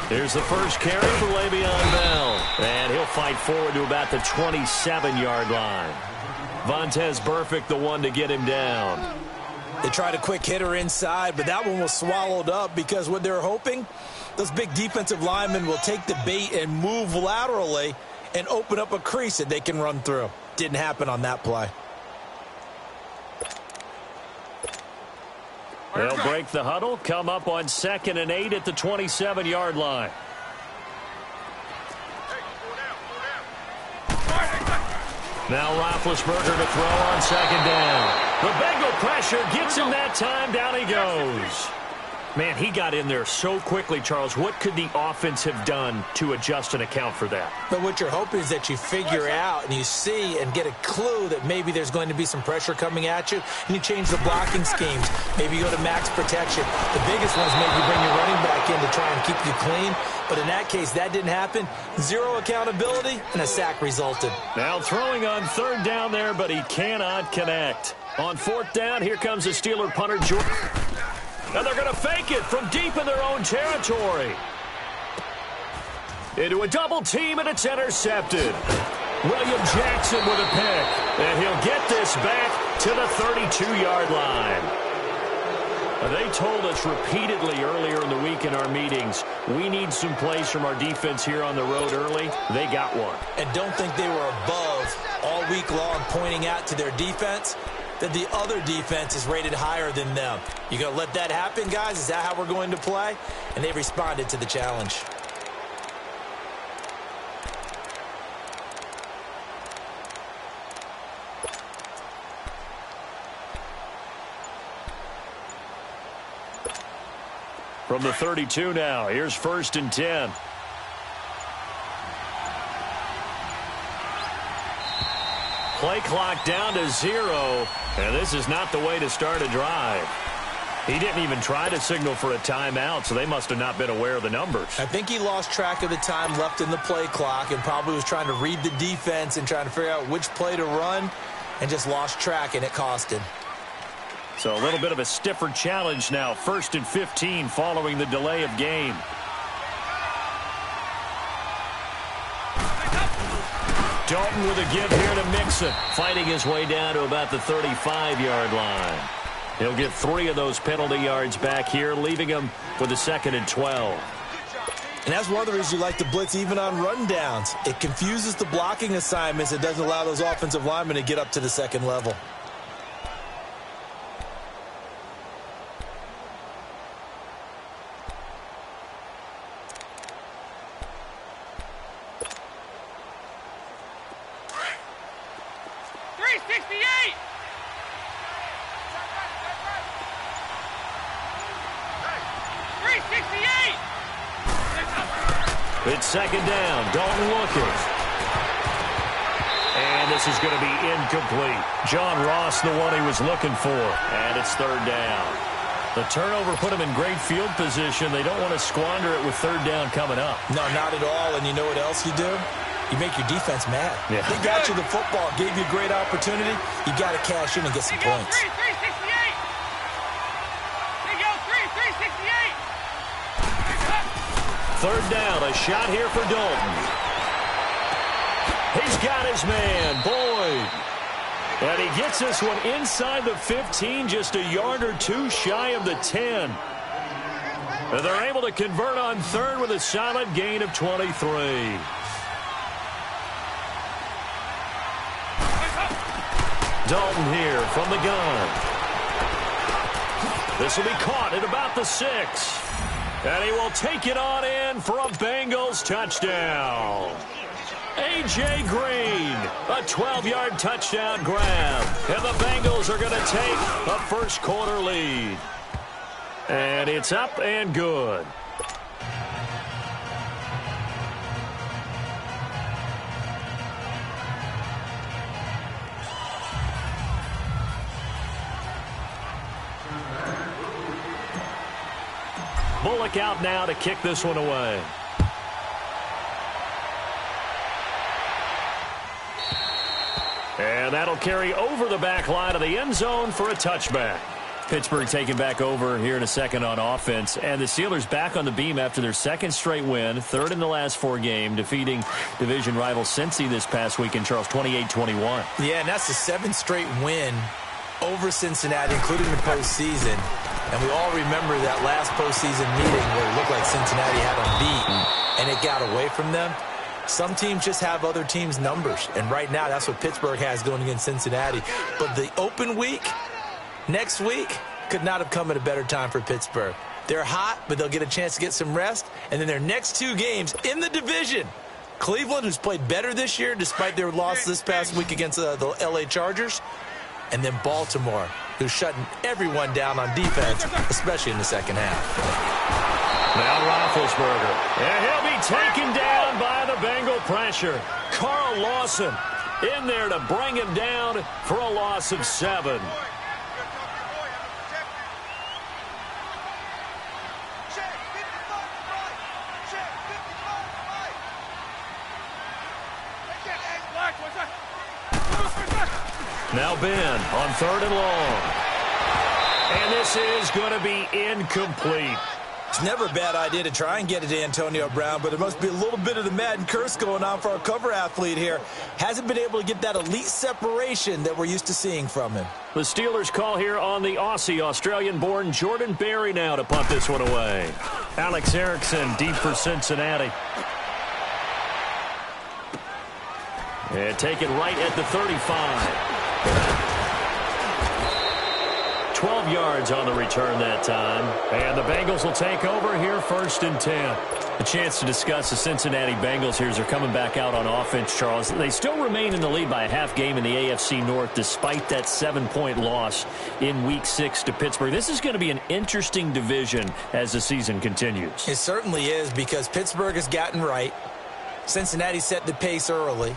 Here's the first carry for Le'Veon Bell. And he'll fight forward to about the 27-yard line. Vontaze Burfict, the one to get him down. They tried a quick hitter inside, but that one was swallowed up because what they're hoping, those big defensive linemen will take the bait and move laterally and open up a crease that they can run through. Didn't happen on that play. They'll break the huddle, come up on 2nd and 8 at the 27-yard line. Now Roethlisberger to throw on 2nd down. The Bengal pressure gets him that time. Down he goes. Man, he got in there so quickly, Charles. What could the offense have done to adjust and account for that? But what you're hoping is that you figure out and you see and get a clue that maybe there's going to be some pressure coming at you, and you change the blocking schemes. Maybe you go to max protection. The biggest one's maybe bring your running back in to try and keep you clean. But in that case, that didn't happen. Zero accountability, and a sack resulted. Now throwing on 3rd down there, but he cannot connect. On 4th down, here comes the Steeler punter, Jordan. And they're going to fake it from deep in their own territory. Into a double team, and it's intercepted. William Jackson with a pick. And he'll get this back to the 32-yard line. They told us repeatedly earlier in the week in our meetings, we need some plays from our defense here on the road early. They got one. And don't think they were above all week long pointing out to their defense that the other defense is rated higher than them. You going to let that happen, guys? Is that how we're going to play? And they responded to the challenge. From the 32 now, here's 1st and 10. Play clock down to 0, and this is not the way to start a drive. He didn't even try to signal for a timeout, so they must have not been aware of the numbers. I think he lost track of the time left in the play clock and probably was trying to read the defense and trying to figure out which play to run and just lost track, and it cost him. So a little bit of a stiffer challenge now. 1st and 15 following the delay of game. Dalton with a give here to Mixon. Fighting his way down to about the 35-yard line. He'll get 3 of those penalty yards back here, leaving him with a 2nd and 12. And that's one of the reasons you like to blitz even on rundowns. It confuses the blocking assignments. It doesn't allow those offensive linemen to get up to the 2nd level. It's 2nd down. Dalton looking. And this is going to be incomplete. John Ross, the one he was looking for. And it's 3rd down. The turnover put him in great field position. They don't want to squander it with 3rd down coming up. No, not at all. And you know what else you do? You make your defense mad. Yeah. They got you the football, gave you a great opportunity. You got to cash in and get some points. 3rd down, a shot here for Dalton. He's got his man, Boyd. And he gets this one inside the 15, just a yard or 2 shy of the 10. And they're able to convert on 3rd with a solid gain of 23. Dalton here from the gun. This will be caught at about the 6. And he will take it on in for a Bengals touchdown. A.J. Green, a 12-yard touchdown grab. And the Bengals are going to take a first-quarter lead. And it's up and good. Bullock out now to kick this one away. And that'll carry over the back line of the end zone for a touchback. Pittsburgh taking back over here in a second on offense. And the Steelers back on the beam after their second straight win, third in the last 4 games, defeating division rival Cincy this past week in Charles, 28-21. Yeah, and that's the 7th straight win over Cincinnati, including the postseason. And we all remember that last postseason meeting where it looked like Cincinnati had them beat, and it got away from them. Some teams just have other teams' numbers, and right now that's what Pittsburgh has going against Cincinnati. But the open week, next week, could not have come at a better time for Pittsburgh. They're hot, but they'll get a chance to get some rest. And then their next 2 games in the division, Cleveland, who's played better this year despite their loss this past week against the L.A. Chargers, and then Baltimore, who's shutting everyone down on defense, especially in the second half. Now Roethlisberger, and he'll be taken down by the Bengal pressure. Carl Lawson in there to bring him down for a loss of 7. Now Ben on 3rd and long. And this is going to be incomplete. It's never a bad idea to try and get it to Antonio Brown, but there must be a little bit of the Madden curse going on for our cover athlete here. Hasn't been able to get that elite separation that we're used to seeing from him. The Steelers call here on the Aussie, Australian-born Jordan Berry now to punt this one away. Alex Erickson deep for Cincinnati. And take it right at the 35. 12 yards on the return that time. And the Bengals will take over here 1st and 10. A chance to discuss the Cincinnati Bengals here as they're coming back out on offense, Charles. They still remain in the lead by a half game in the AFC North despite that 7-point loss in Week 6 to Pittsburgh. This is going to be an interesting division as the season continues. It certainly is because Pittsburgh has gotten right. Cincinnati set the pace early.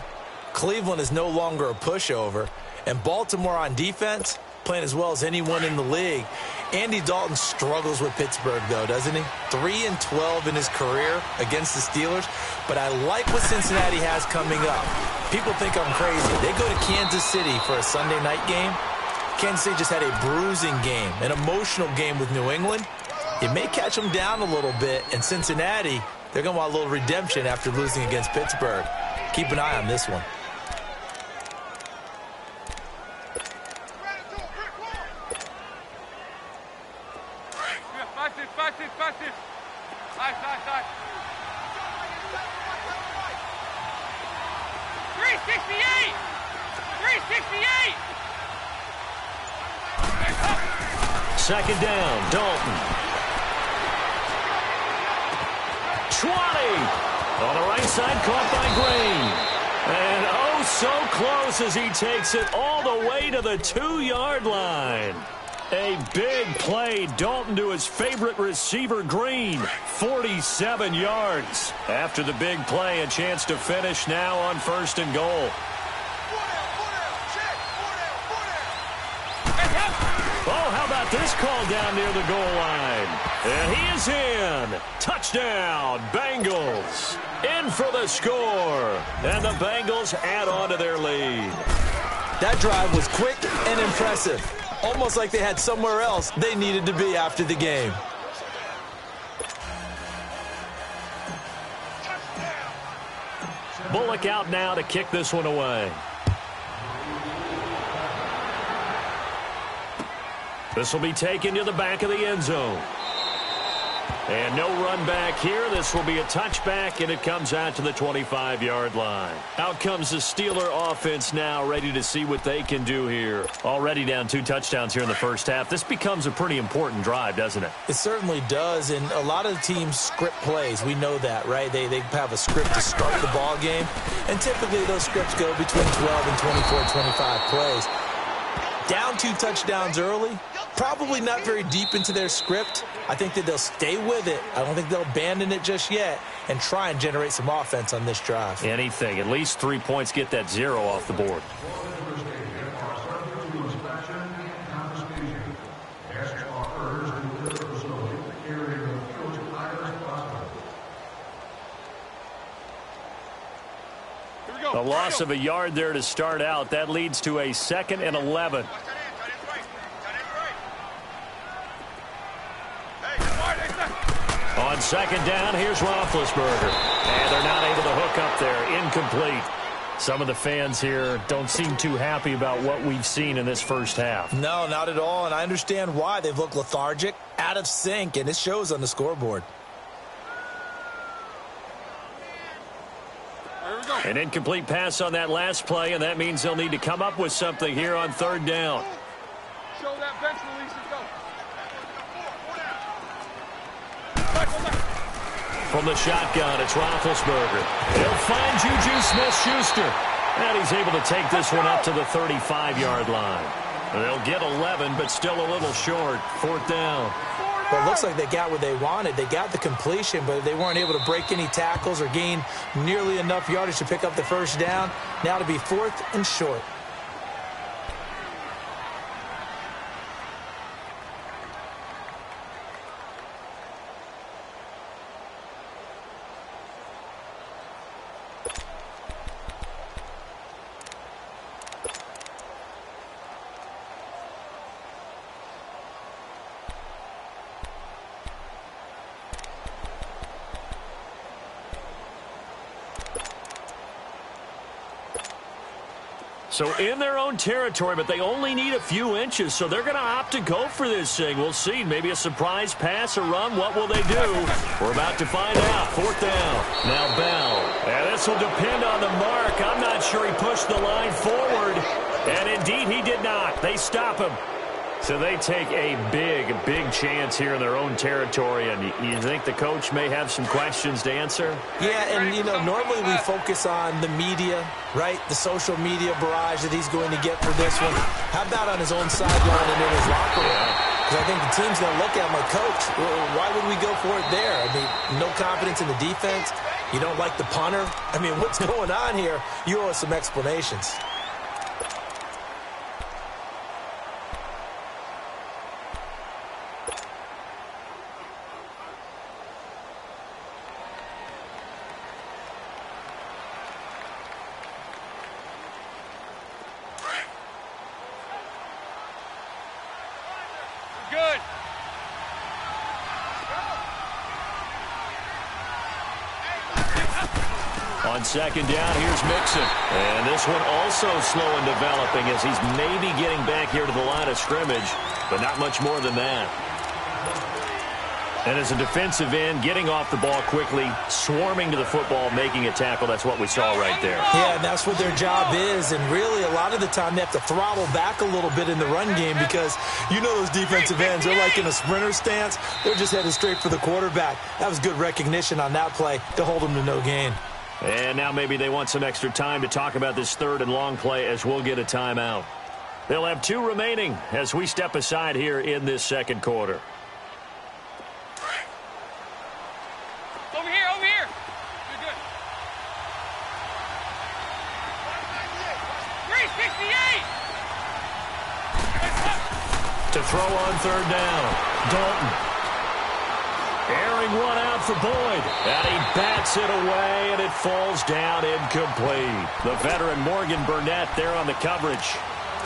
Cleveland is no longer a pushover. And Baltimore on defense, playing as well as anyone in the league. Andy Dalton struggles with Pittsburgh, though, doesn't he? 3-12 in his career against the Steelers. But I like what Cincinnati has coming up. People think I'm crazy. They go to Kansas City for a Sunday night game. Kansas City just had a bruising game, an emotional game with New England. It may catch them down a little bit. And Cincinnati, they're going to want a little redemption after losing against Pittsburgh. Keep an eye on this one. Second down, Dalton. 20. On the right side, caught by Green. And oh, so close as he takes it all the way to the 2-yard line. A big play. Dalton to his favorite receiver, Green. 47 yards. After the big play, a chance to finish now on 1st and goal. Oh, how about this call down near the goal line? And he is in. Touchdown, Bengals. In for the score. And the Bengals add on to their lead. That drive was quick and impressive. Almost like they had somewhere else they needed to be after the game. Bullock out now to kick this one away. This will be taken to the back of the end zone. And no run back here. This will be a touchback, and it comes out to the 25-yard line. Out comes the Steeler offense now, ready to see what they can do here. Already down 2 touchdowns here in the first half. This becomes a pretty important drive, doesn't it? It certainly does, and a lot of teams script plays. We know that, right? They have a script to start the ball game, and typically those scripts go between 12 and 24, 25 plays. Down 2 touchdowns early, probably not very deep into their script. I think that they'll stay with it. I don't think they'll abandon it just yet and try and generate some offense on this drive. Anything. At least 3 points, get that 0 off the board. A loss of a yard there to start out. That leads to a 2nd and 11. On second down, here's Roethlisberger. And they're not able to hook up there. Incomplete. Some of the fans here don't seem too happy about what we've seen in this first half. No, not at all, and I understand why. They've looked lethargic, out of sync, and it shows on the scoreboard. An incomplete pass on that last play, and that means they'll need to come up with something here on third down. Show that bench release and go. From the shotgun, it's Roethlisberger. He'll find Juju Smith-Schuster. And he's able to take this one up to the 35-yard line. They'll get 11, but still a little short. Fourth down. Well, it looks like they got what they wanted. They got the completion, but they weren't able to break any tackles or gain nearly enough yardage to pick up the first down. Now to be fourth and short. So in their own territory, but they only need a few inches, so they're going to opt to go for this thing. We'll see. Maybe a surprise pass or run. What will they do? We're about to find out. Fourth down. Now Bell. And this will depend on the mark. I'm not sure he pushed the line forward. And indeed, he did not. They stop him. So they take a big chance here in their own territory. And you think the coach may have some questions to answer? Yeah, and, normally we focus on the media, right? The social media barrage that he's going to get for this one. How about on his own sideline and in his locker room? Because I think the team's going to look at him like, Coach, why would we go for it there? I mean, no confidence in the defense. You don't like the punter. I mean, what's going on here? You owe us some explanations. Good. On second down, here's Mixon. And this one also slow in developing as he's maybe getting back here to the line of scrimmage, but not much more than that. And as a defensive end, getting off the ball quickly, swarming to the football, making a tackle, that's what we saw right there. Yeah, and that's what their job is. And really, a lot of the time, they have to throttle back a little bit in the run game because those defensive ends, they're like in a sprinter stance. They're just headed straight for the quarterback. That was good recognition on that play to hold them to no gain. And now maybe they want some extra time to talk about this third and long play as we'll get a timeout. They'll have 2 remaining as we step aside here in this second quarter. Over here. Good. 368. To throw on third down, Dalton. Airing one out for Boyd. And he bats it away, and it falls down incomplete. The veteran Morgan Burnett there on the coverage.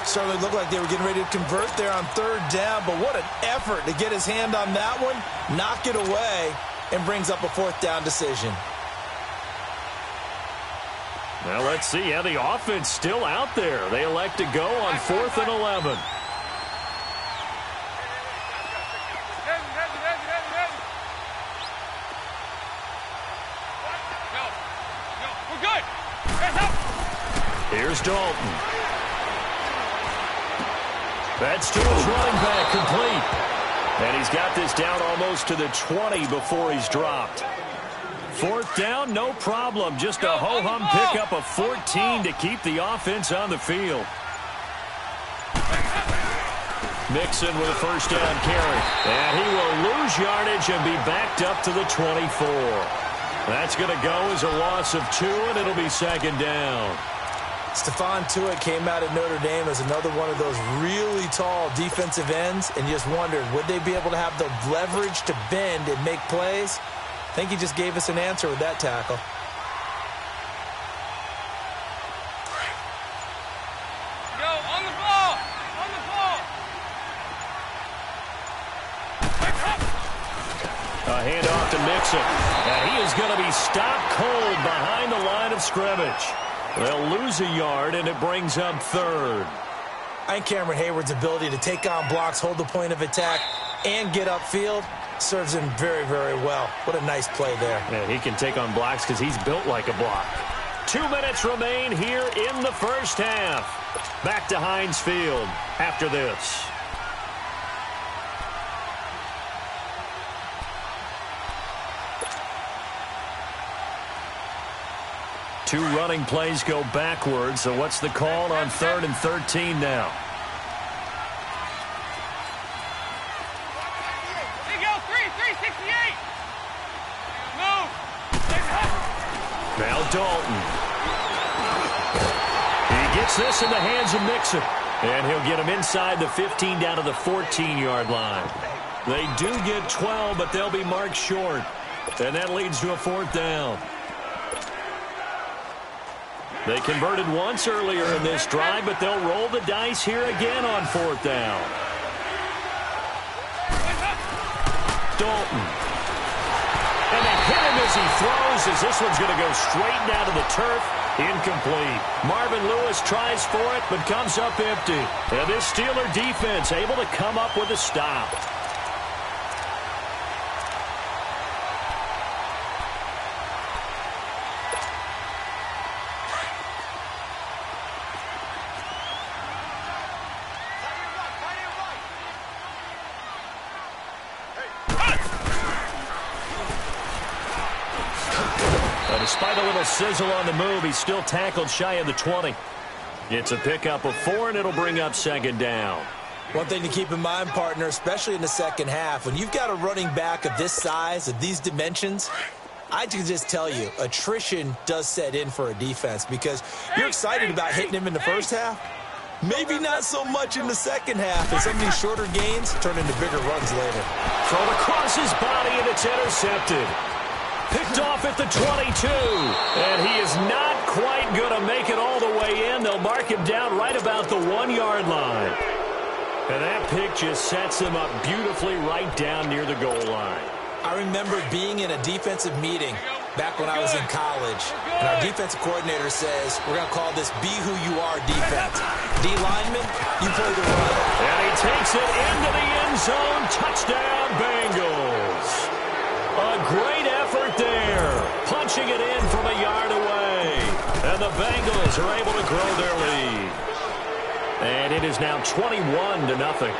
Certainly looked like they were getting ready to convert there on third down, but what an effort to get his hand on that one, knock it away, and brings up a fourth down decision. Well, let's see how the offense still out there. They elect to go on 4th and 11. We're good. Here's Dalton. That's to his running back, complete. And he's got this down almost to the 20 before he's dropped. Fourth down, no problem. Just a ho-hum pickup of 14 to keep the offense on the field. Mixon with a first down carry. And he will lose yardage and be backed up to the 24. That's going to go as a loss of 2, and it'll be second down. Stephon Tuitt came out of Notre Dame as another one of those really tall defensive ends, and just wondered, would they be able to have the leverage to bend and make plays? I think he just gave us an answer with that tackle. On the ball. A handoff to Mixon. And he is going to be stopped cold behind the line of scrimmage. They'll lose a yard, and it brings up third. I think Cameron Hayward's ability to take on blocks, hold the point of attack, and get upfield serves him very, very well. What a nice play there. Yeah, he can take on blocks because he's built like a block. 2 minutes remain here in the first half. Back to Heinz Field after this. Two running plays go backwards, so what's the call on 3rd and 13 now? There you go, 368. Move. Now Dalton. He gets this in the hands of Mixon. And he'll get him inside the 15 down to the 14-yard line. They do get 12, but they'll be marked short. And that leads to a 4th down. They converted once earlier in this drive, but they'll roll the dice here again on 4th down. Dalton. And they hit him as he throws, as this one's going to go straight down to the turf. Incomplete. Marvin Lewis tries for it, but comes up empty. And this Steeler defense able to come up with a stop. Despite a little sizzle on the move, he's still tackled shy of the 20. It's a pickup of 4, and it'll bring up 2nd down. One thing to keep in mind, partner, especially in the second half, when you've got a running back of this size, of these dimensions, I can just tell you, attrition does set in for a defense because you're excited about hitting him in the first half. Maybe not so much in the second half, as some of these shorter gains turn into bigger runs later. Thrown across his body, and it's intercepted. Picked off at the 22, and he is not quite going to make it all the way in. They'll mark him down right about the 1-yard line. And that pick just sets him up beautifully right down near the goal line. I remember being in a defensive meeting back when I was in college, and our defensive coordinator says, we're going to call this Be Who You Are defense. D lineman, you play the run. And he takes it into the end zone. Touchdown, Bengals. A great effort there, punching it in from a yard away. And the Bengals are able to grow their lead. And it is now 21-0.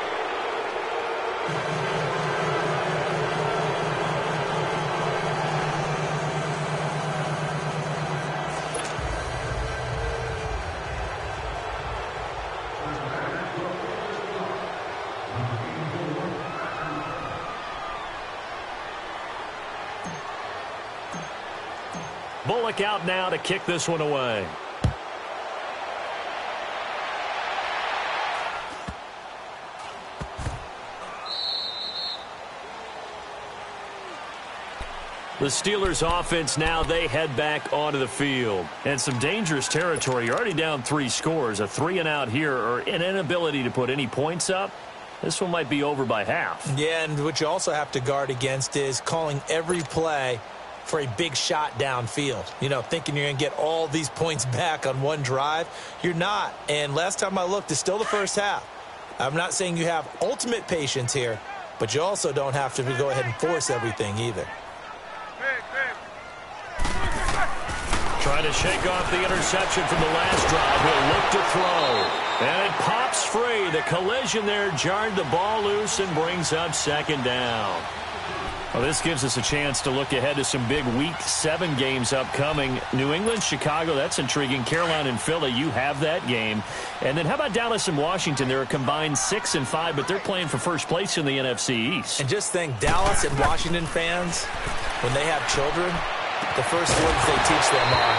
Bullock out now to kick this one away. The Steelers offense now, they head back onto the field. And some dangerous territory. You're already down 3 scores. A 3-and-out here, or an inability to put any points up. This one might be over by half. Yeah, and what you also have to guard against is calling every play for a big shot downfield. You know, thinking you're going to get all these points back on one drive. You're not. And last time I looked, it's still the first half. I'm not saying you have ultimate patience here, but you also don't have to go ahead and force everything either. Trying to shake off the interception from the last drive. He'll look to throw. And it pops free. The collision there jarred the ball loose and brings up 2nd down. Well, this gives us a chance to look ahead to some big Week 7 games upcoming. New England, Chicago, that's intriguing. Carolina and Philly, you have that game. And then how about Dallas and Washington? They're a combined 6-5, but they're playing for first place in the NFC East. And just think, Dallas and Washington fans, when they have children, the first words they teach them are,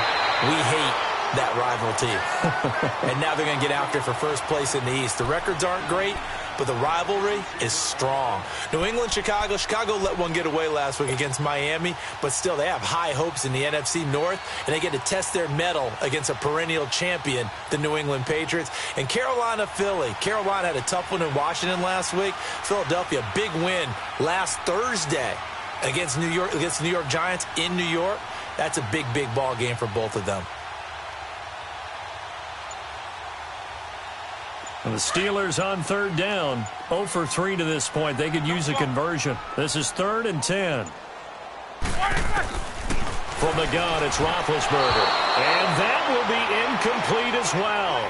we hate that rival team. And now they're going to get after for first place in the East. The records aren't great, but the rivalry is strong. New England, Chicago. Chicago let one get away last week against Miami, but still they have high hopes in the NFC North, and they get to test their mettle against a perennial champion, the New England Patriots. And Carolina, Philly. Carolina had a tough one in Washington last week. Philadelphia, big win last Thursday Against New York Giants in New York, that's a big, big ball game for both of them. And the Steelers on third down, 0 for 3 to this point. They could use a conversion. This is 3rd and 10. From the gun, it's Roethlisberger. And that will be incomplete as well.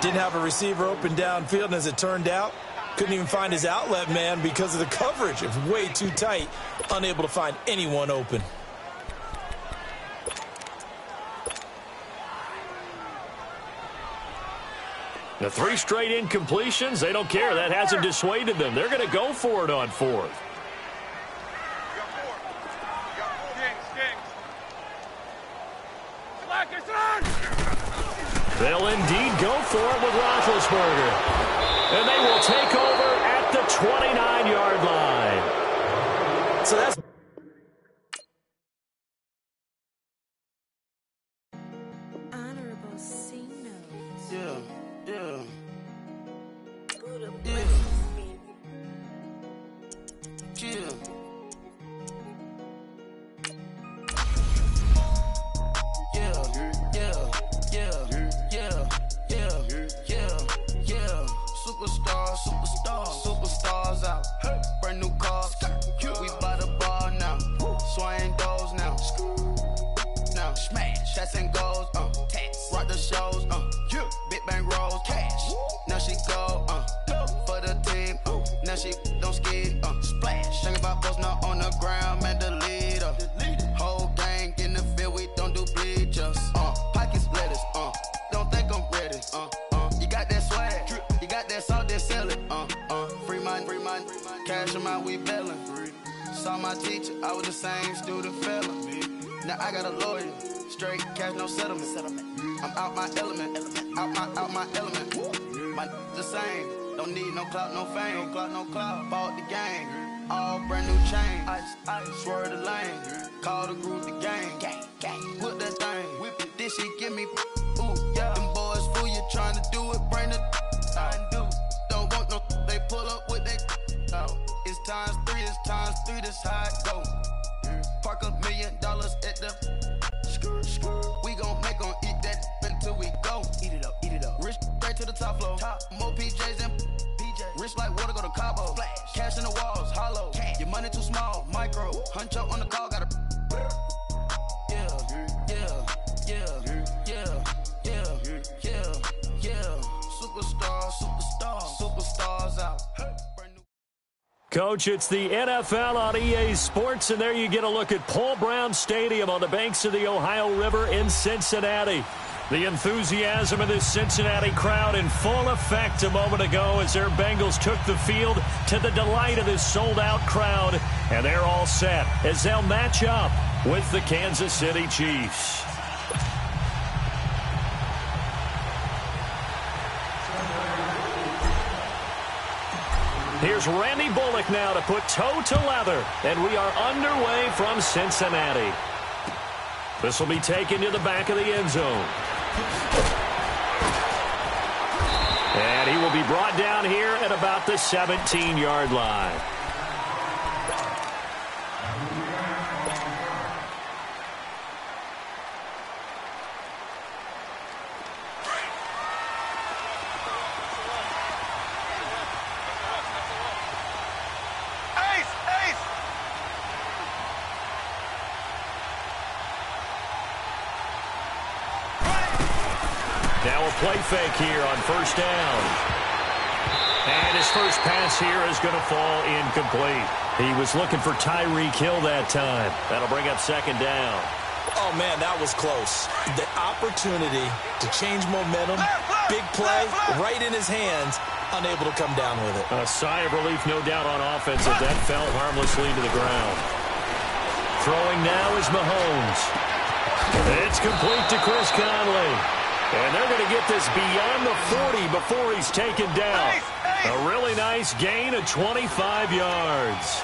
Didn't have a receiver open downfield, and as it turned out, couldn't even find his outlet man because of the coverage. It was way too tight, unable to find anyone open. The 3 straight incompletions, they don't care. That hasn't dissuaded them. They're going to go for it on 4th. They'll indeed go for it with Roethlisberger. And they will take over at the 29-yard line. So that's... Honorable C notes. Yeah. Superstars out. Brand new cars. We buy the ball now. Swing doors now. Now smash. Shots and goals. Rock the shows. Big bang rolls. Cash. Now she go. For the team. Now she don't skid. Splash. Think about posting up on the ground. Man, the leader. Whole gang in the field. We don't do bleachers. Pockets lettuce. Don't think I'm ready. You got that swag. You got that salt that sell it. Free mind. Cash amount, we bailing. Saw my teacher, I was the same student fella. Now I got a lawyer. Straight cash, no settlement. I'm out my element. Out my element. My the same. Don't need no clout, no fame. No clout. Bought the game. All brand new chain. I swerve the lane. Call the group the gang. Whip that thing. Whip it. This shit give me. Ooh, yeah. Them boys fool you trying to do it. Bring the. Don't want no. They pull up with that. It's times 3. This how it go. Park $1 million at the. We gon' make 'em eat that until we go. Eat it up. Rich straight to the top floor. More PJs than PJ. Rich like water, go to Cabo. Flash. Cash in the walls, hollow. Cash. Your money too small, micro. Hunch up on the call, gotta. Superstars out. Coach, it's the NFL on EA Sports, and there you get a look at Paul Brown Stadium on the banks of the Ohio River in Cincinnati. The enthusiasm of this Cincinnati crowd in full effect a moment ago as their Bengals took the field to the delight of this sold-out crowd, and they're all set as they'll match up with the Kansas City Chiefs. Here's Randy Bullock now to put toe to leather, and we are underway from Cincinnati. This will be taken to the back of the end zone. And he will be brought down here at about the 17-yard line. Now a play fake here on first down. And his first pass here is going to fall incomplete. He was looking for Tyreek Hill that time. That'll bring up second down. Oh, man, that was close. The opportunity to change momentum, big play, right in his hands, unable to come down with it. A sigh of relief, no doubt, on offense as that fell harmlessly to the ground. Throwing now is Mahomes. It's complete to Chris Conley. And they're going to get this beyond the 40 before he's taken down. A really nice gain of 25 yards.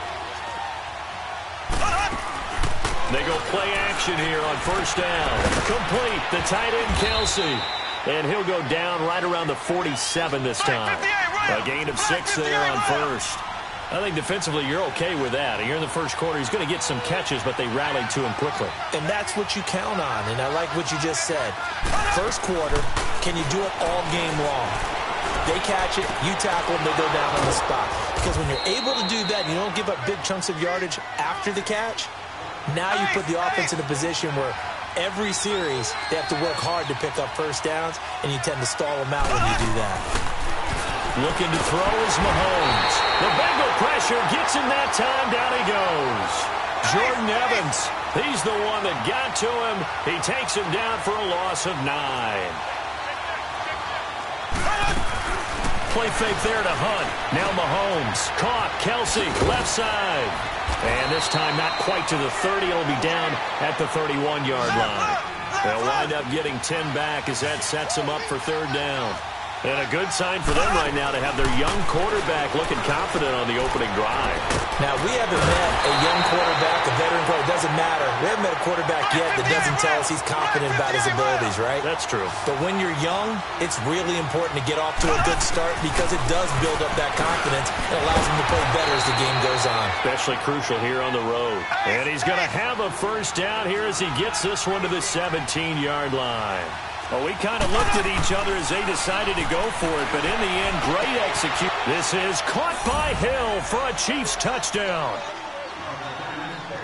They go play action here on first down. Complete, the tight end Kelsey. And he'll go down right around the 47 this time. A gain of 6 there on first. I think defensively you're okay with that. Here in the first quarter, he's going to get some catches, but they rallied to him quickly. And that's what you count on, and I like what you just said. First quarter, can you do it all game long? They catch it, you tackle them, they go down on the spot. Because when you're able to do that and you don't give up big chunks of yardage after the catch, now you put the offense in a position where every series they have to work hard to pick up first downs, and you tend to stall them out when you do that. Looking to throw is Mahomes. The Bengal pressure gets him that time. Down he goes. Jordan Evans. He's the one that got to him. He takes him down for a loss of 9. Play fake there to Hunt. Now Mahomes. Caught. Kelsey. Left side. And this time not quite to the 30. It'll be down at the 31-yard line. They'll wind up getting 10 back as that sets them up for third down. And a good sign for them right now to have their young quarterback looking confident on the opening drive. Now, we haven't met a young quarterback, a veteran quarterback. It doesn't matter. We haven't met a quarterback yet that doesn't tell us he's confident about his abilities, right? That's true. But when you're young, it's really important to get off to a good start because it does build up that confidence and allows him to play better as the game goes on. Especially crucial here on the road. And he's going to have a first down here as he gets this one to the 17-yard line. Well, we kind of looked at each other as they decided to go for it, but in the end, great execution. This is caught by Hill for a Chiefs touchdown.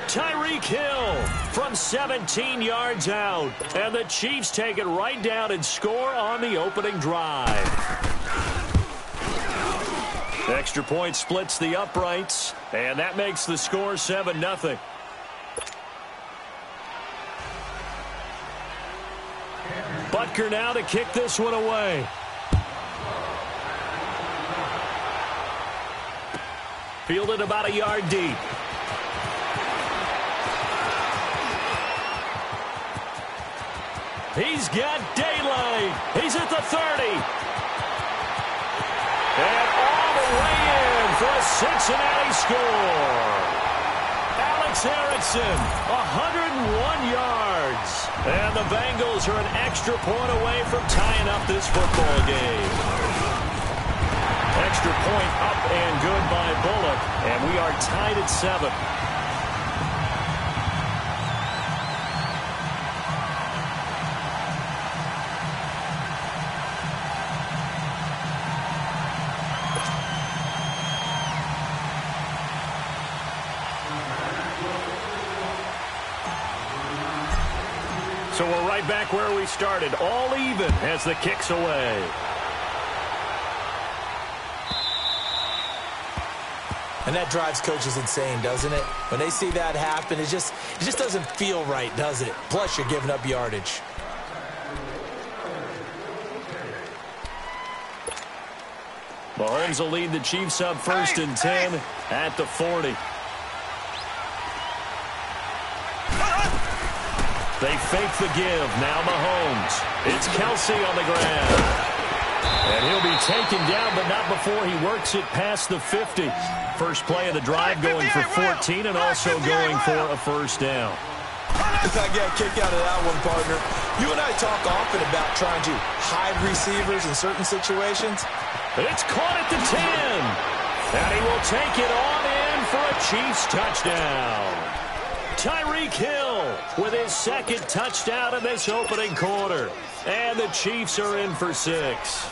Tyreek Hill from 17 yards out, and the Chiefs take it right down and score on the opening drive. Extra point splits the uprights, and that makes the score 7-0. Butker now to kick this one away. Fielded about a yard deep. He's got daylight. He's at the 30. And all the way in for a Cincinnati score. Alex Erickson, 101 yards. And the Bengals are an extra point away from tying up this football game. Extra point up and good by Bullock. And we are tied at 7. So we're right back where we started, all even as the kick's away. And that drives coaches insane, doesn't it? When they see that happen, it just doesn't feel right, does it? Plus, you're giving up yardage. Mahomes will lead the Chiefs up first and 10 at the 40. They fake the give. Now Mahomes. It's Kelsey on the ground. And he'll be taken down, but not before he works it past the 50. First play of the drive going for 14 and also going for a first down. I got a kick out of that one, partner. You and I talk often about trying to hide receivers in certain situations. It's caught at the 10. And he will take it on in for a Chiefs touchdown. Tyreek Hill with his second touchdown in this opening quarter. And the Chiefs are in for 6.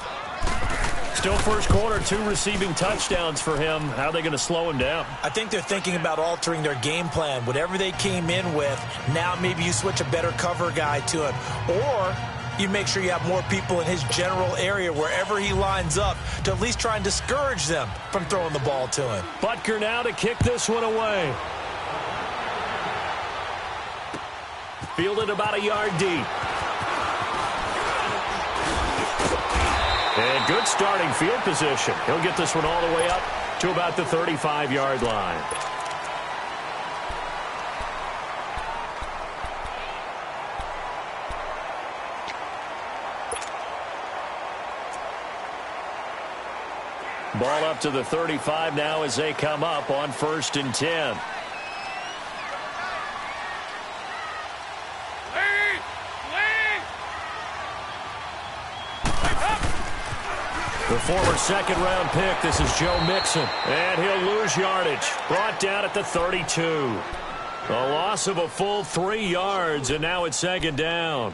Still first quarter, 2 receiving touchdowns for him. How are they going to slow him down? I think they're thinking about altering their game plan. Whatever they came in with, now maybe you switch a better cover guy to him. Or you make sure you have more people in his general area wherever he lines up to at least try and discourage them from throwing the ball to him. Butker now to kick this one away. Fielded about a yard deep. And good starting field position. He'll get this one all the way up to about the 35-yard line. Ball up to the 35 now as they come up on first and 10. The former second-round pick, this is Joe Mixon. And he'll lose yardage. Brought down at the 32. A loss of a full 3 yards, and now it's second down.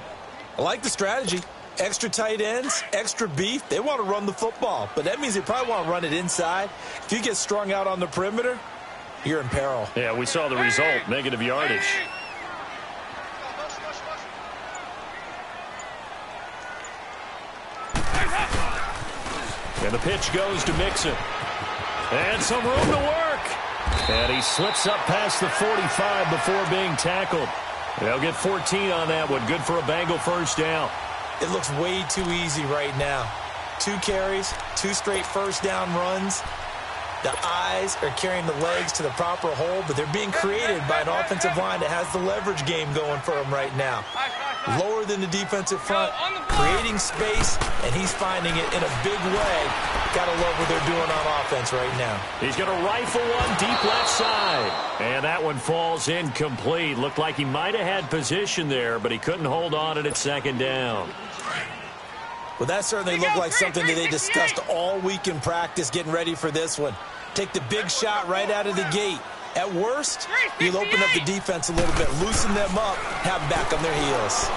I like the strategy. Extra tight ends, extra beef. They want to run the football, but that means they probably want to run it inside. If you get strung out on the perimeter, you're in peril. Yeah, we saw the result, negative yardage. And the pitch goes to Mixon. And some room to work. And he slips up past the 45 before being tackled. They'll get 14 on that one. Good for a Bengal first down. It looks way too easy right now. 2 carries, 2 straight first down runs. The eyes are carrying the legs to the proper hole, but they're being created by an offensive line that has the leverage game going for them right now. Lower than the defensive front, creating space, and he's finding it in a big way. Gotta love what they're doing on offense right now. He's going to rifle one deep left side. And that one falls incomplete. Looked like he might have had position there, but he couldn't hold on at second down. Well, that certainly looked like something that they discussed all week in practice getting ready for this one. Take the big shot right out of the gate. At worst, you'll open up the defense a little bit, loosen them up, have them back on their heels.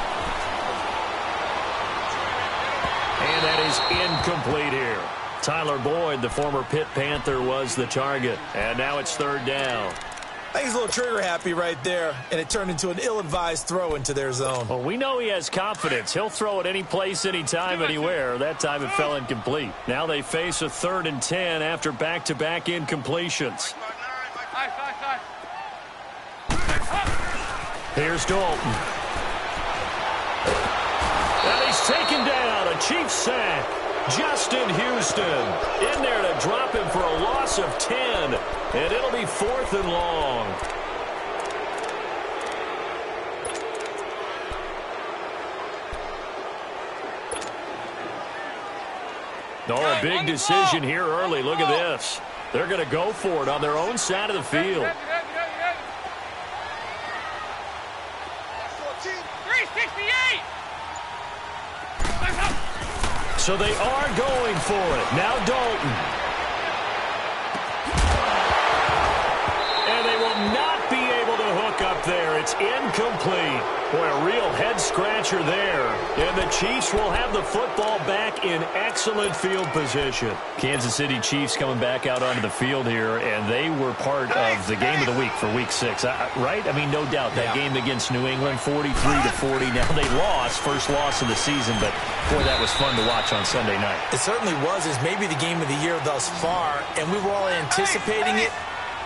And that is incomplete here. Tyler Boyd, the former Pitt Panther, was the target. And now it's third down. I think he's a little trigger happy right there, and it turned into an ill-advised throw into their zone. Well, we know he has confidence. He'll throw it any place, anytime, anywhere. That time it fell incomplete. Now they face a 3rd and 10 after back-to-back incompletions. Here's Dalton. And he's taken down. A Chiefs sack. Justin Houston in there to drop him for a loss of 10. And it'll be 4th and long. Oh, a big decision here early. Look at this. They're going to go for it on their own side of the field. 368. So they are going for it. Now Dalton. And they will not be able to hook up there. It's incomplete. Boy, a real head-scratcher there. And the Chiefs will have the football back in excellent field position. Kansas City Chiefs coming back out onto the field here, and they were part of the game of the week for Week 6, right? I mean, no doubt. That game against New England, 43-40. Now, they lost, first loss of the season, but, boy, that was fun to watch on Sunday night. It certainly was. It's maybe the game of the year thus far, and we were all anticipating it.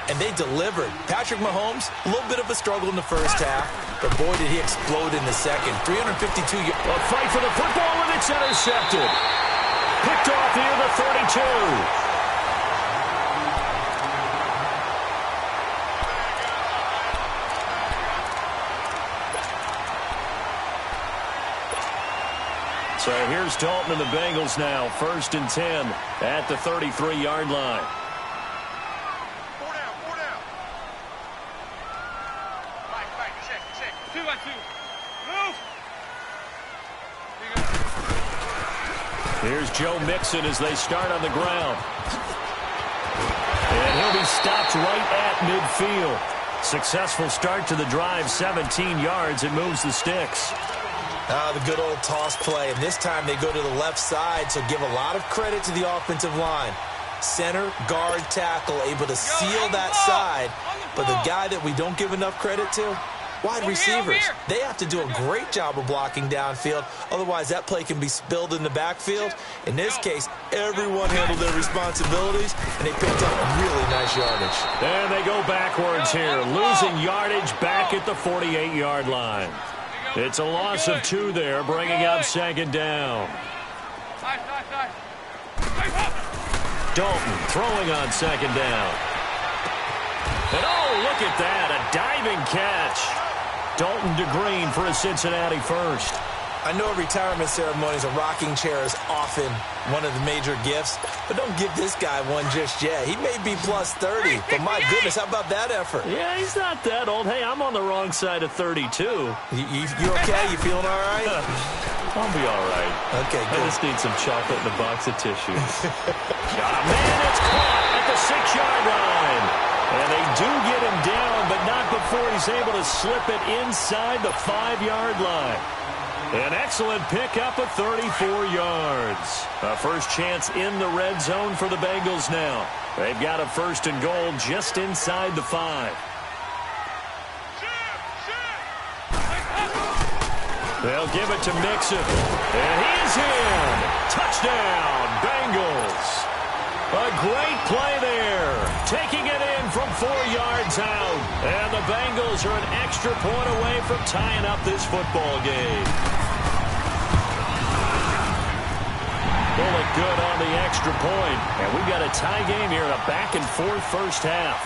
And they delivered. Patrick Mahomes, a little bit of a struggle in the first half, but boy, did he explode in the second. 352 yards. A fight for the football, and it's intercepted. Picked off near the 32. So here's Dalton and the Bengals now. 1st and 10 at the 33-yard line. 2 by 2. Move. Here's Joe Mixon as they start on the ground. And he'll be stopped right at midfield. Successful start to the drive, 17 yards. It moves the sticks. The good old toss play. And this time they go to the left side, so give a lot of credit to the offensive line. Center, guard, tackle, able to seal that side. But the guy that we don't give enough credit to, wide receivers. They have to do a great job of blocking downfield. Otherwise, that play can be spilled in the backfield. In this case, everyone handled their responsibilities, and they picked up really nice yardage. And they go backwards here, losing yardage back at the 48-yard line. It's a loss of 2 there, bringing up second down. Dalton throwing on second down. And oh, look at that, a diving catch. Dalton to Green for a Cincinnati first. I know at retirement ceremonies, a rocking chair is often one of the major gifts, but don't give this guy one just yet. He may be plus 30, but my goodness, how about that effort? Yeah, he's not that old. Hey, I'm on the wrong side of 32. You okay? You feeling all right? I'll be all right. Okay, I good. just need some chocolate and a box of tissues. Got a man. It's caught at the 6-yard line. And they do get him down, but not before he's able to slip it inside the 5-yard line. An excellent pickup of 34 yards. A first chance in the red zone for the Bengals now. They've got a first and goal just inside the 5. They'll give it to Mixon. And he's in. Touchdown, Bengals. A great play there. Taking it in from 4 yards out. And the Bengals are an extra point away from tying up this football game. Will look good on the extra point. And we've got a tie game here in a back-and-forth first half.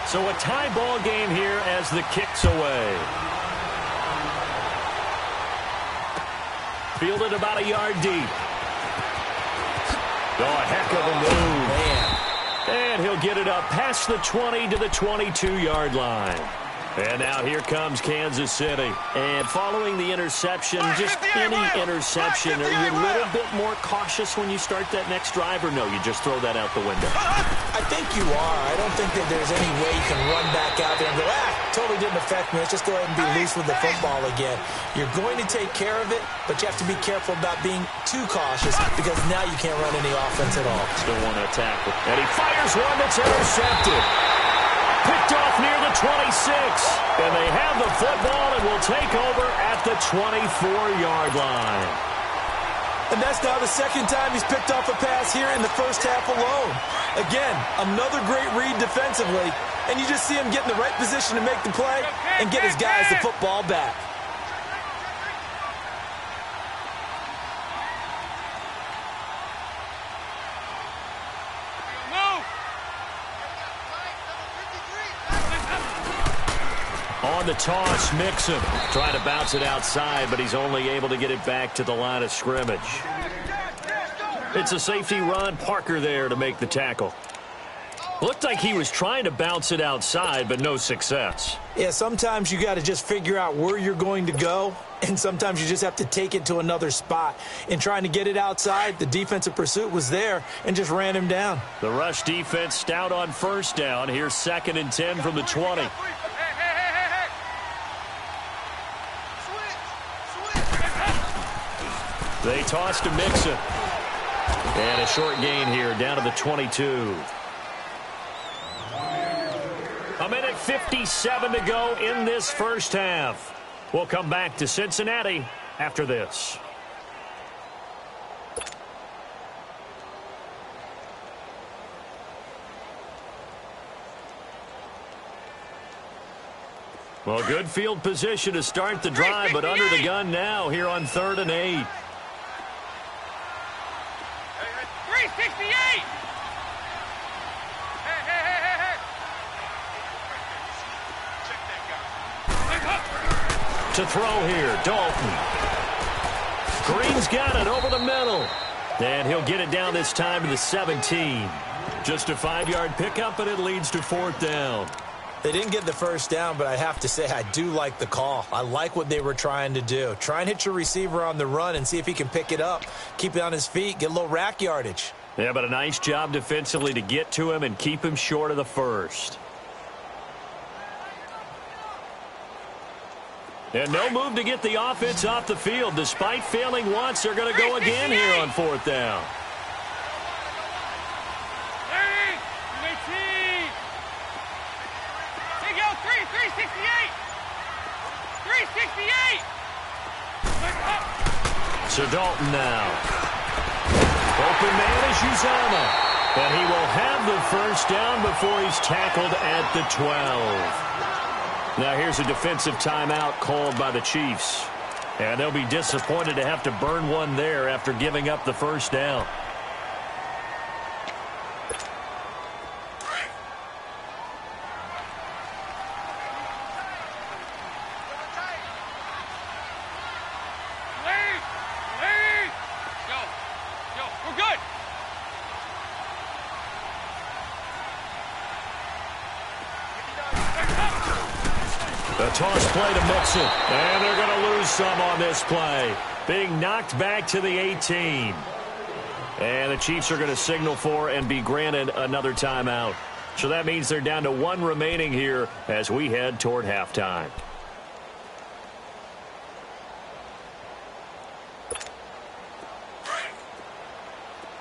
So a tie ball game here as the kick's away. Fielded about a yard deep. Oh, a heck of a move. Man. And he'll get it up past the 20 to the 22-yard line. And now here comes Kansas City. And following the interception, just any interception, are you a little bit more cautious when you start that next drive, or no, you just throw that out the window? I think you are. I don't think that there's any way you can run back out there and go, totally didn't affect me. Let's just go ahead and be loose with the football again. You're going to take care of it, but you have to be careful about being too cautious because now you can't run any offense at all. Still want to attack it. And he fires one that's intercepted. Picked off near the 26. And they have the football and will take over at the 24-yard line. And that's now the second time he's picked off a pass here in the first half alone. Again, another great read defensively. And you just see him get in the right position to make the play and get his guys the football back. On the toss, Mixon. Trying to bounce it outside, but he's only able to get it back to the line of scrimmage. It's a safety run. Parker there to make the tackle. Looked like he was trying to bounce it outside, but no success. Yeah, sometimes you got to just figure out where you're going to go, and sometimes you just have to take it to another spot. In trying to get it outside, the defensive pursuit was there and just ran him down. The rush defense stout on first down. Here's 2nd and 10 from the 20. They toss to Mixon. And a short gain here down to the 22. A minute 57 to go in this first half. We'll come back to Cincinnati after this. Well, good field position to start the drive, but under the gun now here on 3rd and 8. 368! To throw here, Dalton. Green's got it over the middle. And he'll get it down this time to the 17. Just a 5-yard pickup, and it leads to 4th down. They didn't get the first down, but I have to say I do like the call. I like what they were trying to do. Try and hit your receiver on the run and see if he can pick it up. Keep it on his feet, get a little rack yardage. Yeah, but a nice job defensively to get to him and keep him short of the first. And no move to get the offense off the field. Despite failing once, they're going to go again here on 4th down. Here you go, 368! 368! So Dalton now. Open man is Uzomah. And he will have the first down before he's tackled at the 12. Now here's a defensive timeout called by the Chiefs. And they'll be disappointed to have to burn one there after giving up the first down. We're good. The toss play to Mixon. And they're going to lose some on this play. Being knocked back to the 18. And the Chiefs are going to signal for and be granted another timeout. So that means they're down to one remaining here as we head toward halftime.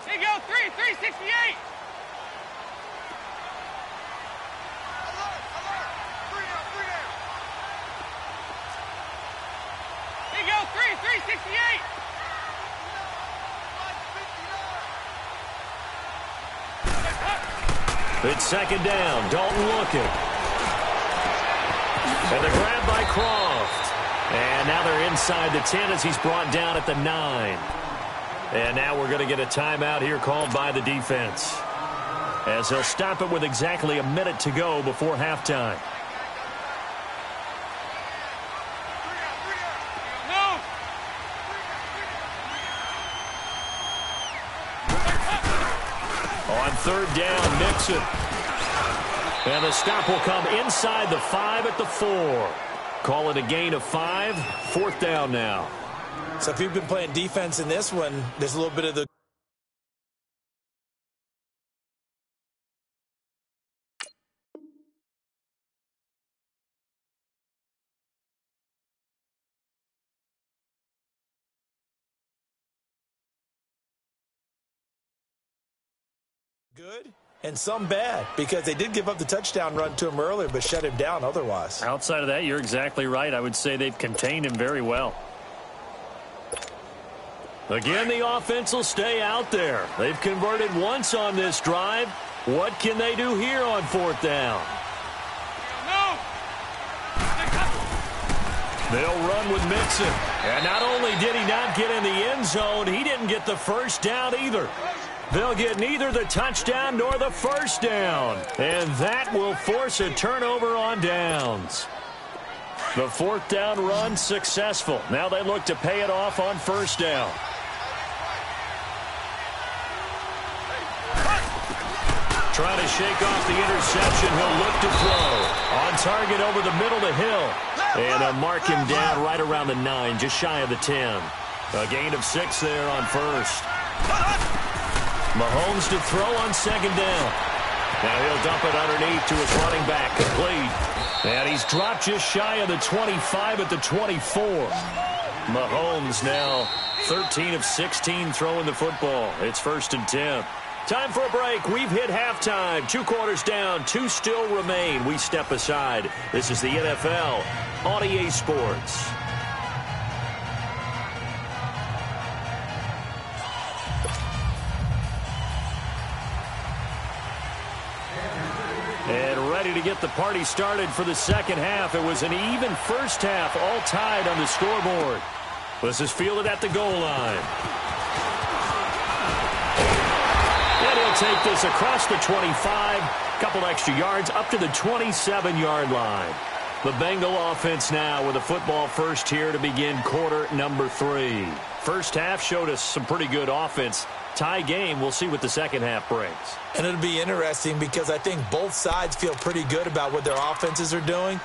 Here you go, 368. Here you go, 368. It's second down. Dalton looking. And the grab by Croft. And now they're inside the 10 as he's brought down at the 9. And now we're going to get a timeout here called by the defense, as they'll stop it with exactly a minute to go before halftime. On third down, Mixon. And the stop will come inside the 5 at the 4. Call it a gain of 5. Fourth down now. So if you've been playing defense in this one, there's a little bit of the good and some bad, because they did give up the touchdown run to him earlier but shut him down otherwise. Outside of that, you're exactly right. I would say they've contained him very well. Again, the offense will stay out there. They've converted once on this drive. What can they do here on fourth down? They'll run with Mixon. And not only did he not get in the end zone, he didn't get the first down either. They'll get neither the touchdown nor the first down. And that will force a turnover on downs. The fourth down run successful. Now they look to pay it off on first down. Trying to shake off the interception. He'll look to throw. On target over the middle to Hill. And they'll mark him down right around the 9, just shy of the 10. A gain of 6 there on first. Mahomes to throw on second down. Now he'll dump it underneath to his running back, complete. And he's dropped just shy of the 25 at the 24. Mahomes now 13 of 16 throwing the football. It's first and 10. Time for a break. We've hit halftime. 2 quarters down. 2 still remain. We step aside. This is the NFL on EA Sports. And ready to get the party started for the second half. It was an even first half, all tied on the scoreboard. This is fielded at the goal line. And he'll take this across the 25, couple extra yards, up to the 27-yard line. The Bengal offense now with a football first here to begin quarter number 3. First half showed us some pretty good offense. Tie game. We'll see what the second half brings. And it'll be interesting because I think both sides feel pretty good about what their offenses are doing.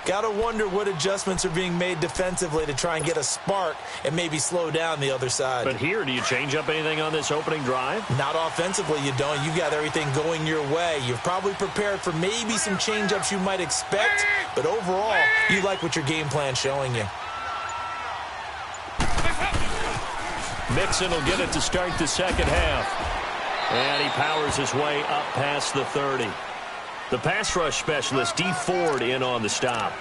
Got to wonder what adjustments are being made defensively to try and get a spark and maybe slow down the other side. But here, do you change up anything on this opening drive? Not offensively, you don't. You got everything going your way. You've probably prepared for maybe some change-ups you might expect, but overall, you like what your game plan's showing you. Mixon will get it to start the second half. And he powers his way up past the 30. The pass rush specialist, Dee Ford, in on the stop.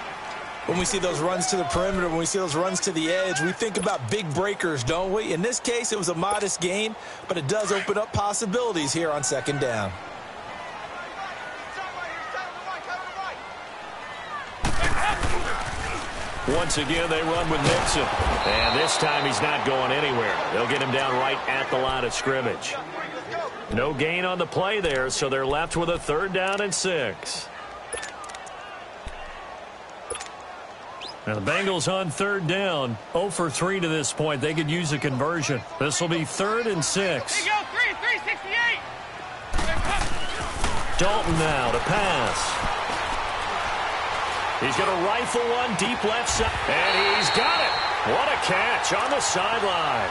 When we see those runs to the perimeter, when we see those runs to the edge, we think about big breakers, don't we? In this case, it was a modest gain, but it does open up possibilities here on second down. Once again, they run with Mixon. And this time he's not going anywhere. They'll get him down right at the line of scrimmage. No gain on the play there, so they're left with a third down and 6. Now the Bengals on third down, 0 for 3 to this point. They could use a conversion. This will be 3rd and 6. Here you go, 368. Dalton now to pass. He's going to rifle one deep left side. And he's got it. What a catch on the sideline.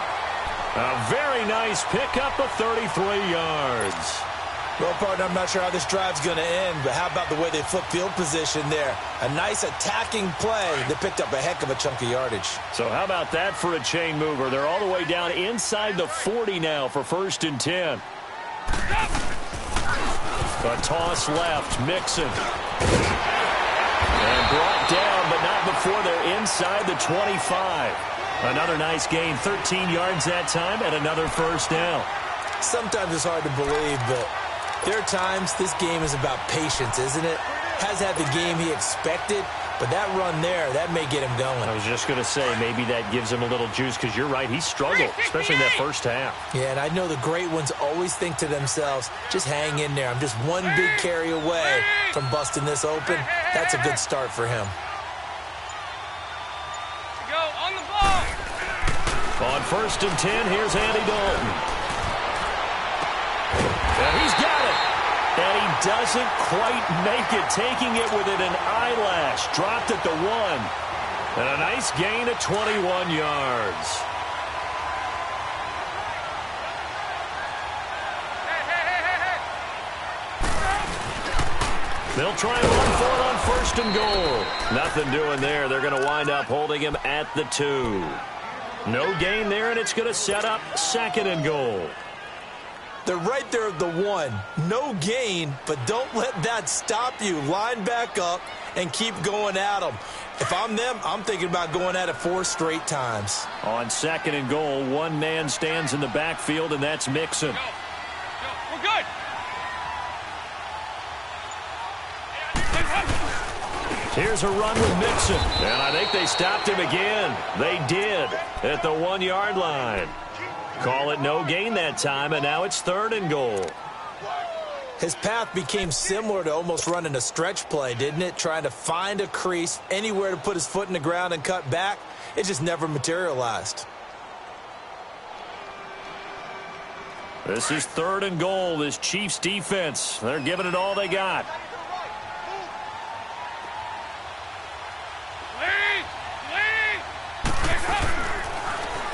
A very nice pickup of 33 yards. Well, partner, I'm not sure how this drive's going to end, but how about the way they flip field position there? A nice attacking play that picked up a heck of a chunk of yardage. So how about that for a chain mover? They're all the way down inside the 40 now for 1st and 10. A toss left, Mixon. And brought down, but not before they're inside the 25. Another nice gain, 13 yards that time, and another 1st down. Sometimes it's hard to believe, but there are times this game is about patience, isn't it? Has had the game he expected, but that run there, that may get him going. I was just going to say, maybe that gives him a little juice, because you're right, he struggled, especially in that first half. Yeah, and I know the great ones always think to themselves, just hang in there. I'm just one big carry away from busting this open. That's a good start for him. Go on the ball. On 1st and 10, here's Andy Dalton. And he's got it. And he doesn't quite make it, taking it within an eyelash. Dropped at the 1. And a nice gain of 21 yards. They'll try and run for it on 1st and goal. Nothing doing there. They're going to wind up holding him at the 2. No gain there, and it's going to set up 2nd and goal. They're right there at the 1. No gain, but don't let that stop you. Line back up and keep going at them. If I'm them, I'm thinking about going at it 4 straight times. On 2nd and goal, one man stands in the backfield, and that's Mixon. Go. We're good. Here's a run with Mixon, and I think they stopped him again. They did at the 1-yard line. Call it no gain that time, and now it's 3rd and goal. His path became similar to almost running a stretch play, didn't it? Trying to find a crease, anywhere to put his foot in the ground and cut back. It just never materialized. This is 3rd and goal, this Chiefs defense. They're giving it all they got.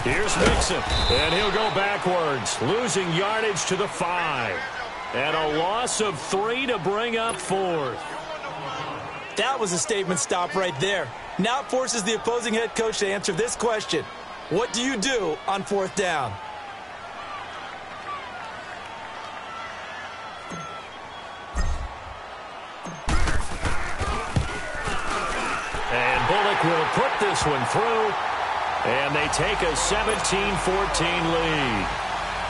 Here's Mixon, and he'll go backwards, losing yardage to the 5. And a loss of 3 to bring up 4th. That was a statement stop right there. Now it forces the opposing head coach to answer this question. What do you do on 4th down? And Bullock will put this one through. And they take a 17-14 lead.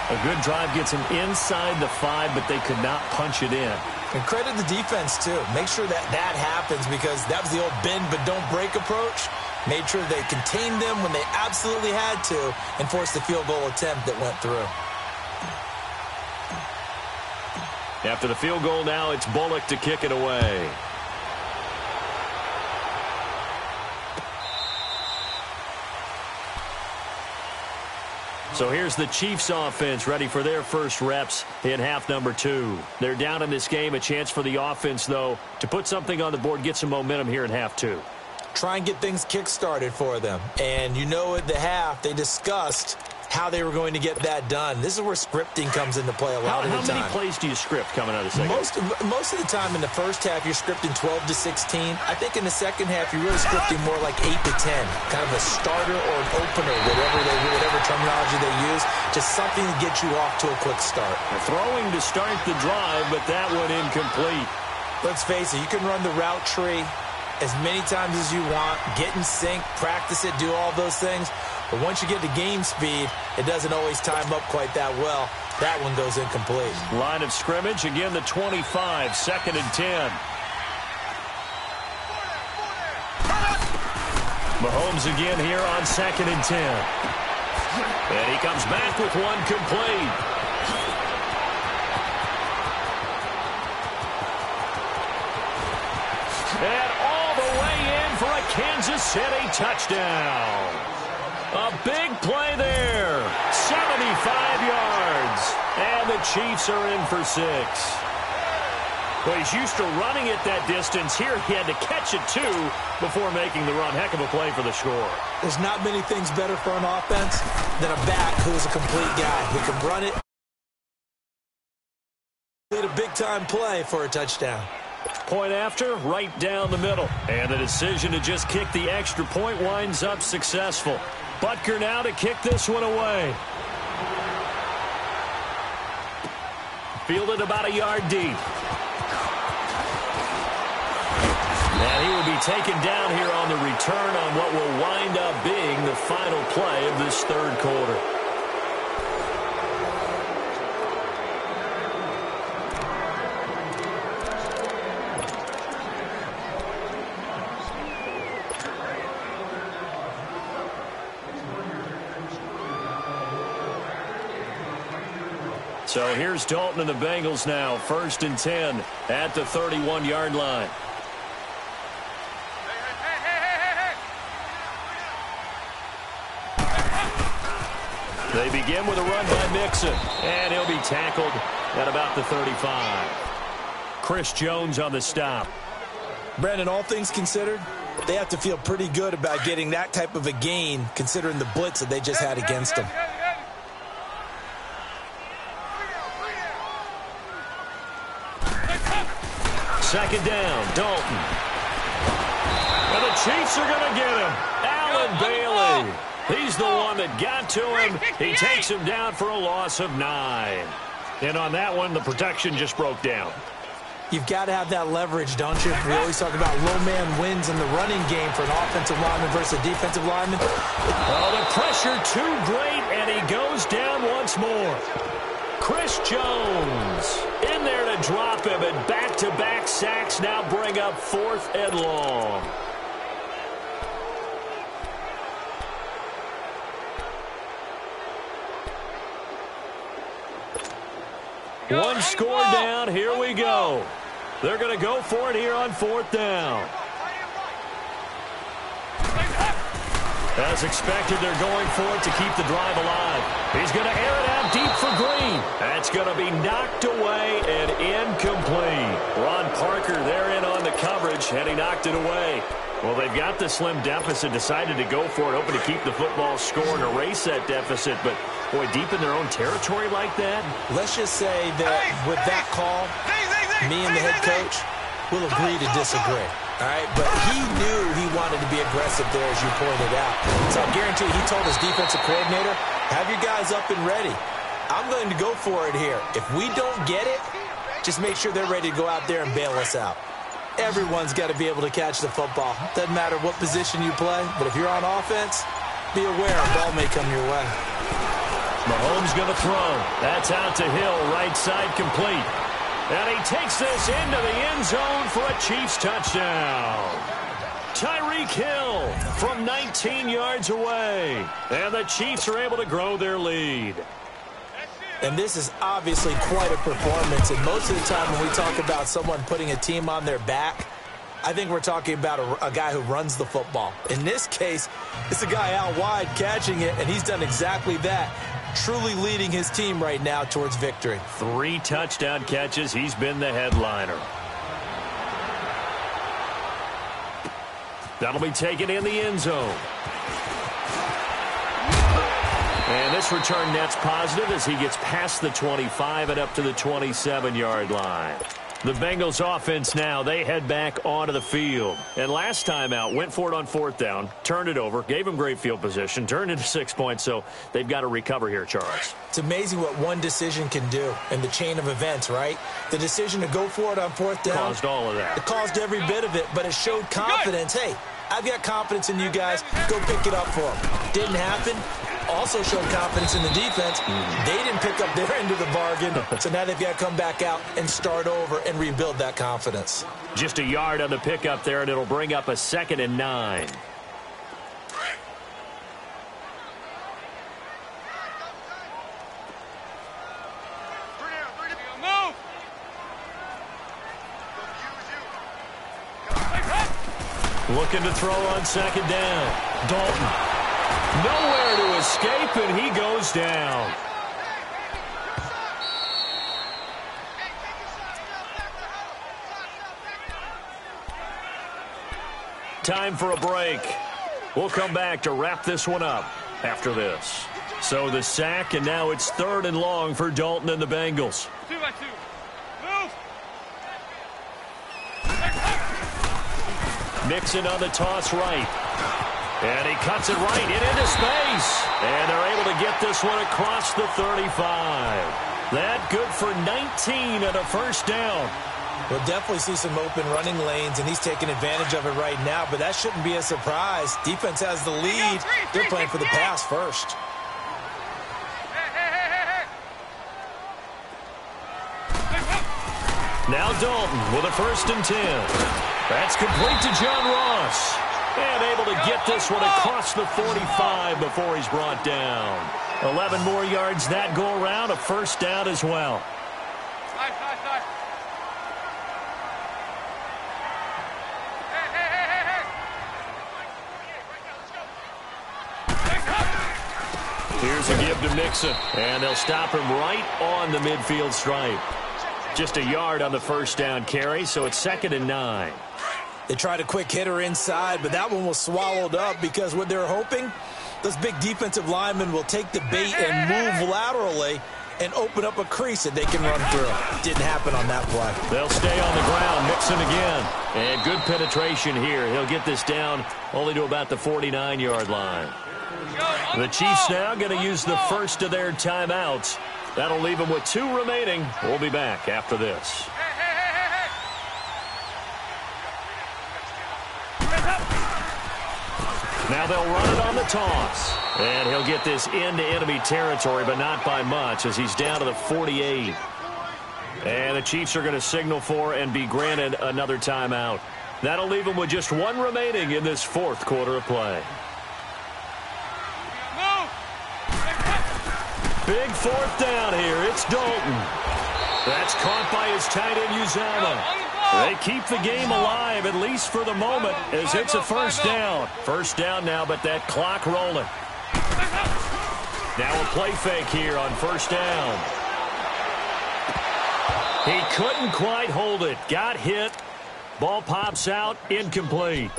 A good drive gets them inside the 5, but they could not punch it in. And credit the defense, too. Make sure that happens, because that was the old bend but don't break approach. Made sure they contained them when they absolutely had to and forced the field goal attempt that went through. After the field goal now, it's Bullock to kick it away. So here's the Chiefs offense ready for their first reps in half number 2. They're down in this game. A chance for the offense, though, to put something on the board, get some momentum here in half 2. Try and get things kick-started for them. And you know at the half, they discussed how they were going to get that done. This is where scripting comes into play a lot of the time. How many plays do you script coming out of the second? Most of the time in the first half, you're scripting 12 to 16. I think in the second half, you're really scripting more like 8 to 10. Kind of a starter or an opener, whatever terminology they use. Just something to get you off to a quick start. Throwing to start the drive, but that one incomplete. Let's face it, you can run the route tree as many times as you want, get in sync, practice it, do all those things. But once you get to game speed, it doesn't always time up quite that well. That one goes incomplete. Line of scrimmage, again the 25, 2nd and 10. Mahomes again here on 2nd and 10. And he comes back with one complete. And all the way in for a Kansas City touchdown. A big play there. 75 yards. And the Chiefs are in for 6. Well, he's used to running it that distance. Here he had to catch it, too, before making the run. Heck of a play for the score. There's not many things better for an offense than a back who's a complete guy who can run it. Need a big-time play for a touchdown. Point after, right down the middle. And the decision to just kick the extra point winds up successful. Butker now to kick this one away. Fielded about a yard deep. And he will be taken down here on the return on what will wind up being the final play of this third quarter. So here's Dalton and the Bengals now. 1st and 10 at the 31-yard line. They begin with a run by Mixon, and he'll be tackled at about the 35. Chris Jones on the stop. Brandon, all things considered, they have to feel pretty good about getting that type of a gain considering the blitz that they just had against them. Second down, Dalton. And the Chiefs are going to get him. Allen Bailey. He's the one that got to him. He takes him down for a loss of 9. And on that one, the protection just broke down. You've got to have that leverage, don't you? We always talk about low man wins in the running game for an offensive lineman versus a defensive lineman. Oh, the pressure too great, and he goes down once more. Chris Jones in there to drop him, and back-to-back sacks now bring up 4th and long. One score down. Here we go. They're going to go for it here on 4th down. As expected, they're going for it to keep the drive alive. He's going to air it out deep for Green. That's going to be knocked away and incomplete. Ron Parker there in on the coverage, and he knocked it away. Well, they've got the slim deficit, decided to go for it, hoping to keep the football score and erase that deficit. But, boy, deep in their own territory like that. Let's just say that with that call, me and the head coach will agree to disagree. All right, but he knew he wanted to be aggressive there, as you pointed out. So I guarantee he told his defensive coordinator, have your guys up and ready. I'm going to go for it here. If we don't get it, just make sure they're ready to go out there and bail us out. Everyone's got to be able to catch the football. Doesn't matter what position you play, but if you're on offense, be aware a ball may come your way. Mahomes going to throw. That's out to Hill, right side complete. And he takes this into the end zone for a Chiefs touchdown. Tyreek Hill from 19 yards away. And the Chiefs are able to grow their lead. And this is obviously quite a performance. And most of the time when we talk about someone putting a team on their back, I think we're talking about a guy who runs the football. In this case, it's a guy out wide catching it, and he's done exactly that. Truly leading his team right now towards victory. 3 touchdown catches. He's been the headliner. That'll be taken in the end zone. And this return net's positive as he gets past the 25 and up to the 27-yard line. The Bengals offense now, they head back onto the field. And last time out, went for it on 4th down, turned it over, gave him great field position, turned into 6 points, so they've got to recover here, Charles. It's amazing what one decision can do in the chain of events, right? The decision to go for it on 4th down. Caused all of that. It caused every bit of it, but it showed confidence. Hey, I've got confidence in you guys. Go pick it up for them. Didn't happen. Also showed confidence in the defense. They didn't pick up their end of the bargain, so now they've got to come back out and start over and rebuild that confidence. Just a yard on the pickup there, and it'll bring up a 2nd and 9. Looking to throw on 2nd down. Dalton. Nowhere to escape, and he goes down. Time for a break. We'll come back to wrap this one up after this. So the sack, and now it's 3rd and long for Dalton and the Bengals. 2 by 2. Move. Mixon on the toss right. And he cuts it right and into space. And they're able to get this one across the 35. That good for 19 and a first down. We'll definitely see some open running lanes, and he's taking advantage of it right now, but that shouldn't be a surprise. Defense has the lead. They're playing for the pass first. Now Dalton with a 1st and 10. That's complete to John Ross. And able to get this one across the 45 before he's brought down. 11 more yards that go around, a first down as well. Here's a give to Mixon, and they'll stop him right on the midfield stripe. Just a yard on the first down carry, so it's 2nd and 9. They tried a quick hitter inside, but that one was swallowed up because what they're hoping, those big defensive linemen will take the bait and move laterally and open up a crease that they can run through. Didn't happen on that play. They'll stay on the ground. Mixon again. And good penetration here. He'll get this down only to about the 49-yard line. The Chiefs now going to use the first of their timeouts. That'll leave them with 2 remaining. We'll be back after this. Now they'll run it on the toss. And he'll get this into enemy territory, but not by much as he's down to the 48. And the Chiefs are going to signal for and be granted another timeout. That'll leave them with just 1 remaining in this 4th quarter of play. Big 4th down here. It's Dalton. That's caught by his tight end, Uzomah. They keep the game alive, at least for the moment, as it's a first down. First down now, but that clock rolling. Now a play fake here on first down. He couldn't quite hold it. Got hit. Ball pops out. Incomplete.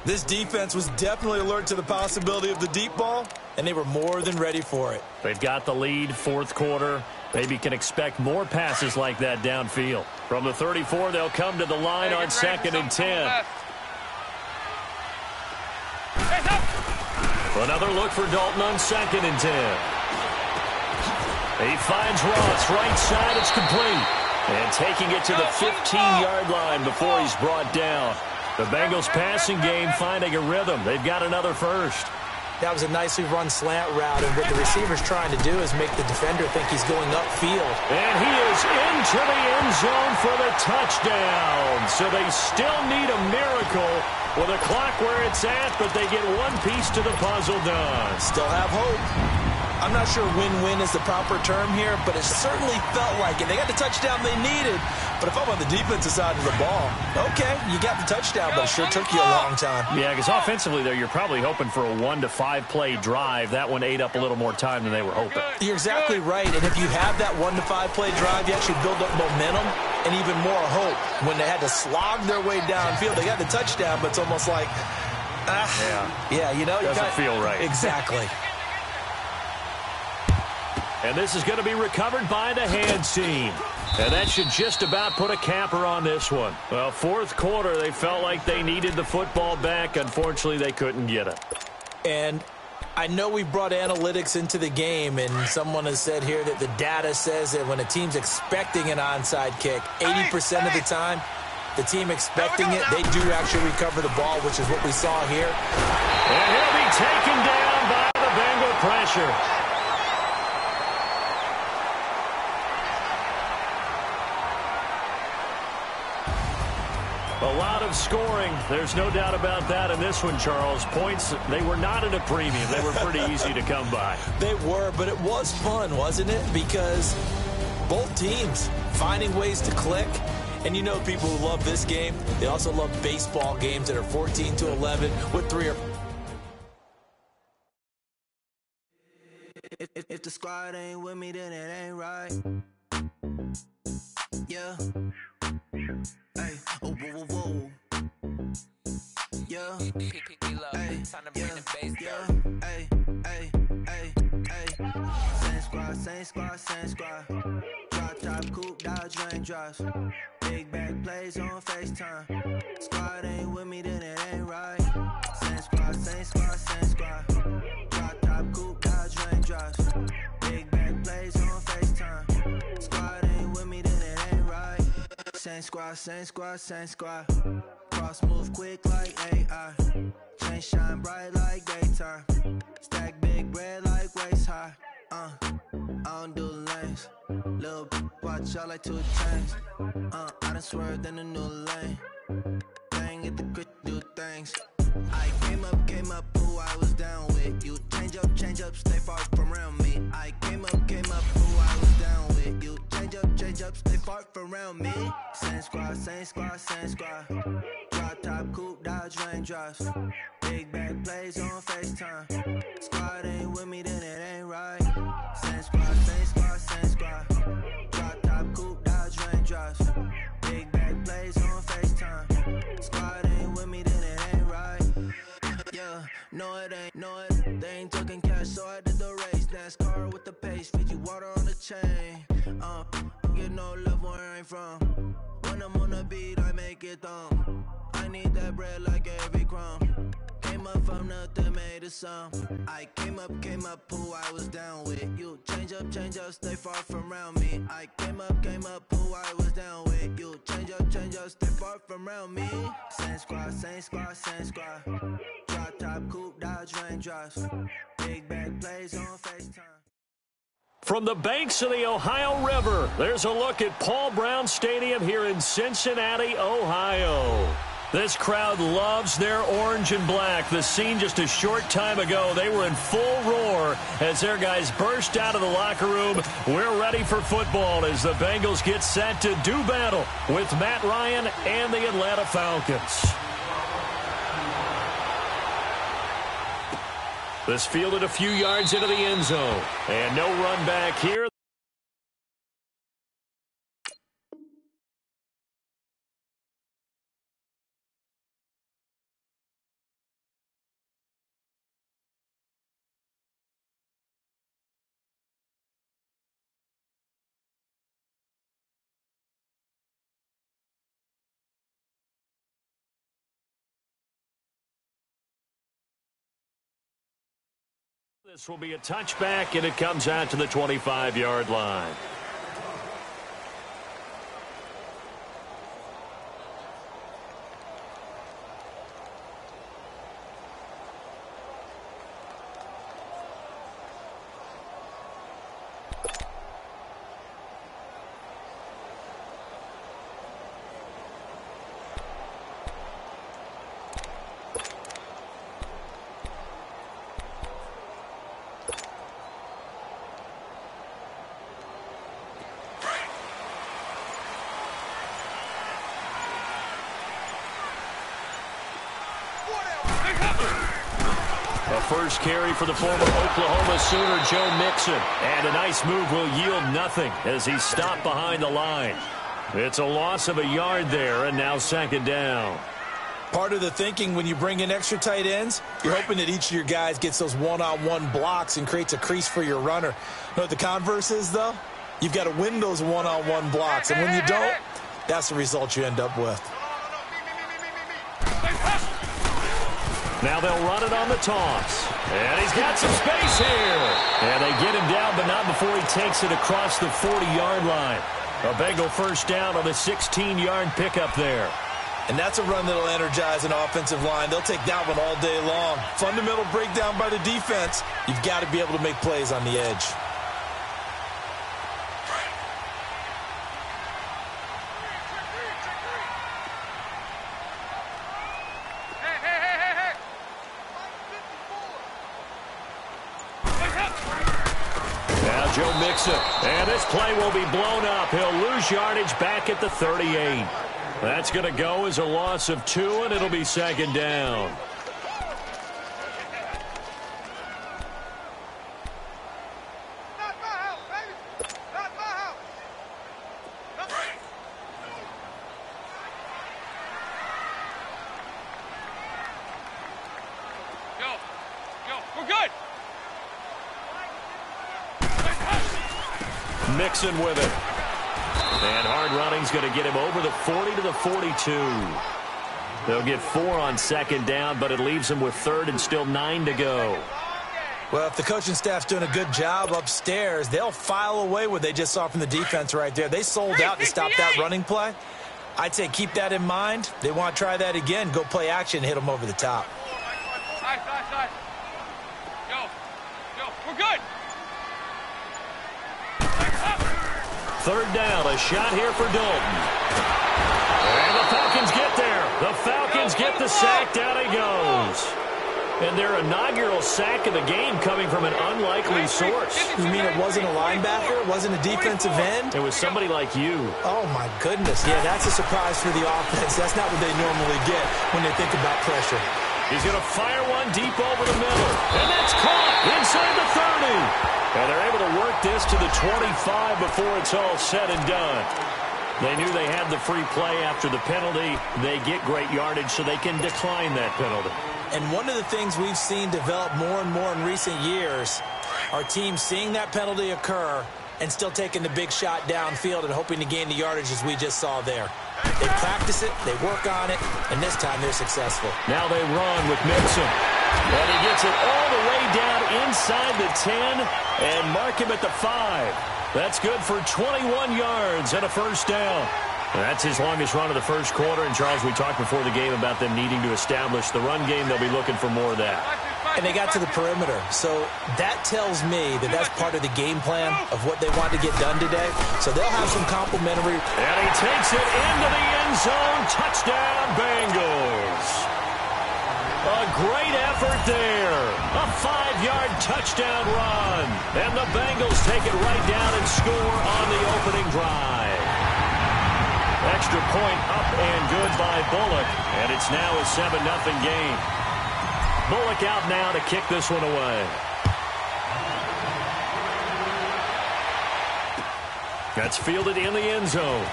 This defense was definitely alert to the possibility of the deep ball, and they were more than ready for it. They've got the lead, 4th quarter. Maybe can expect more passes like that downfield. From the 34, they'll come to the line on 2nd and 10. Another look for Dalton on 2nd and 10. He finds Ross, right side, it's complete. And taking it to the 15-yard line before he's brought down. The Bengals passing game finding a rhythm. They've got another first. That was a nicely run slant route, and what the receiver's trying to do is make the defender think he's going upfield. And he is into the end zone for the touchdown. So they still need a miracle with a clock where it's at, but they get one piece to the puzzle done. Still have hope. I'm not sure win-win is the proper term here, but it certainly felt like it. They got the touchdown they needed, but if I'm on the defensive side of the ball, okay, you got the touchdown, but it sure took you a long time. Yeah, because offensively, though, you're probably hoping for a 1 to 5 play drive. That one ate up a little more time than they were hoping. You're exactly right, and if you have that 1 to 5 play drive, you actually build up momentum and even more hope. When they had to slog their way downfield, they got the touchdown, but it's almost like, yeah, you know. Doesn't feel right. Exactly. And this is going to be recovered by the hands team. And that should just about put a capper on this one. Well, 4th quarter, they felt like they needed the football back. Unfortunately, they couldn't get it. And I know we brought analytics into the game, and someone has said here that the data says that when a team's expecting an onside kick, 80% of the time, the team expecting it, they do actually recover the ball, which is what we saw here. And he'll be taken down by the Bengal pressure. A lot of scoring. There's no doubt about that in this one, Charles. Points, they were not at a premium. They were pretty easy to come by. They were, but it was fun, wasn't it? Because both teams finding ways to click. And you know people who love this game, they also love baseball games that are 14-11 with 3 or... If the squad ain't with me, then it ain't right. Yeah. Hey, oh, whoa, whoa, whoa. Ay, ay, ay, ay. Same squad, same squad. Drop top, coupe, Dodge raindrops. Big back plays on FaceTime. Squad ain't with me, then it ain't right. Same squad, same squad, same squad. Drop top, coupe, Dodge raindrops. Big back plays on FaceTime. Squad ain't with me, then it ain't right. Same squad, same squad, same squad. Cross move quick like AI. Chain shine bright like daytime. Stack big bread like waist high. I don't do lanes. Little watch out like 2 chains. I done swerved in a new lane. Dang at the grit, do things. I came up, who I was down with. You change up, stay far from around me. I came up, who I was down with. You change up, stay far from around me. Same squad, same squad, same squad. Drop top, coupe, Dodge raindrops. Big back plays on FaceTime. Squad ain't with me, then it ain't right. Same squad, same squad, same squad. Drop top, coupe, Dodge raindrops. Big back plays on FaceTime. Squad ain't with me, then it ain't right. Yeah, no it ain't, no it. They ain't talking cash, so I did the race. NASCAR with the pace, feed you water on the chain. Get no love where I ain't from. When I'm on the beat, I make it thumb. I need that bread like every crumb. Came up from nothing, made a sum. I came up, who I was down with. You change up, stay far from around me. I came up, who I was down with. You change up, stay far from around me. Same squad, same squad, same squad. Drop top, coupe, Dodge raindrops. Big back plays on FaceTime. From the banks of the Ohio River, there's a look at Paul Brown Stadium here in Cincinnati, Ohio. This crowd loves their orange and black. The scene just a short time ago, they were in full roar as their guys burst out of the locker room. We're ready for football as the Bengals get set to do battle with Matt Ryan and the Atlanta Falcons. This fielded a few yards into the end zone. And no run back here. This will be a touchback, and it comes out to the 25-yard line. First carry for the former Oklahoma Sooner, Joe Mixon. And a nice move will yield nothing as he's stopped behind the line. It's a loss of a yard there, and now second down. Part of the thinking when you bring in extra tight ends, you're hoping that each of your guys gets those one-on-one blocks and creates a crease for your runner. You know what the converse is, though? You've got to win those one-on-one blocks, and when you don't, that's the result you end up with. Now they'll run it on the toss. And he's got some space here. And they get him down, but not before he takes it across the 40-yard line. A Bengal first down on a 16-yard pickup there. And that's a run that'll energize an offensive line. They'll take that one all day long. Fundamental breakdown by the defense. You've got to be able to make plays on the edge. Joe Mixon, and this play will be blown up. He'll lose yardage back at the 38. That's going to go as a loss of 2, and it'll be second down. Not my house, baby. Not my house. Go. We're good. Mixon with it. And hard running's going to get him over the 40 to the 42. They'll get 4 on second down, but it leaves them with third and still 9 to go. Well, if the coaching staff's doing a good job upstairs, they'll file away what they just saw from the defense right there. They sold out to stop that running play. I'd say keep that in mind. They want to try that again. Go play action, hit them over the top. Nice. Yo, we're good. Third down, a shot here for Dalton. And the Falcons get there. The Falcons get the sack. Down he goes. And their inaugural sack of the game coming from an unlikely source. You mean it wasn't a linebacker? It wasn't a defensive end? It was somebody like you. Oh, my goodness. Yeah, that's a surprise for the offense. That's not what they normally get when they think about pressure. He's going to fire one deep over the middle. And that's caught inside the 30. And they're able to work this to the 25 before it's all said and done. They knew they had the free play after the penalty. They get great yardage so they can decline that penalty. And one of the things we've seen develop more and more in recent years are teams seeing that penalty occur and still taking the big shot downfield and hoping to gain the yardage as we just saw there. They practice it, they work on it, and this time they're successful. Now they run with Mixon. And he gets it all the way down inside the 10 and mark him at the 5. That's good for 21 yards and a first down. That's his longest run of the first quarter. And, Charles, we talked before the game about them needing to establish the run game. They'll be looking for more of that. And they got to the perimeter. So that tells me that that's part of the game plan of what they want to get done today. So they'll have some complimentary. And he takes it into the end zone. Touchdown, Bengals. A great effort there. A 5-yard touchdown run. And the Bengals take it right down and score on the opening drive. Extra point up and good by Bullock. And it's now a 7-0 game. Bullock out now to kick this one away. That's fielded in the end zone.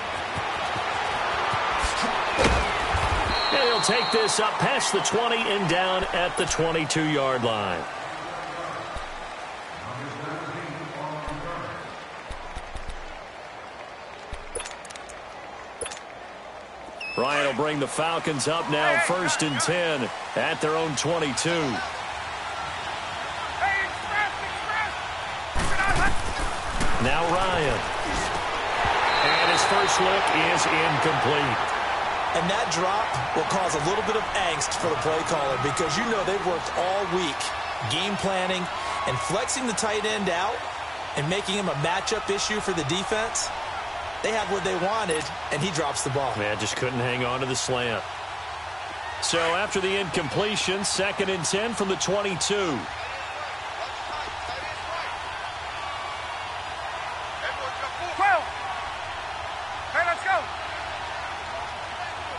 And he'll take this up past the 20 and down at the 22-yard line. Ryan will bring the Falcons up now, 1st and 10 at their own 22. Now Ryan. And his first look is incomplete. And that drop will cause a little bit of angst for the play caller because you know they've worked all week game planning and flexing the tight end out and making him a matchup issue for the defense. They had what they wanted, and he drops the ball. Man, just couldn't hang on to the slant. So after the incompletion, 2nd and 10 from the 22. 12. Hey, let's go.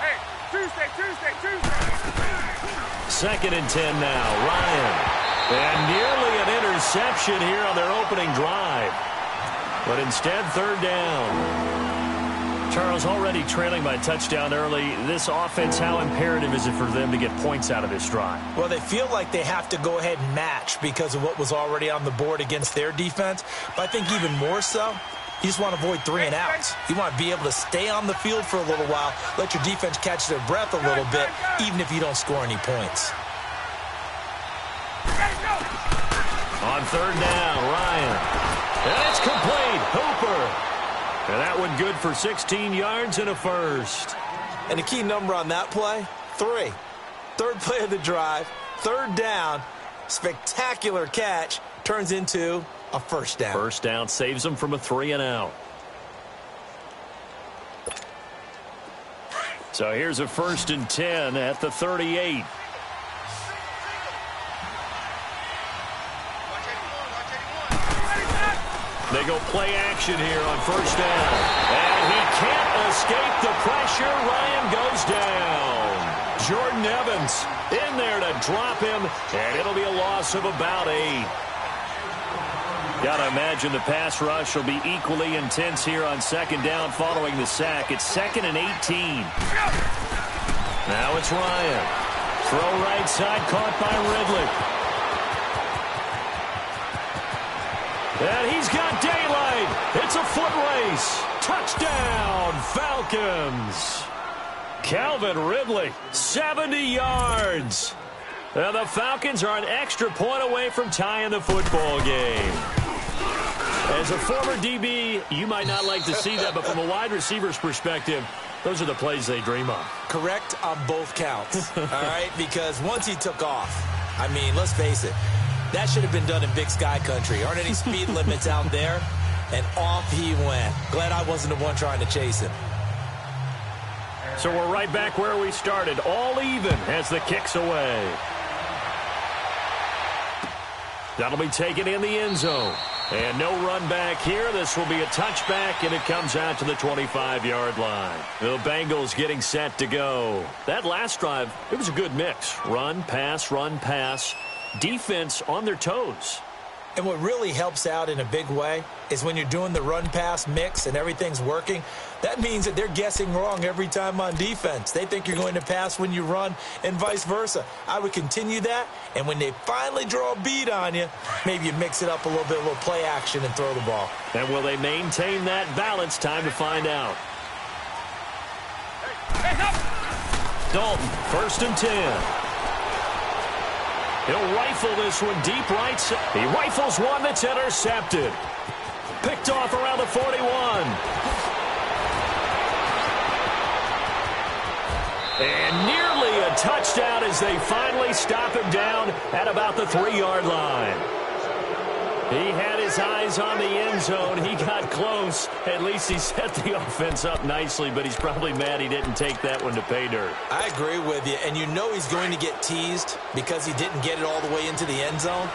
Hey, Tuesday. 2nd and 10 now. Ryan. And nearly an interception here on their opening drive. But instead, 3rd down. Charles, already trailing by a touchdown early. This offense, how imperative is it for them to get points out of this drive? Well, they feel like they have to go ahead and match because of what was already on the board against their defense. But I think even more so, you just want to avoid 3 and outs. You want to be able to stay on the field for a little while, let your defense catch their breath a little bit, even if you don't score any points. On 3rd down, Ryan. And it's complete. Hooper. And that one good for 16 yards and a first. And the key number on that play, 3. 3rd play of the drive, 3rd down, spectacular catch, turns into a first down. First down saves them from a 3 and out. So here's a 1st and 10 at the 38. They go play action here on 1st down. And he can't escape the pressure. Ryan goes down. Jordan Evans in there to drop him. And it'll be a loss of about 8. Gotta imagine the pass rush will be equally intense here on 2nd down following the sack. It's 2nd and 18. Now it's Ryan. Throw right side, caught by Ridley. And he's got daylight. It's a foot race. Touchdown, Falcons. Calvin Ridley, 70 yards. And the Falcons are an extra point away from tying the football game. As a former DB, you might not like to see that, but from a wide receiver's perspective, those are the plays they dream of. Correct on both counts, all right? Because once he took off, I mean, let's face it, that should have been done in Big Sky Country. Aren't any speed limits out there? And off he went. Glad I wasn't the one trying to chase him. So we're right back where we started, all even as the kick's away. That'll be taken in the end zone. And no run back here. This will be a touchback, and it comes out to the 25-yard line. The Bengals getting set to go. That last drive, it was a good mix. Run, pass, defense on their toes. And what really helps out in a big way is when you're doing the run-pass mix and everything's working, that means that they're guessing wrong every time on defense. They think you're going to pass when you run and vice versa. I would continue that, and when they finally draw a beat on you, maybe you mix it up a little bit, a little play action and throw the ball. And will they maintain that balance? Time to find out. Dalton, 1st and 10. He'll rifle this one deep right side. He rifles one that's intercepted. Picked off around the 41. And nearly a touchdown as they finally stop him down at about the 3-yard line. He had his eyes on the end zone. He got close. At least he set the offense up nicely, but he's probably mad he didn't take that one to pay dirt. I agree with you, and you know he's going to get teased because he didn't get it all the way into the end zone.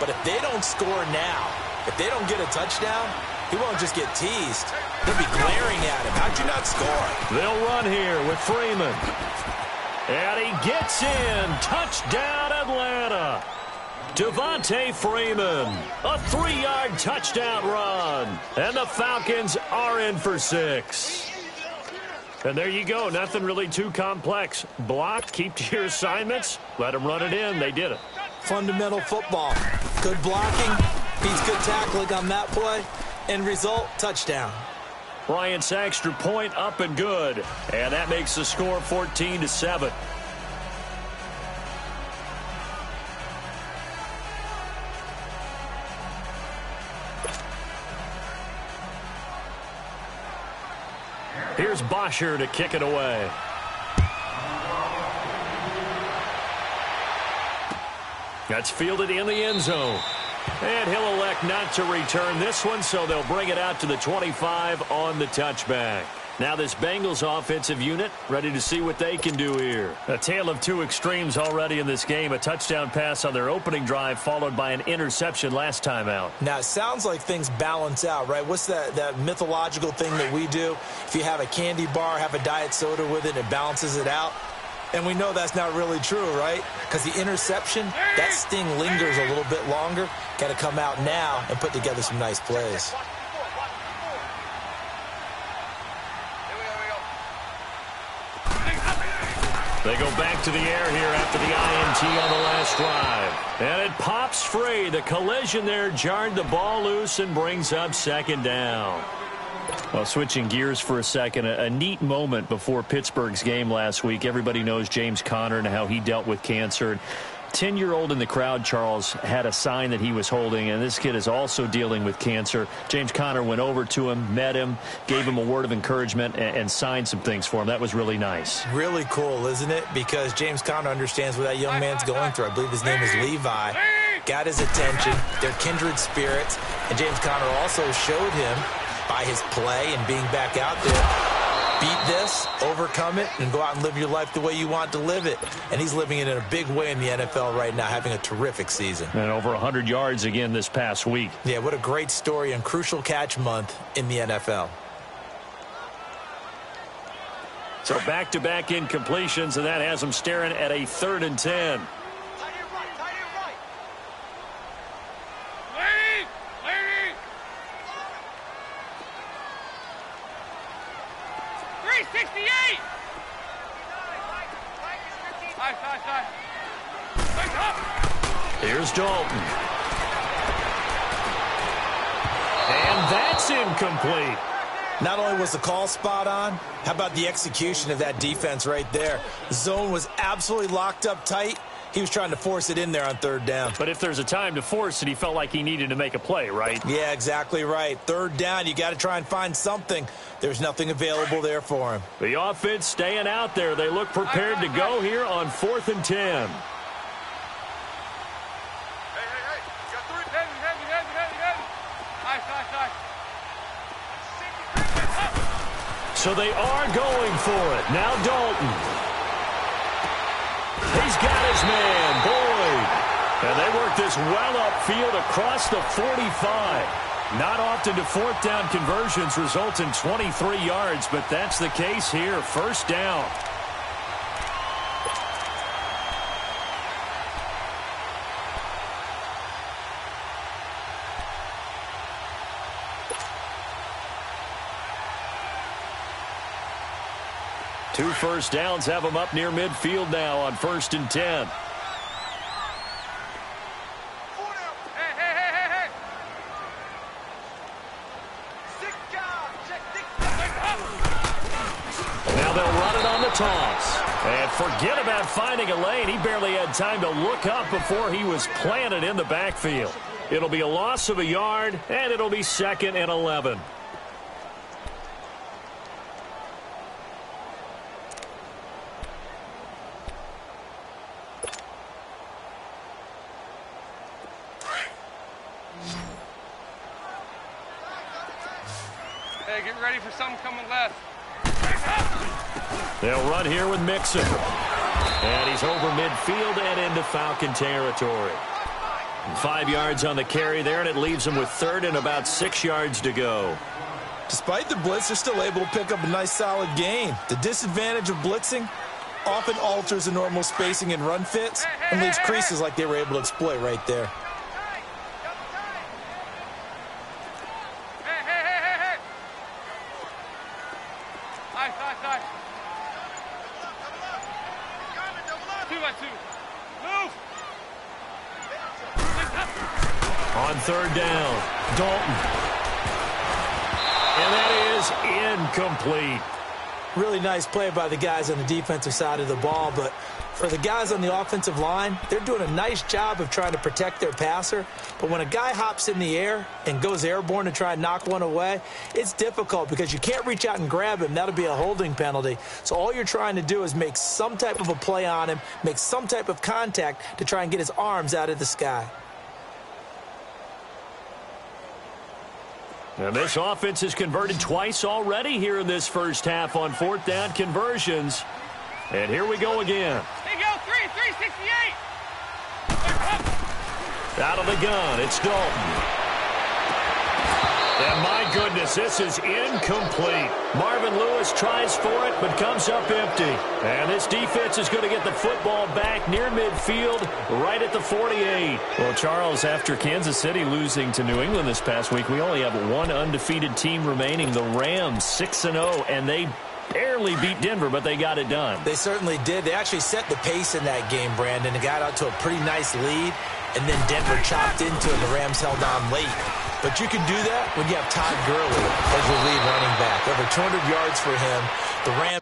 But if they don't score now, if they don't get a touchdown, he won't just get teased. They'll be glaring at him. How'd you not score? They'll run here with Freeman. And he gets in. Touchdown, Atlanta. Devontae Freeman, a 3-yard touchdown run. And the Falcons are in for 6. And there you go. Nothing really too complex. Block, keep to your assignments, let them run it in. They did it. Fundamental football. Good blocking, beats good tackling on that play. End result, touchdown. Bryant's extra point up and good. And that makes the score 14-7. Here's Bosher to kick it away. That's fielded in the end zone. And he'll elect not to return this one, so they'll bring it out to the 25 on the touchback. Now this Bengals offensive unit ready to see what they can do here. A tale of two extremes already in this game. A touchdown pass on their opening drive followed by an interception last time out. Now, it sounds like things balance out, right? What's that mythological thing that we do? If you have a candy bar, have a diet soda with it, it balances it out. And we know that's not really true, right? Because the interception, that sting lingers a little bit longer. Got to come out now and put together some nice plays. They go back to the air here after the INT on the last drive. And it pops free. The collision there jarred the ball loose and brings up 2nd down. Well, switching gears for a second, a neat moment before Pittsburgh's game last week. Everybody knows James Conner and how he dealt with cancer. 10-year-old in the crowd, Charles, had a sign that he was holding, and this kid is also dealing with cancer. James Conner went over to him, met him, gave him a word of encouragement, and signed some things for him. That was really nice. Really cool, isn't it? Because James Conner understands what that young man's going through. I believe his name is Levi. Got his attention. They're kindred spirits. And James Conner also showed him by his play and being back out there, beat this, overcome it, and go out and live your life the way you want to live it. And he's living it in a big way in the NFL right now, having a terrific season. And over 100 yards again this past week. Yeah, what a great story and crucial catch month in the NFL. So back-to-back incompletions, and that has them staring at a 3rd and 10. 368! Here's Dalton. that's incomplete. Not only was the call spot on, how about the execution of that defense right there? The zone was absolutely locked up tight. He was trying to force it in there on third down. But if there's a time to force it, he felt like he needed to make a play, right? Yeah, exactly right. Third down, you got to try and find something. There's nothing available there for him. The offense staying out there. They look prepared to go here on 4th and 10. So they are going for it. Now Dalton. He's got his man, Boyd. And they work this well upfield across the 45. Not often do 4th down conversions result in 23 yards, but that's the case here. First down. Two first downs have them up near midfield now on 1st and 10. Now they'll run it on the toss. And forget about finding a lane. He barely had time to look up before he was planted in the backfield. It'll be a loss of a yard, and it'll be 2nd and 11. Hey, get ready for something coming left. They'll run here with Mixon. And he's over midfield and into Falcon territory. 5 yards on the carry there, and it leaves him with 3rd and about 6 yards to go. Despite the blitz, they're still able to pick up a nice solid gain. The disadvantage of blitzing often alters the normal spacing and run fits and leaves creases like they were able to exploit right there. On 3rd down, Dalton. And that is incomplete. Really nice play by the guys on the defensive side of the ball, but for the guys on the offensive line, they're doing a nice job of trying to protect their passer. But when a guy hops in the air and goes airborne to try and knock one away, it's difficult because you can't reach out and grab him. That'll be a holding penalty. So all you're trying to do is make some type of a play on him, make some type of contact to try and get his arms out of the sky. And this offense has converted twice already here in this first half on 4th down conversions. And here we go again. Here you go, 368. Out of the gun, it's Dalton. And my goodness, this is incomplete. Marvin Lewis tries for it, but comes up empty. And this defense is going to get the football back near midfield, right at the 48. Well, Charles, after Kansas City losing to New England this past week, we only have one undefeated team remaining, the Rams, 6-0, and they barely beat Denver, but they got it done. They certainly did. They actually set the pace in that game, Brandon. They got out to a pretty nice lead, and then Denver chopped into it, and the Rams held on late. But you can do that when you have Todd Gurley as your lead running back. Over 200 yards for him. The Rams.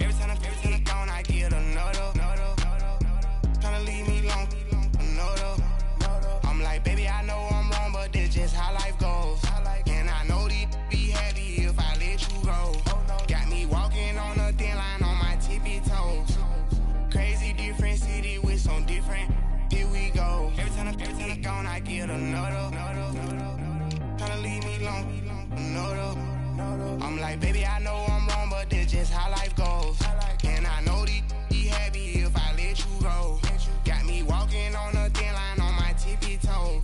Every time I get gone, I get another. Tryna leave me alone, another. like, baby, I know I'm wrong, but this just how life goes. And I know these be happy if I let you go. Got me walking on a thin line on my tippy toes. Crazy different city with some different. Here we go. Every time I gone, I get another. Tryna leave me alone, another. I'm like, baby, I know I'm wrong, but this just how life goes. And I know these be happy if I let you go. Got me walking on a thin line on my tippy toes.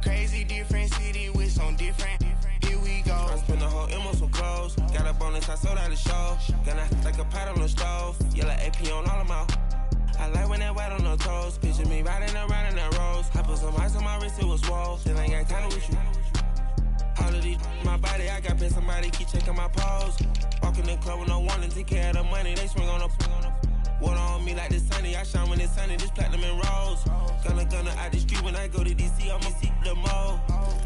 Crazy different city with some different. Here we go. I spent the whole M on some clothes. Got up on this, I sold out the show. Gonna like a pot on the stove. Yellow AP on all of my. I like when that white on the toes. Picture me riding around in that rose. I put some ice on my wrist, it was swole. Still ain't got time with you. All of these my body, I got paid somebody keep checking my pose. Walk in the club with no warning, take care of the money. They swing on the water on me like the sunny. I shine when it's sunny, this platinum and rose. Gonna out the street when I go to DC, I'ma see the mode.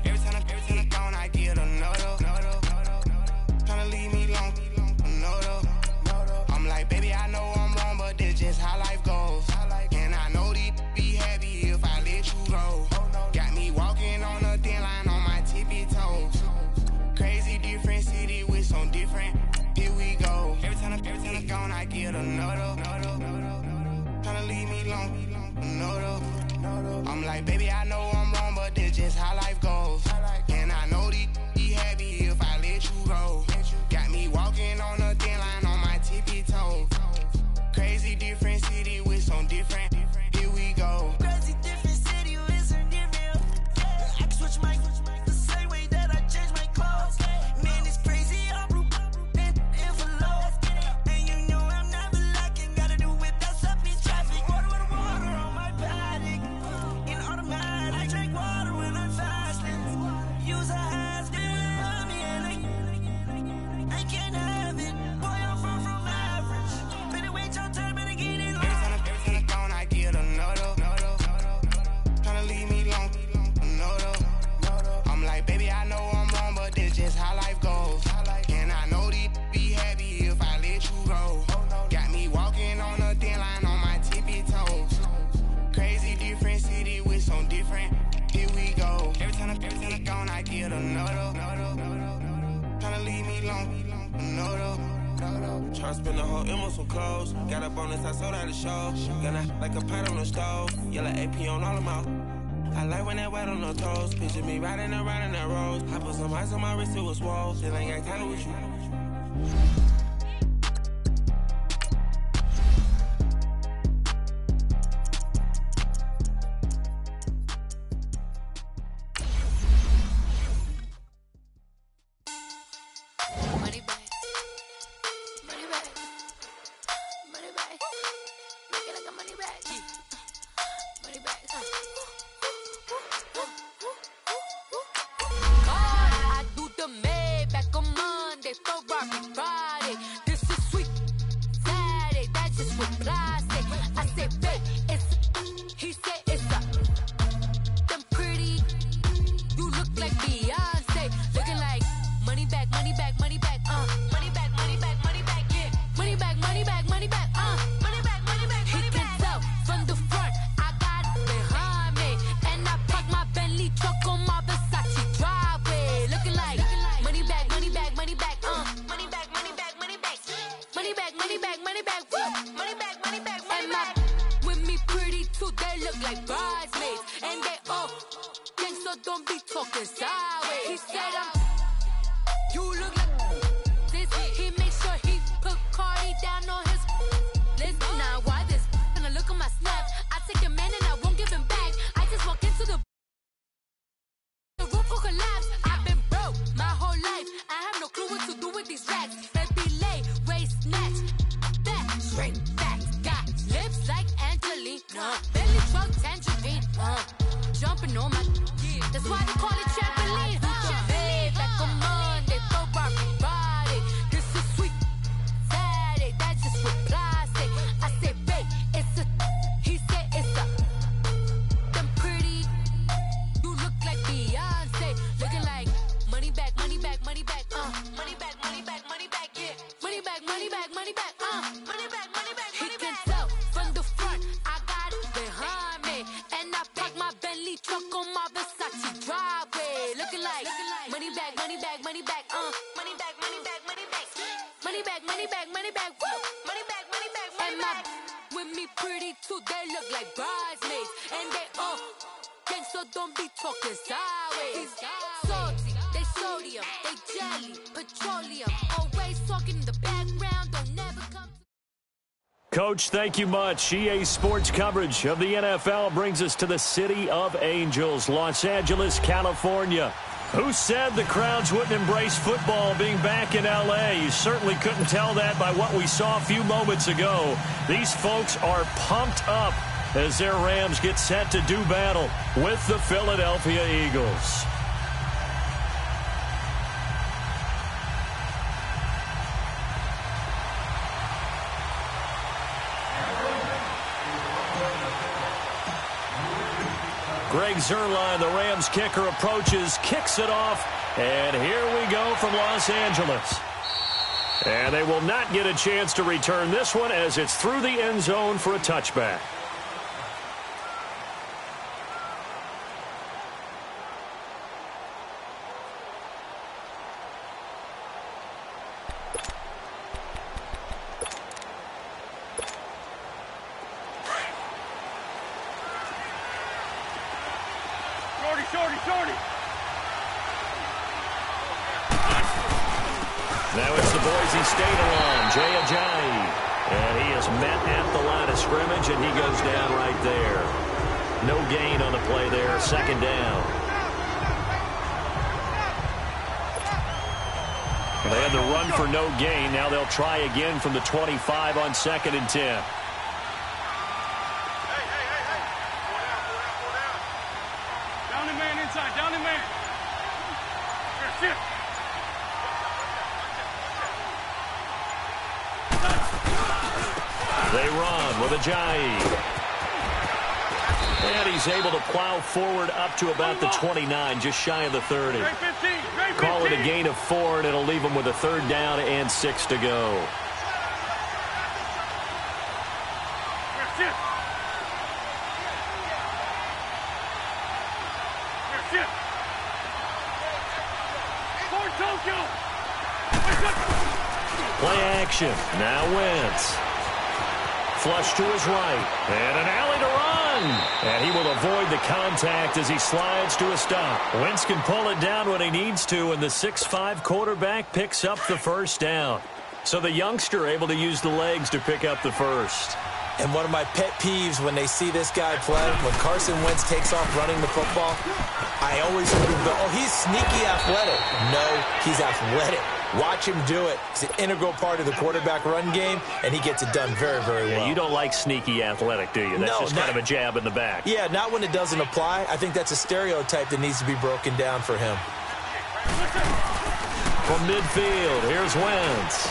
Every time I gone, I get another. Tryna leave me alone, another. I'm like, baby, I know I'm wrong, but this just how life goes. And I know these be happy if I let you go. Got me walking on a thin line on my tippy toes. Crazy different city with some different. Here we go. Every time I gone, I get another. Tryna leave me alone, another. I'm like, baby, I know I'm wrong, but this just how life goes. And I know these be happy if I let you go. Got me walking on a thin line on my tippy toes. Crazy different city with some different. Here we go. Crazy different city with some different. I can switch my the same way that I change my clothes. Man, it's crazy. I'm envelope. And you know I'm never lacking. Gotta do it, that's up in traffic. Water on my paddock. In automatic. I drink water when I'm fasting. Use a ass, girl, me and I can't have it. Boy, I'm far from average. Better wait your turn, better get in line. Every time I gone, I get another. Tryna leave me alone, another. I'm like, baby, I know I'm wrong, but this just how life goes. And I know these be happy if I let you go. Got me walking on a thin line on my tippy toes. Crazy different city with some different. Here we go. Every time I gone, I get another. Tryna leave me alone, another. Tryna spend the whole M on some clothes. Got up on this, I sold out the show. Gonna like a pot on the stove. Yellow AP on all of my. I like when that white on the toes. Picture me riding around in that rose. I put some ice on my wrist, it was swole. Still ain't got time with you. Money back. Money back. Money back. Make it like a money back. Money back. God, I do the Maybach on Monday, Ferrari Friday. This is sweet Saturday. That's just what I say. I say, babe, it's. He said it's a. Them pretty. You look like Beyonce. Looking like money back, money back, money back, money back, money back, money back, yeah. Money back, money back, money back, money back, money back. He can tell from the front, I got it behind me, and I park my Bentley truck on my Versace driveway. Looking like money back, money back, money back, money back, money back, money back, money back, money back, money back, money back, money back, money back. With me pretty too, they look like bridesmaids, and they all gang, so don't be talking sideways. He said you look like this. He make sure he put Cardi down on his list. Now why this? When I look at my snap, I take a man and I won't give him back. I just walk into the roof will collapse. I've been broke my whole life. I have no clue what to do with these racks. Baby lay, waist snatch, back, straight back. Got lips like Angelina, belly truck tangerine. Jumping on my, that's why they call it trampoline. Back on Monday, Ferrari money back, money back, money back, money back, money back, money back, money back, money back, money back, woo, money back, money back, money back. With me pretty too, they look like bridesmaids, and they gang, so don't be talking sideways. Salty, they sodium, they jelly, petroleum, always talking in the background, don't never come. Coach, thank you much. EA Sports coverage of the NFL brings us to the City of Angels, Los Angeles, California. Who said the crowds wouldn't embrace football being back in L.A.? You certainly couldn't tell that by what we saw a few moments ago. These folks are pumped up as their Rams get set to do battle with the Philadelphia Eagles. Greg Zuerlein, the Rams kicker, approaches, kicks it off, and here we go from Los Angeles. And they will not get a chance to return this one as it's through the end zone for a touchback. Now it's the Boise State alum, Jay Ajayi. And he is met at the line of scrimmage, and he goes down right there. No gain on the play there, second down. They had the run for no gain. Now they'll try again from the 25 on 2nd and 10. Down the man inside, down the man. Here, sit. They run with Ajayi. And he's able to plow forward up to about the 29, just shy of the 30. Call it a gain of 4, and it'll leave him with a 3rd down and 6 to go. Play action. Now Wentz. Flush to his right. And an alley to run. And he will avoid the contact as he slides to a stop. Wentz can pull it down when he needs to, and the 6'5" quarterback picks up the first down. So the youngster able to use the legs to pick up the first. And one of my pet peeves when they see this guy play, when Carson Wentz takes off running the football, I always hear him go, oh, he's sneaky athletic. No, he's athletic. Watch him do it. It's an integral part of the quarterback run game, and he gets it done very, very well. You don't like sneaky athletic, do you? That's just kind of a jab in the back. Yeah, not when it doesn't apply. I think that's a stereotype that needs to be broken down for him. From midfield, here's Wentz.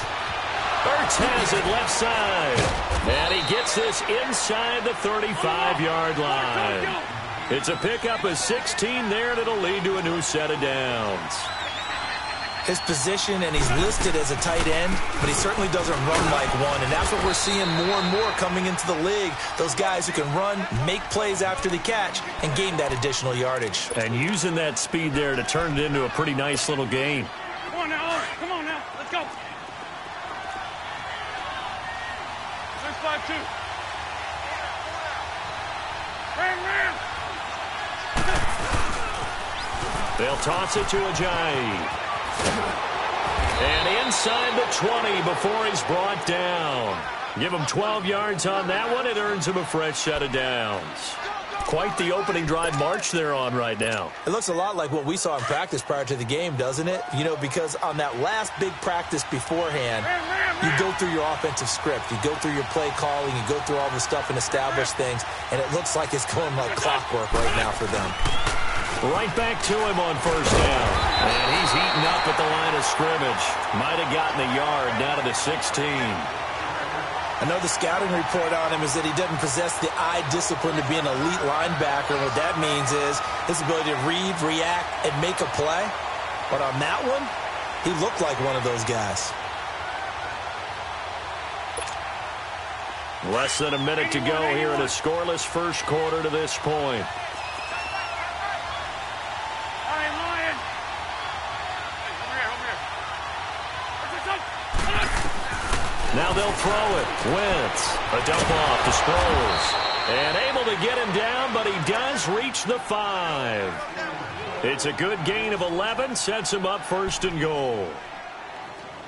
Ertz has it left side. And he gets this inside the 35-yard line. It's a pickup of 16 there, and it'll lead to a new set of downs. His position, and he's listed as a tight end, but he certainly doesn't run like one, and that's what we're seeing more and more coming into the league. Those guys who can run, make plays after the catch, and gain that additional yardage. And using that speed there to turn it into a pretty nice little gain. Come on now, come on now, let's go. 6-5-2. Ram. They'll toss it to Ajayi. And inside the 20 before he's brought down. Give him 12 yards on that one. It earns him a fresh set of downs. Quite the opening drive march they're on right now. It looks a lot like what we saw in practice prior to the game, doesn't it? You know, because on that last big practice beforehand, you go through your offensive script. You go through your play calling. You go through all the stuff and establish things. And it looks like it's going like clockwork right now for them. Right back to him on first down. And he's eaten up at the line of scrimmage. Might have gotten a yard down to the 16. I know the scouting report on him is that he doesn't possess the eye discipline to be an elite linebacker. What that means is his ability to read, react, and make a play. But on that one, he looked like one of those guys. Less than a minute to go here in a scoreless first quarter to this point. Now they'll throw it. Wentz, a dump off to Sproles. And able to get him down, but he does reach the 5. It's a good gain of 11, sets him up 1st and goal.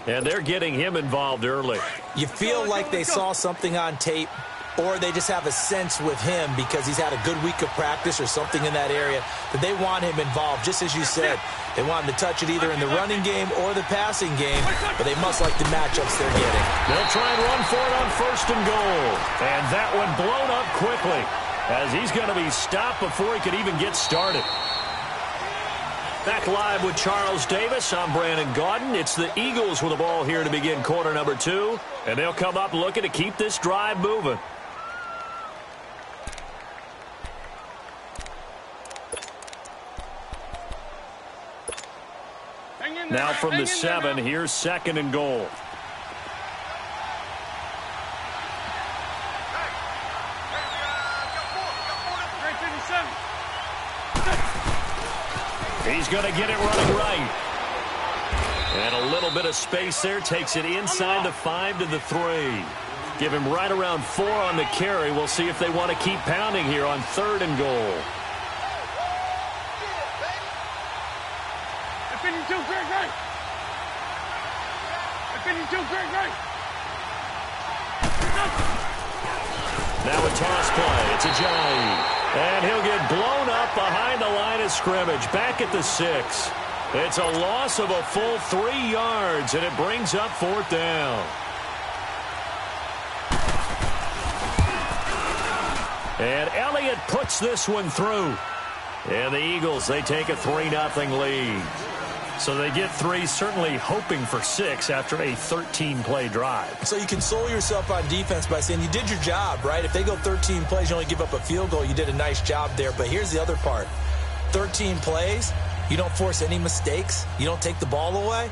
And they're getting him involved early. You feel like they saw something on tape, or they just have a sense with him because he's had a good week of practice or something in that area that they want him involved. Just as you said, they want him to touch it either in the running game or the passing game, but they must like the matchups they're getting. They'll try and run for it on 1st and goal. And that one blown up quickly as he's going to be stopped before he could even get started. Back live with Charles Davis. I'm Brandon Gaudin. It's the Eagles with the ball here to begin quarter number 2. And they'll come up looking to keep this drive moving. Now from the 7, here's 2nd and goal. He's going to get it running right. And a little bit of space there. Takes it inside the 5 to the 3. Give him right around 4 on the carry. We'll see if they want to keep pounding here on 3rd and goal. Now a toss play. It's Ajayi. And he'll get blown up behind the line of scrimmage. Back at the 6. It's a loss of a full 3 yards, and it brings up 4th down. And Elliott puts this one through. And the Eagles, they take a 3-0 lead. So they get 3, certainly hoping for 6 after a 13-play drive. So you console yourself on defense by saying you did your job, right? If they go 13 plays, you only give up a field goal, you did a nice job there. But here's the other part. 13 plays, you don't force any mistakes, you don't take the ball away.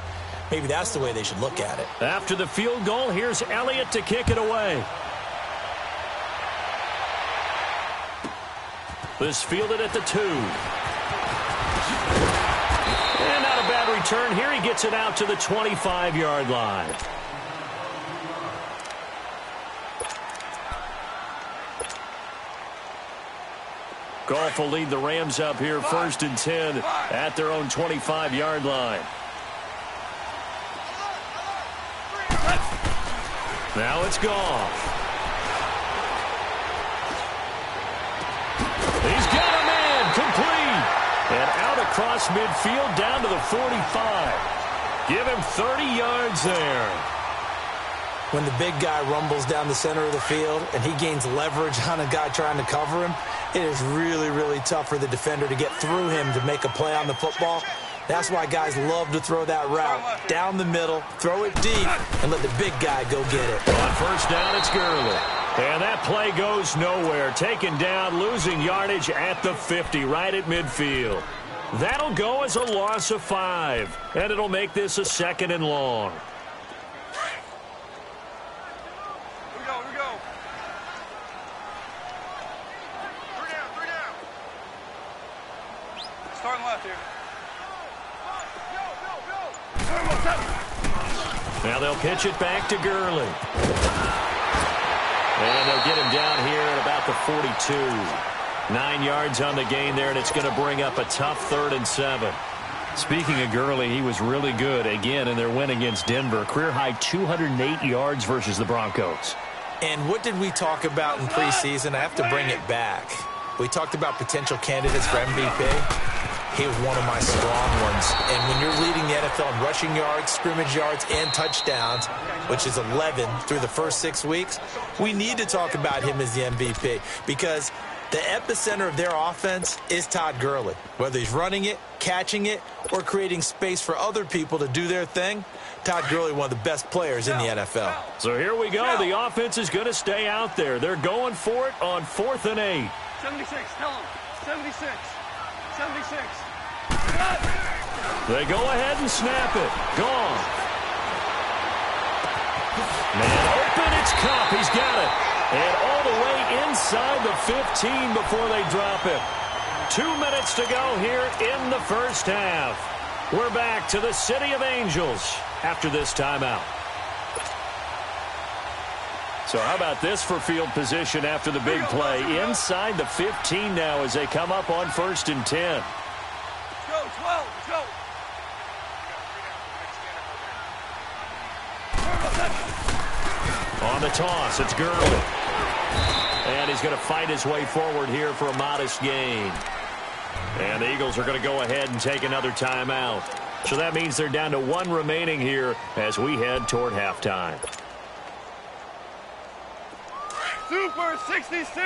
Maybe that's the way they should look at it. After the field goal, here's Elliott to kick it away. This fielded at the 2. And not a bad return here. He gets it out to the 25-yard line. Goff will lead the Rams up here 1st and 10 at their own 25-yard line. Now it's Goff. He's got a man complete. And out across midfield down to the 45. Give him 30 yards there. When the big guy rumbles down the center of the field and he gains leverage on a guy trying to cover him, it is really, really tough for the defender to get through him to make a play on the football. That's why guys love to throw that route down the middle, throw it deep, and let the big guy go get it. On 1st down, it's Gurley. And that play goes nowhere. Taken down, losing yardage at the 50, right at midfield. That'll go as a loss of 5. And it'll make this a 2nd and long. Here we go. 3 down. Starting left here. Now they'll pitch it back to Gurley. And they'll get him down here at about the 42. 9 yards on the gain there, and it's going to bring up a tough 3rd and 7. Speaking of Gurley, he was really good again in their win against Denver. Career-high 208 yards versus the Broncos. And what did we talk about in preseason? I have to bring it back. We talked about potential candidates for MVP. He was one of my strong ones. And when you're leading the NFL in rushing yards, scrimmage yards, and touchdowns, which is 11 through the first 6 weeks, we need to talk about him as the MVP because the epicenter of their offense is Todd Gurley. Whether he's running it, catching it, or creating space for other people to do their thing, Todd Gurley, one of the best players in the NFL. So here we go. The offense is going to stay out there. They're going for it on 4th and 8. 76, tell him. 76. 76. They go ahead and snap it. Gone. Man open, it's Kupp. He's got it. And all the way inside the 15 before they drop him. 2 minutes to go here in the first half. We're back to the City of Angels after this timeout. So how about this for field position after the big play? Inside the 15 now as they come up on 1st and 10. Go, 12, go. On the toss, it's Gurley. And he's going to fight his way forward here for a modest gain. And the Eagles are going to go ahead and take another timeout. So that means they're down to 1 remaining here as we head toward halftime. Super 66.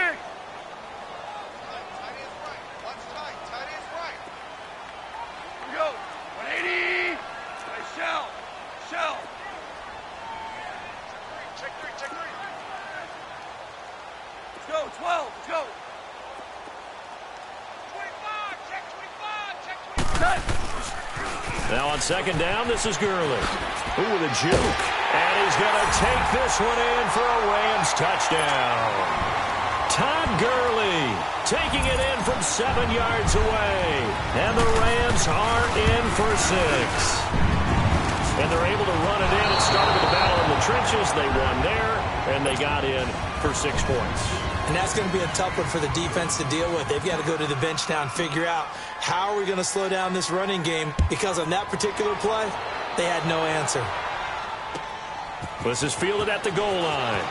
We go. 180. Hey, shell. Check three. Let's go, 12. Let's go. 25. Check 25. Now on 2nd down, this is Gurley. Ooh, with a juke. And he's going to take this one in for a Rams touchdown. Todd Gurley taking it in from 7 yards away. And the Rams are in for 6. And they're able to run it in. It started with a battle in the trenches. They won there, and they got in for 6 points. And that's going to be a tough one for the defense to deal with. They've got to go to the bench now and figure out how are we going to slow down this running game, because on that particular play, they had no answer. This is fielded at the goal line.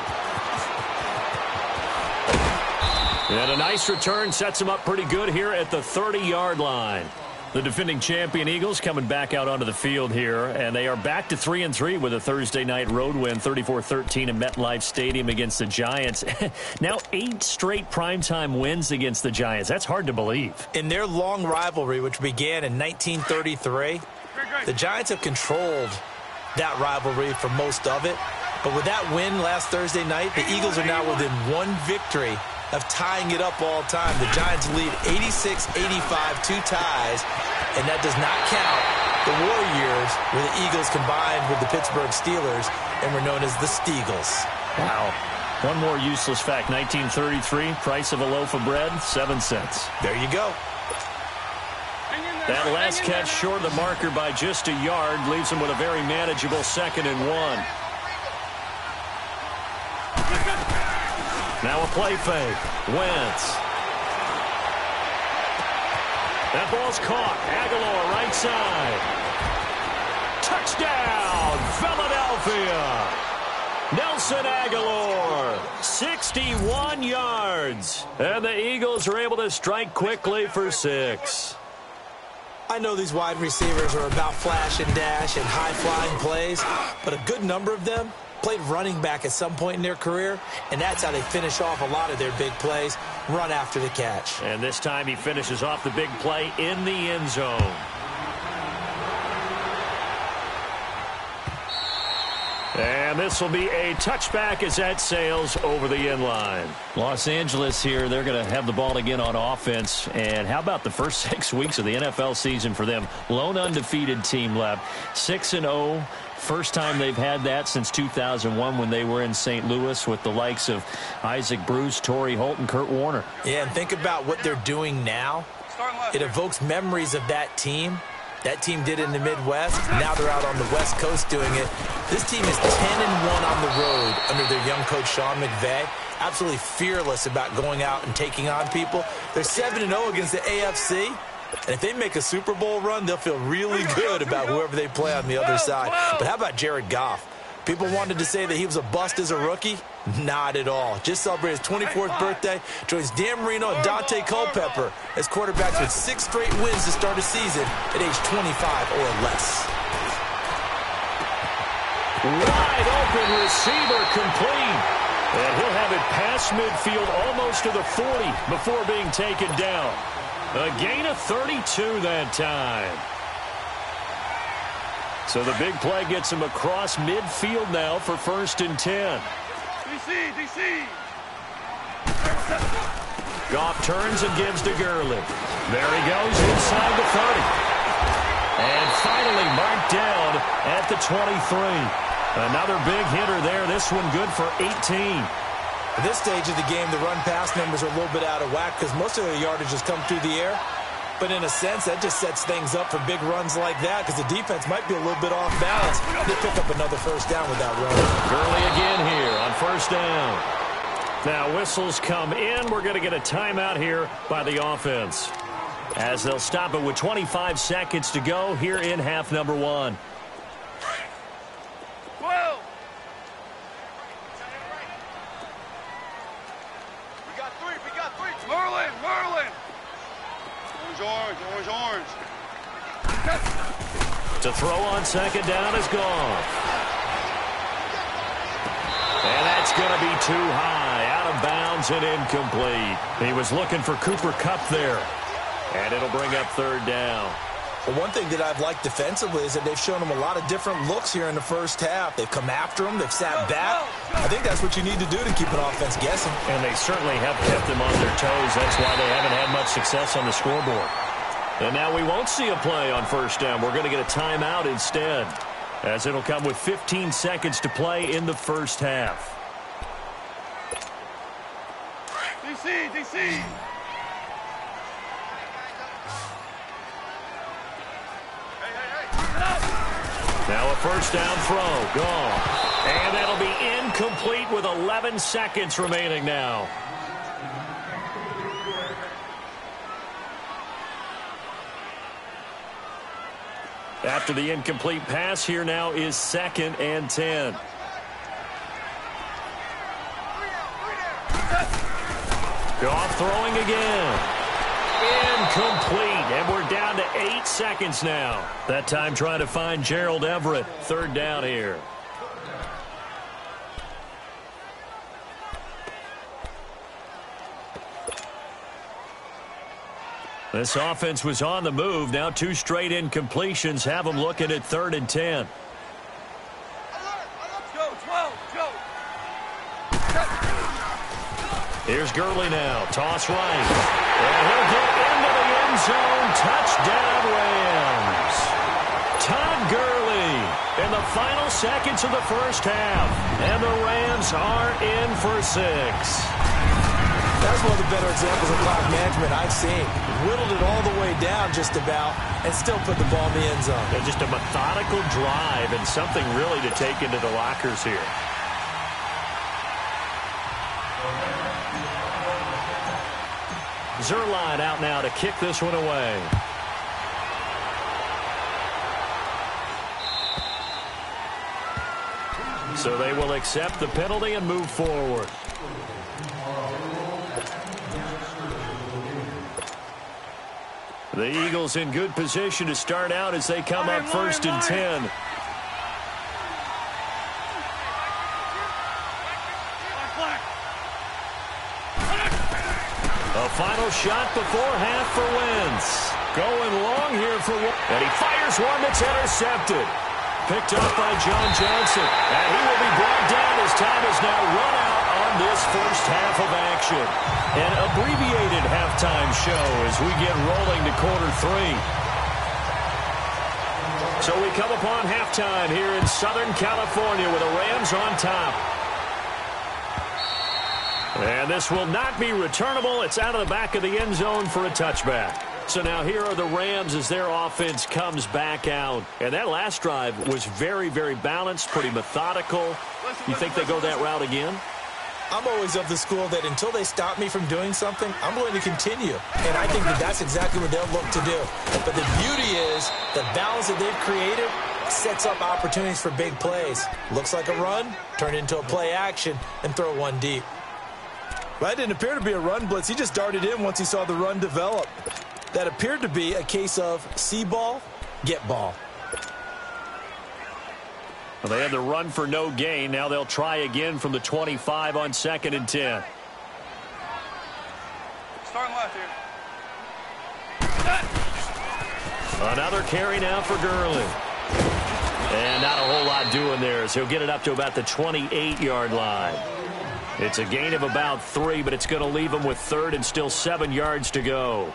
And a nice return sets him up pretty good here at the 30-yard line. The defending champion Eagles coming back out onto the field here, and they are back to 3-3 with a Thursday night road win, 34-13 in MetLife Stadium against the Giants. Now 8 straight primetime wins against the Giants. That's hard to believe. In their long rivalry, which began in 1933, the Giants have controlled that rivalry for most of it. But with that win last Thursday night, the Eagles are now within 1 victory of tying it up all time. The Giants lead 86-85, 2 ties, and that does not count the war years where the Eagles combined with the Pittsburgh Steelers and were known as the Steagles. Wow. One more useless fact. 1933, price of a loaf of bread, 7 cents. There you go. That last catch short of the marker by just a yard leaves him with a very manageable 2nd and 1. Now a play fake. Wentz. That ball's caught. Aguilar right side. Touchdown, Philadelphia. Nelson Aguilar, 61 yards. And the Eagles are able to strike quickly for 6. I know these wide receivers are about flash and dash and high-flying plays, but a good number of them played running back at some point in their career, and that's how they finish off a lot of their big plays, run after the catch. And this time he finishes off the big play in the end zone. And this will be a touchback as that sails over the end line. Los Angeles here, they're going to have the ball again on offense. And how about the first 6 weeks of the NFL season for them? Lone undefeated team left. 6-0. First time they've had that since 2001 when they were in St. Louis with the likes of Isaac Bruce, Torrey Holt, and Kurt Warner. Yeah, and think about what they're doing now. It evokes memories of that team. That team did it in the Midwest. Now they're out on the West Coast doing it. This team is 10-1 on the road under their young coach, Sean McVay. Absolutely fearless about going out and taking on people. They're 7-0 against the AFC. And if they make a Super Bowl run, they'll feel really good about whoever they play on the other side. But how about Jared Goff? People wanted to say that he was a bust as a rookie. Not at all. Just celebrated his 24th birthday. Joins Dan Marino and Dante Culpepper as quarterbacks with 6 straight wins to start a season at age 25 or less. Wide open receiver complete. And he'll have it past midfield almost to the 40 before being taken down. A gain of 32 that time. So the big play gets him across midfield now for 1st and 10. DC. Goff turns and gives to Gurley. There he goes inside the 30. And finally marked down at the 23. Another big hitter there. This one good for 18. At this stage of the game, the run-pass numbers are a little bit out of whack because most of their yardage has come through the air. But in a sense, that just sets things up for big runs like that because the defense might be a little bit off balance. They pick up another first down with that run. Gurley again here on first down. Now whistles come in. We're going to get a timeout here by the offense, as they'll stop it with 25 seconds to go here in half number 1. 12. We got three. Merlin. Orange. To throw on second down is gone. And that's going to be too high, out of bounds and incomplete. He was looking for Cooper Kupp there. And it'll bring up third down. Well, one thing that I've liked defensively is that they've shown him a lot of different looks here in the first half. They've come after him. They've sat back. I think that's what you need to do to keep an offense guessing. And they certainly have kept them on their toes. That's why they haven't had much success on the scoreboard. And now we won't see a play on first down. We're going to get a timeout instead, as it'll come with 15 seconds to play in the first half. DC. Now a first down throw, gone. And that'll be incomplete with 11 seconds remaining now. After the incomplete pass, here now is 2nd and 10. Goff throwing again. Incomplete, and we're down to 8 seconds now. That time trying to find Gerald Everett. Third down here. This offense was on the move. Now 2 straight incompletions have them looking at 3rd and 10. Here's Gurley now. Toss right. And he'll get into the end zone. Touchdown, Rams. Todd Gurley in the final seconds of the first half. And the Rams are in for 6. That's one of the better examples of clock management I've seen. Whittled it all the way down just about and still put the ball in the end zone. Yeah, just a methodical drive and something really to take into the lockers here. Zuerlein out now to kick this one away. So they will accept the penalty and move forward. The Eagles in good position to start out as they come up 1st and 10. A final shot before half for Wentz. Going long here for Wentz. And he fires one that's intercepted. Picked up by John Johnson. And he will be brought down as time is now run out on this first half of action. An abbreviated halftime show as we get rolling to quarter 3. So we come upon halftime here in Southern California with the Rams on top. And this will not be returnable. It's out of the back of the end zone for a touchback. So now here are the Rams as their offense comes back out. And that last drive was very, very balanced, pretty methodical. You think they go that route again? I'm always of the school that until they stop me from doing something, I'm going to continue. And I think that that's exactly what they'll look to do. But the beauty is the balance that they've created sets up opportunities for big plays. Looks like a run, turn it into a play action, and throw one deep. Well, that didn't appear to be a run blitz. He just darted in once he saw the run develop. That appeared to be a case of see ball, get ball. Well, they had the run for no gain. Now they'll try again from the 25 on 2nd and 10. Starting left here. Another carry now for Gurley. And not a whole lot doing there as he'll get it up to about the 28-yard line. It's a gain of about 3, but it's going to leave him with 3rd and still 7 yards to go.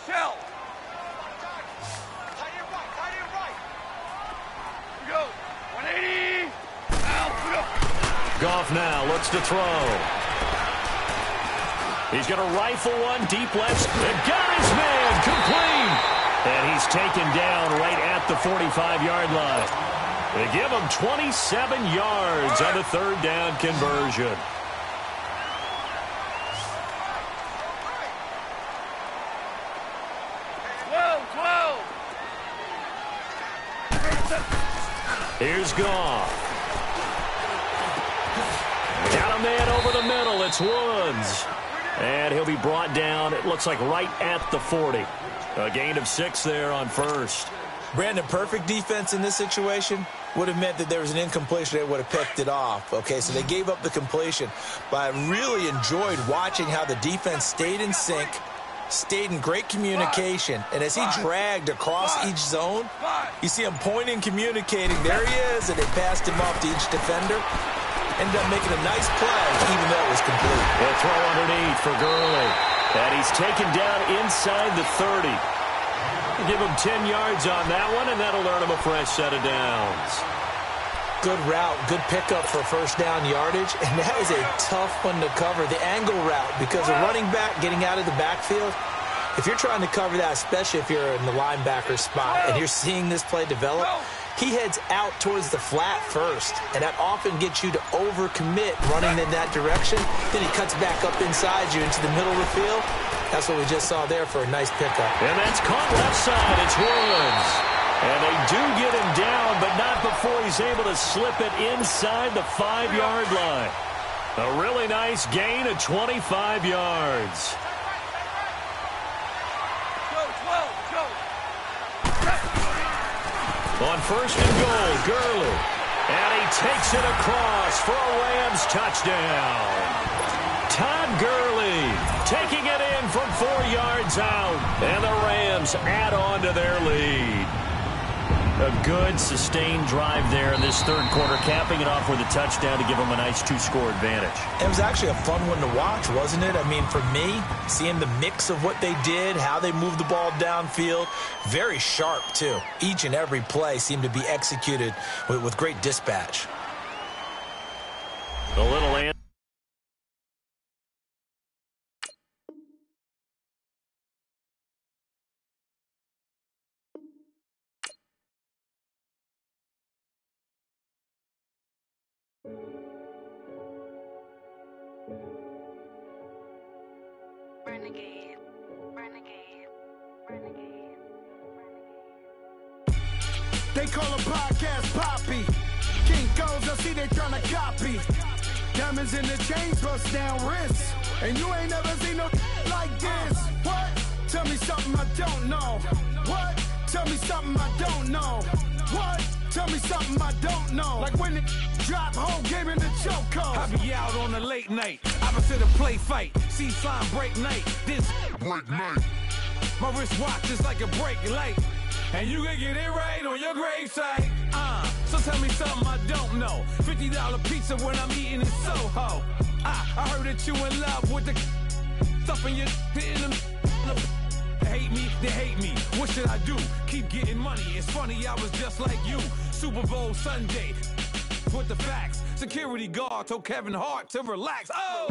Shell. Tight end right. Here we go. off now. Looks to throw. He's going to rifle one deep left. And got his man. Complete. And he's taken down right at the 45-yard line. They give him 27 yards on the third down conversion. Here's Goff. Got a man over the middle. It's Woods. And he'll be brought down, it looks like, right at the 40. A gain of 6 there on first. Brandon, perfect defense in this situation would have meant that there was an incompletion. They would have picked it off. Okay, so they gave up the completion. But I really enjoyed watching how the defense stayed in sync, stayed in great communication, and as he dragged across each zone, you see him pointing, communicating. There he is, and they passed him off to each defender. Ended up making a nice play, even though it was complete. The throw underneath for Gurley. And he's taken down inside the 30. Give him 10 yards on that one, and that'll earn him a fresh set of downs. Good route, good pickup for first down yardage, and that is a tough one to cover, the angle route, because a running back getting out of the backfield, if you're trying to cover that, especially if you're in the linebacker spot and you're seeing this play develop, he heads out towards the flat first, and that often gets you to overcommit running in that direction. Then he cuts back up inside you into the middle of the field. That's what we just saw there for a nice pickup. And that's caught left side. It's Woods. And they do get him down, but not before he's able to slip it inside the 5-yard line. A really nice gain of 25 yards. On first and goal, Gurley. And he takes it across for a Rams touchdown. Todd Gurley taking it in from 4 yards out. And the Rams add on to their lead. A good, sustained drive there in this third quarter, capping it off with a touchdown to give them a nice 2-score advantage. It was actually a fun one to watch, wasn't it? I mean, for me, seeing the mix of what they did, how they moved the ball downfield, very sharp, too. Each and every play seemed to be executed with great dispatch. A little answer. Renegade, renegade, renegade, renegade. They call a podcast Poppy. King goes, I see they tryna copy. Diamonds in the chains, bust down wrists. And you ain't never seen no like this. What? Tell me something I don't know. What? Tell me something I don't know. What? Tell me something I don't know. Like when it drop, whole game in the chokehold. I be out on a late night, opposite a play fight. See slime break night, this break night. My wristwatch is like a brake light, and you can get it right on your gravesite. So tell me something I don't know. $50 pizza when I'm eating in Soho. I heard that you in love with the stuff in your in the. Hate me, they hate me. What should I do? Keep getting money. It's funny, I was just like you. Super Bowl Sunday. With the facts. Security guard told Kevin Hart to relax. Oh!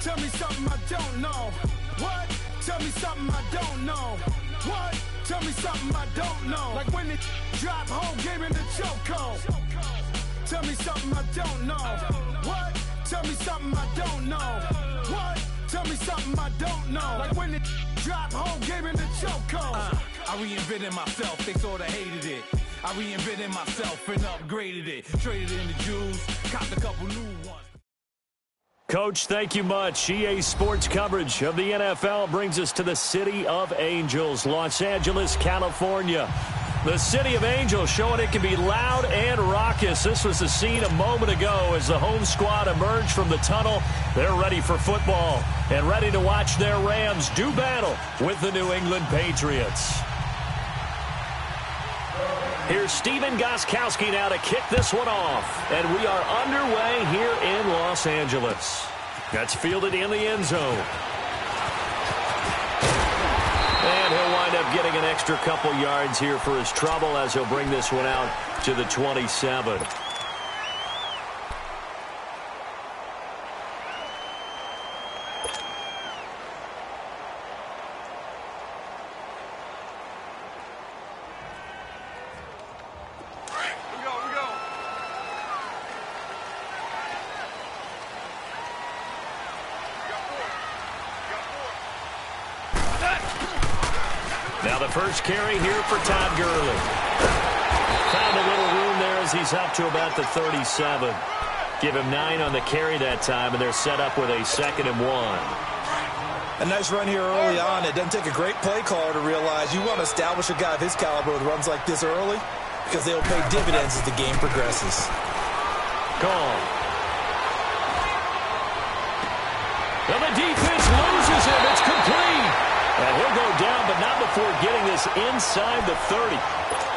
Tell me something I don't know. What? Tell me something I don't know. What? Tell me something I don't know. Like when it drop, whole game in the chokehold. Tell me something I don't know. What? Tell me something I don't know. What? Tell me something I don't know. Like when it drop, whole game in the chokehold. I reinvented myself, they sorta hated it. I reinvented myself and upgraded it. Traded in the Jews, copped a couple new ones. Coach, thank you much. EA Sports coverage of the NFL brings us to the City of Angels, Los Angeles, California. The City of Angels showing it can be loud and raucous. This was the scene a moment ago as the home squad emerged from the tunnel. They're ready for football and ready to watch their Rams do battle with the New England Patriots. Here's Stephen Gostkowski now to kick this one off. And we are underway here in Los Angeles. That's fielded in the end zone. And he'll wind up getting an extra couple yards here for his trouble as he'll bring this one out to the 27. Now the first carry here for Todd Gurley. Found a little room there as he's up to about the 37. Give him 9 on the carry that time, and they're set up with a 2nd and 1. A nice run here early on. It doesn't take a great play caller to realize you want to establish a guy of his caliber with runs like this early because they'll pay dividends as the game progresses. Gone. Well, the defense loses him. It's complete. And he'll go down, but not before getting this inside the 30.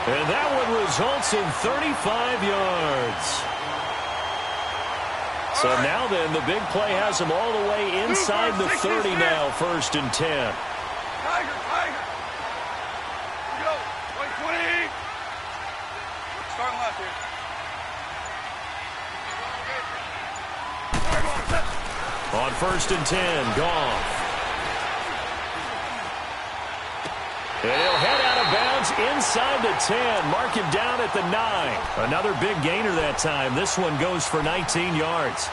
And that one results in 35 yards. So now then, the big play has him all the way inside the 30 now, 1st and 10. Tiger. Go. Wait, 20. Starting left here. On 1st and 10, Goff. And he'll head out of bounds inside the 10. Mark him down at the 9. Another big gainer that time. This one goes for 19 yards.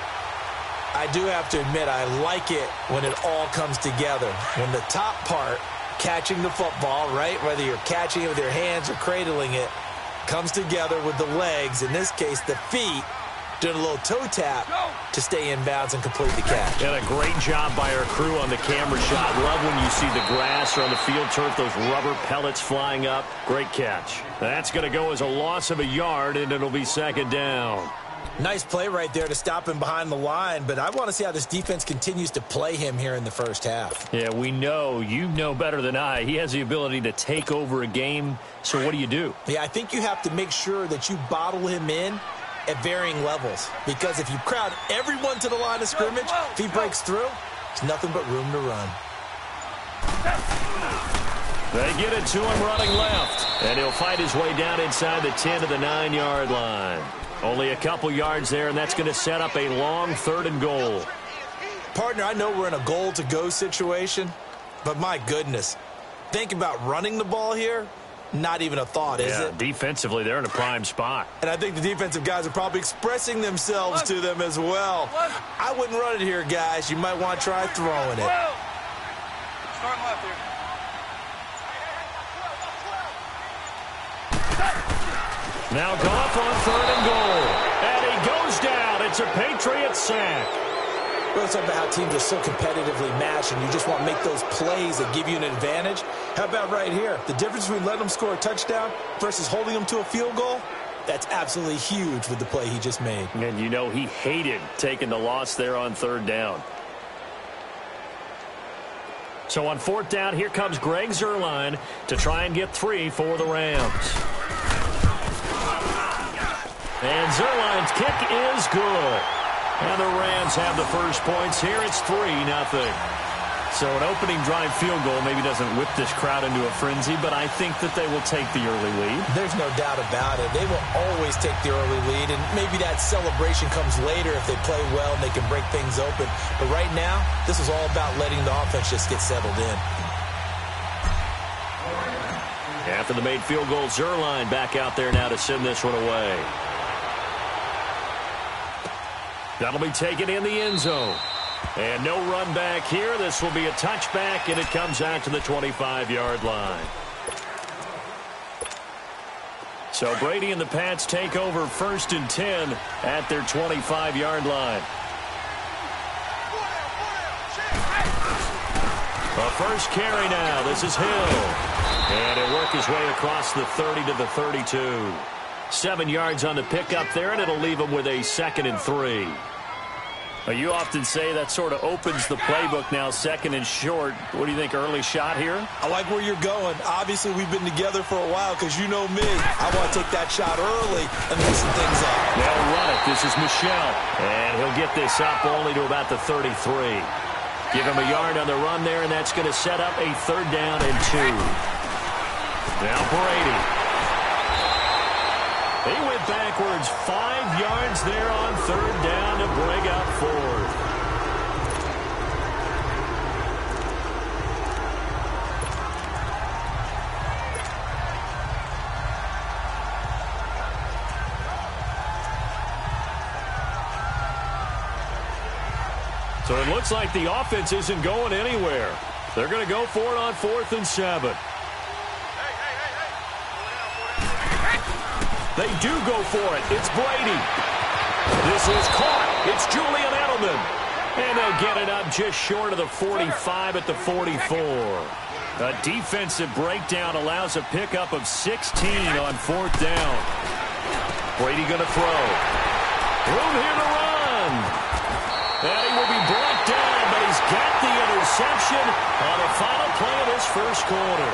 I do have to admit, I like it when it all comes together. When the top part, catching the football, right, whether you're catching it with your hands or cradling it, comes together with the legs, in this case the feet, doing a little toe tap to stay in bounds and complete the catch. And a great job by our crew on the camera shot. Love when you see the grass or on the field turf, those rubber pellets flying up. Great catch. That's going to go as a loss of a yard, and it'll be 2nd down. Nice play right there to stop him behind the line, but I want to see how this defense continues to play him here in the first half. Yeah, we know. You know better than I. He has the ability to take over a game, so what do? Yeah, I think you have to make sure that you bottle him in at varying levels, because if you crowd everyone to the line of scrimmage, if he breaks through, there's nothing but room to run. They get it to him running left, and he'll fight his way down inside the 10 to the 9-yard line. Only a couple yards there, and that's going to set up a long 3rd and goal. Partner, I know we're in a goal-to-go situation, but my goodness, think about running the ball here. Not even a thought, is it? Defensively, they're in a prime spot. And I think the defensive guys are probably expressing themselves to them as well. I wouldn't run it here, guys. You might want to try throwing it. Starting left here. Now Goff on 3rd and goal. And he goes down. It's a Patriots sack. Well, it's about how teams are so competitively matched, and you just want to make those plays that give you an advantage. How about right here? The difference between letting them score a touchdown versus holding them to a field goal, that's absolutely huge with the play he just made. And you know he hated taking the loss there on 3rd down. So on 4th down, here comes Greg Zuerlein to try and get 3 for the Rams. And Zuerlein's kick is good. And the Rams have the first points here. It's 3-0. So an opening drive field goal maybe doesn't whip this crowd into a frenzy, but I think that they will take the early lead. There's no doubt about it. They will always take the early lead, and maybe that celebration comes later if they play well and they can break things open. But right now, this is all about letting the offense just get settled in. After the made field goal, Zuerlein back out there now to send this one away. That'll be taken in the end zone. And no run back here. This will be a touchback, and it comes out to the 25-yard line. So Brady and the Pats take over 1st and 10 at their 25-yard line. A first carry now. This is Hill. And he'll work his way across the 30 to the 32. 7 yards on the pickup there, and it'll leave him with a 2nd and 3. You often say that sort of opens the playbook now, 2nd and short. What do you think, early shot here? I like where you're going. Obviously, we've been together for a while because you know me. I want to take that shot early and loosen things up. They'll run it. This is Michel. And he'll get this up only to about the 33. Give him a yard on the run there, and that's going to set up a 3rd down and 2. Now Brady. He went backwards 5 yards there on 3rd down to bring up 4th. So it looks like the offense isn't going anywhere. They're going to go for it on 4th and 7. They do go for it. It's Brady. This is caught. It's Julian Edelman. And they'll get it up just short of the 45 at the 44. A defensive breakdown allows a pickup of 16 on 4th down. Brady going to throw. Room here to run. And he will be brought down, but he's got the interception on the final play of this first quarter.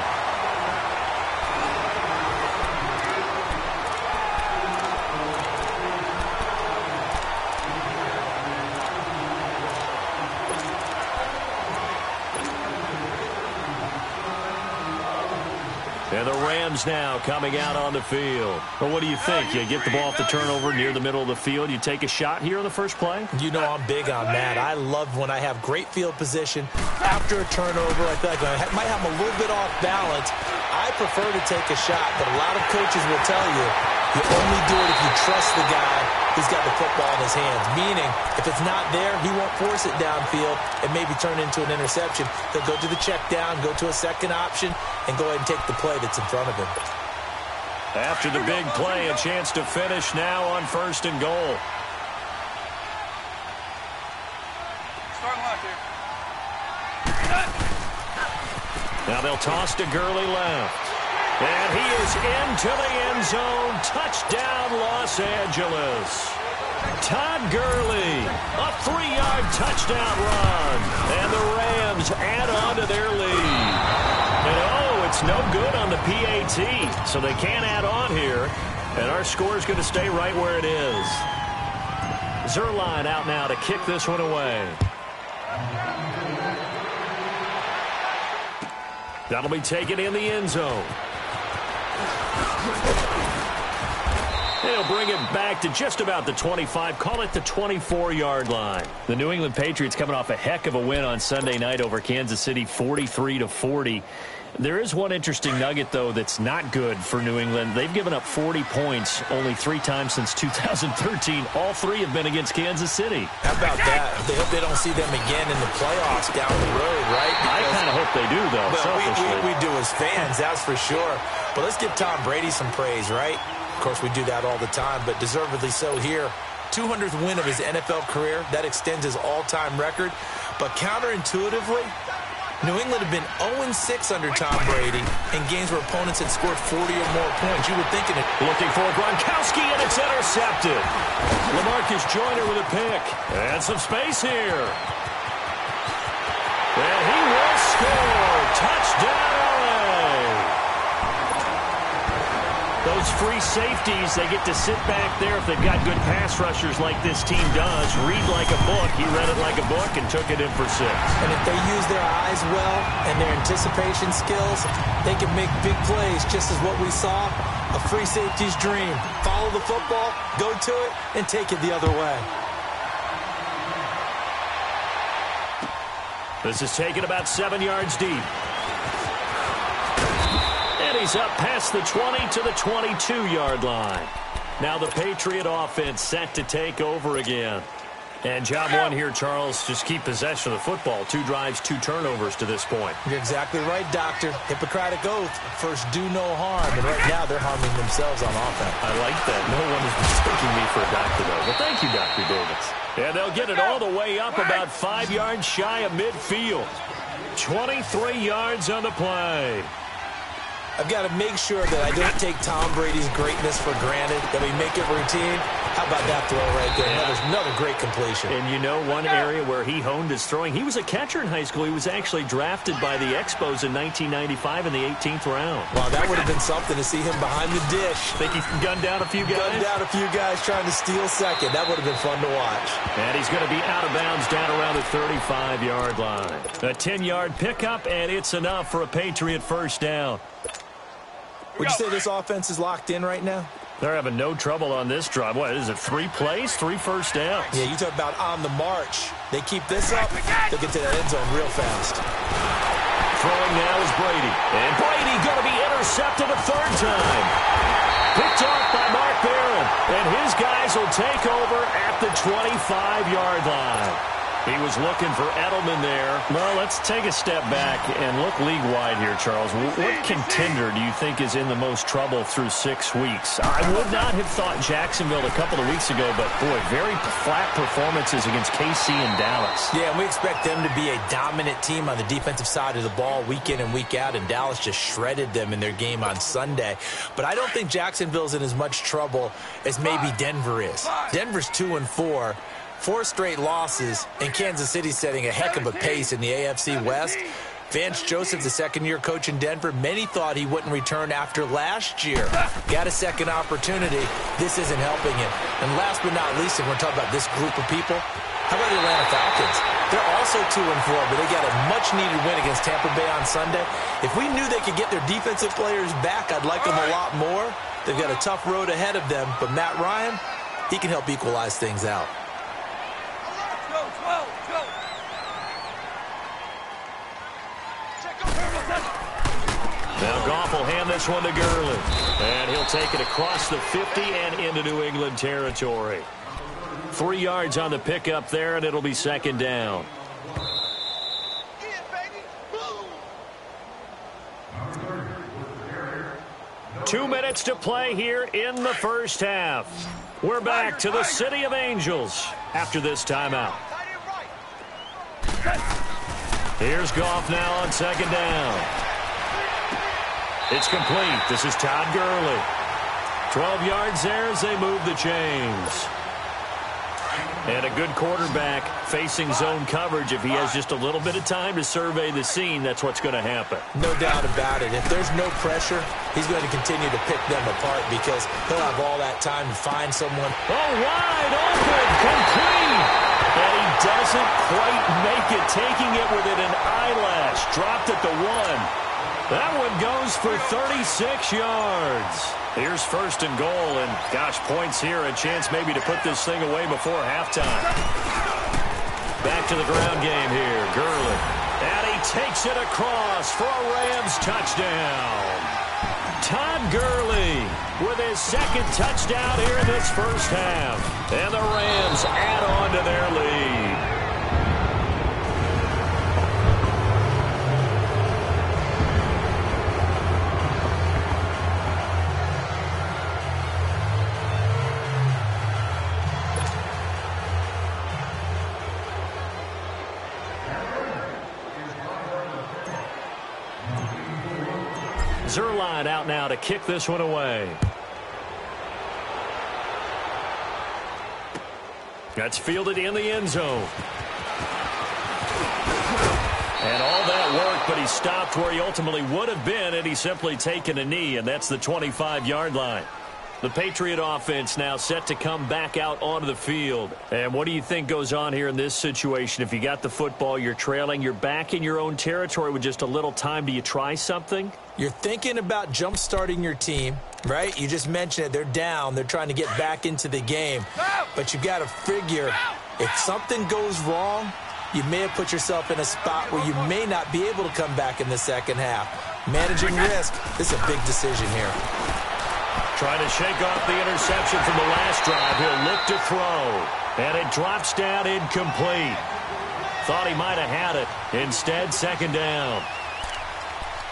And the Rams now coming out on the field. Well, what do you think? You get the ball off the turnover near the middle of the field. You take a shot here in the first play? You know I'm big on that. I love when I have great field position. After a turnover, I feel like I might have them a little bit off balance. I prefer to take a shot, but a lot of coaches will tell you only do it if you trust the guy who's got the football in his hands. Meaning, if it's not there, he won't force it downfield and maybe turn into an interception. He'll go to the check down, go to a second option, and go ahead and take the play that's in front of him. After the big play, a chance to finish now on 1st and goal. Start left here. Now they'll toss to Gurley left. And he is into the end zone. Touchdown, Los Angeles. Todd Gurley, a 3-yard touchdown run. And the Rams add on to their lead. And it's no good on the PAT, so they can't add on here. And our score is going to stay right where it is. Zuerlein out now to kick this one away. That'll be taken in the end zone. They'll bring it back to just about the 25, call it the 24-yard line. The New England Patriots coming off a heck of a win on Sunday night over Kansas City, 43-40. There is one interesting nugget, though, that's not good for New England. They've given up 40 points only 3 times since 2013. All 3 have been against Kansas City. How about that? They hope they don't see them again in the playoffs down the road, right? I kind of hope they do, though, selfishly. We do as fans, that's for sure. But let's give Tom Brady some praise, right? Of course, we do that all the time, but deservedly so here. 200th win of his NFL career. That extends his all-time record. But counterintuitively, New England have been 0-6 under Tom Brady in games where opponents had scored 40 or more points. You were thinking it. Looking for Gronkowski, and it's intercepted. LaMarcus Joyner with a pick. And some space here. And he will score. Touchdown, LA. Those free safeties, they get to sit back there if they've got good pass rushers like this team does. Read like a book. He read it like a book and took it in for 6. And if they use their eyes well and their anticipation skills, they can make big plays, just as what we saw. A free safety's dream. Follow the football, go to it, and take it the other way. This is taken about 7 yards deep. And he's up past the 20 to the 22-yard line. Now the Patriot offense set to take over again. And job one here, Charles, just keep possession of the football. 2 drives, 2 turnovers to this point. You're exactly right, Doctor. Hippocratic oath. First, do no harm. And right now, they're harming themselves on offense. I like that. No one is mistaking me for a doctor, though. Well, thank you, Dr. Davis. And they'll get it all the way up about 5 yards shy of midfield. 23 yards on the play. I've got to make sure that I don't take Tom Brady's greatness for granted, that we make it routine. How about that throw right there? Another great completion. And you know one area where he honed his throwing? He was a catcher in high school. He was actually drafted by the Expos in 1995 in the 18th round. Wow, that would have been something to see him behind the dish. Think he gunned down a few guys? Gunned down a few guys trying to steal second. That would have been fun to watch. And he's going to be out of bounds down around the 35-yard line. A 10-yard pickup, and it's enough for a Patriot first down. Would you say this offense is locked in right now? They're having no trouble on this drive. What is it, 3 plays, 3 first downs? Yeah, you talk about on the march. They keep this up, they'll get to that end zone real fast. Throwing now is Brady. And Brady going to be intercepted a 3rd time. Picked off by Mark Barron. And his guys will take over at the 25-yard line. He was looking for Edelman there. Well, let's take a step back and look league-wide here, Charles. What contender do you think is in the most trouble through 6 weeks? I would not have thought Jacksonville a couple of weeks ago, but, boy, very flat performances against KC and Dallas. Yeah, and we expect them to be a dominant team on the defensive side of the ball week in and week out, and Dallas just shredded them in their game on Sunday. But I don't think Jacksonville's in as much trouble as maybe Denver is. Denver's 2-4. 4 straight losses, and Kansas City setting a heck of a pace in the AFC West. Vance Joseph, the second-year coach in Denver, many thought he wouldn't return after last year. Got a second opportunity. This isn't helping him. And last but not least, and we're talking about this group of people, how about the Atlanta Falcons? They're also 2-4, but they got a much-needed win against Tampa Bay on Sunday. If we knew they could get their defensive players back, I'd like them a lot more. They've got a tough road ahead of them, but Matt Ryan, he can help equalize things out. Now Goff will hand this one to Gurley. And he'll take it across the 50 and into New England territory. 3 yards on the pickup there, and it'll be second down. Two minutes to play here in the first half. We're back to the City of Angels after this timeout. Here's Goff now on second down. It's complete. This is Todd Gurley. 12 yards there as they move the chains. And a good quarterback facing zone coverage. If he has just a little bit of time to survey the scene, that's what's going to happen. No doubt about it. If there's no pressure, he's going to continue to pick them apart because he'll have all that time to find someone. Oh, wide open, complete. And he doesn't quite make it, taking it within an eyelash. Dropped at the 1. That one goes for 36 yards. Here's first and goal, and gosh, points here, a chance maybe to put this thing away before halftime. Back to the ground game here, Gurley. And he takes it across for a Rams touchdown. Todd Gurley with his second touchdown here in this first half. And the Rams add on to their lead. Zuerlein out now to kick this one away. That's fielded in the end zone. And all that work, but he stopped where he ultimately would have been had he simply taken a knee, and that's the 25-yard line. The Patriot offense now set to come back out onto the field. And what do you think goes on here in this situation? If you got the football, you're trailing, you're back in your own territory with just a little time. Do you try something? You're thinking about jump-starting your team, right? You just mentioned it. They're down. They're trying to get back into the game. But you've got to figure if something goes wrong, you may have put yourself in a spot where you may not be able to come back in the second half. Managing risk, this is a big decision here. Trying to shake off the interception from the last drive. He'll look to throw. And it drops down incomplete. Thought he might have had it. Instead, second down.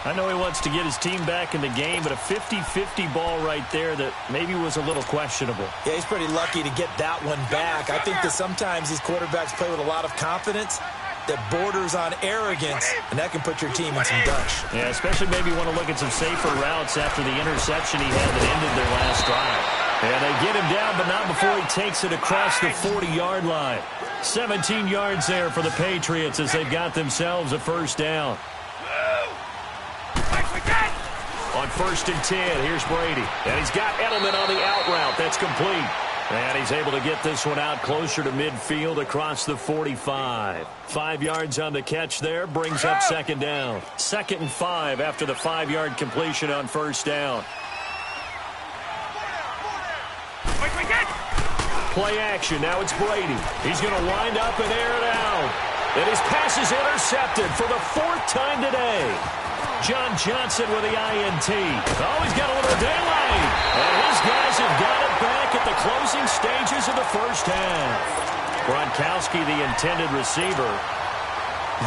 I know he wants to get his team back in the game, but a 50-50 ball right there that maybe was a little questionable. Yeah, he's pretty lucky to get that one back. I think that sometimes these quarterbacks play with a lot of confidence that borders on arrogance, and that can put your team in some dutch. Yeah, especially maybe want to look at some safer routes after the interception he had that ended their last drive. And they get him down, but not before he takes it across the 40-yard line. 17 yards there for the Patriots as they've got themselves a first down. On 1st and 10, here's Brady. And he's got Edelman on the out route. That's complete. And he's able to get this one out closer to midfield across the 45. 5 yards on the catch there, brings up second down. 2nd and 5 after the 5-yard completion on first down. Play action, now it's Brady. He's going to wind up and air it out. And his pass is intercepted for the 4th time today. John Johnson with the INT. Oh, he's got a little daylight. And his guys have got it back at the closing stages of the first half. Gronkowski, the intended receiver.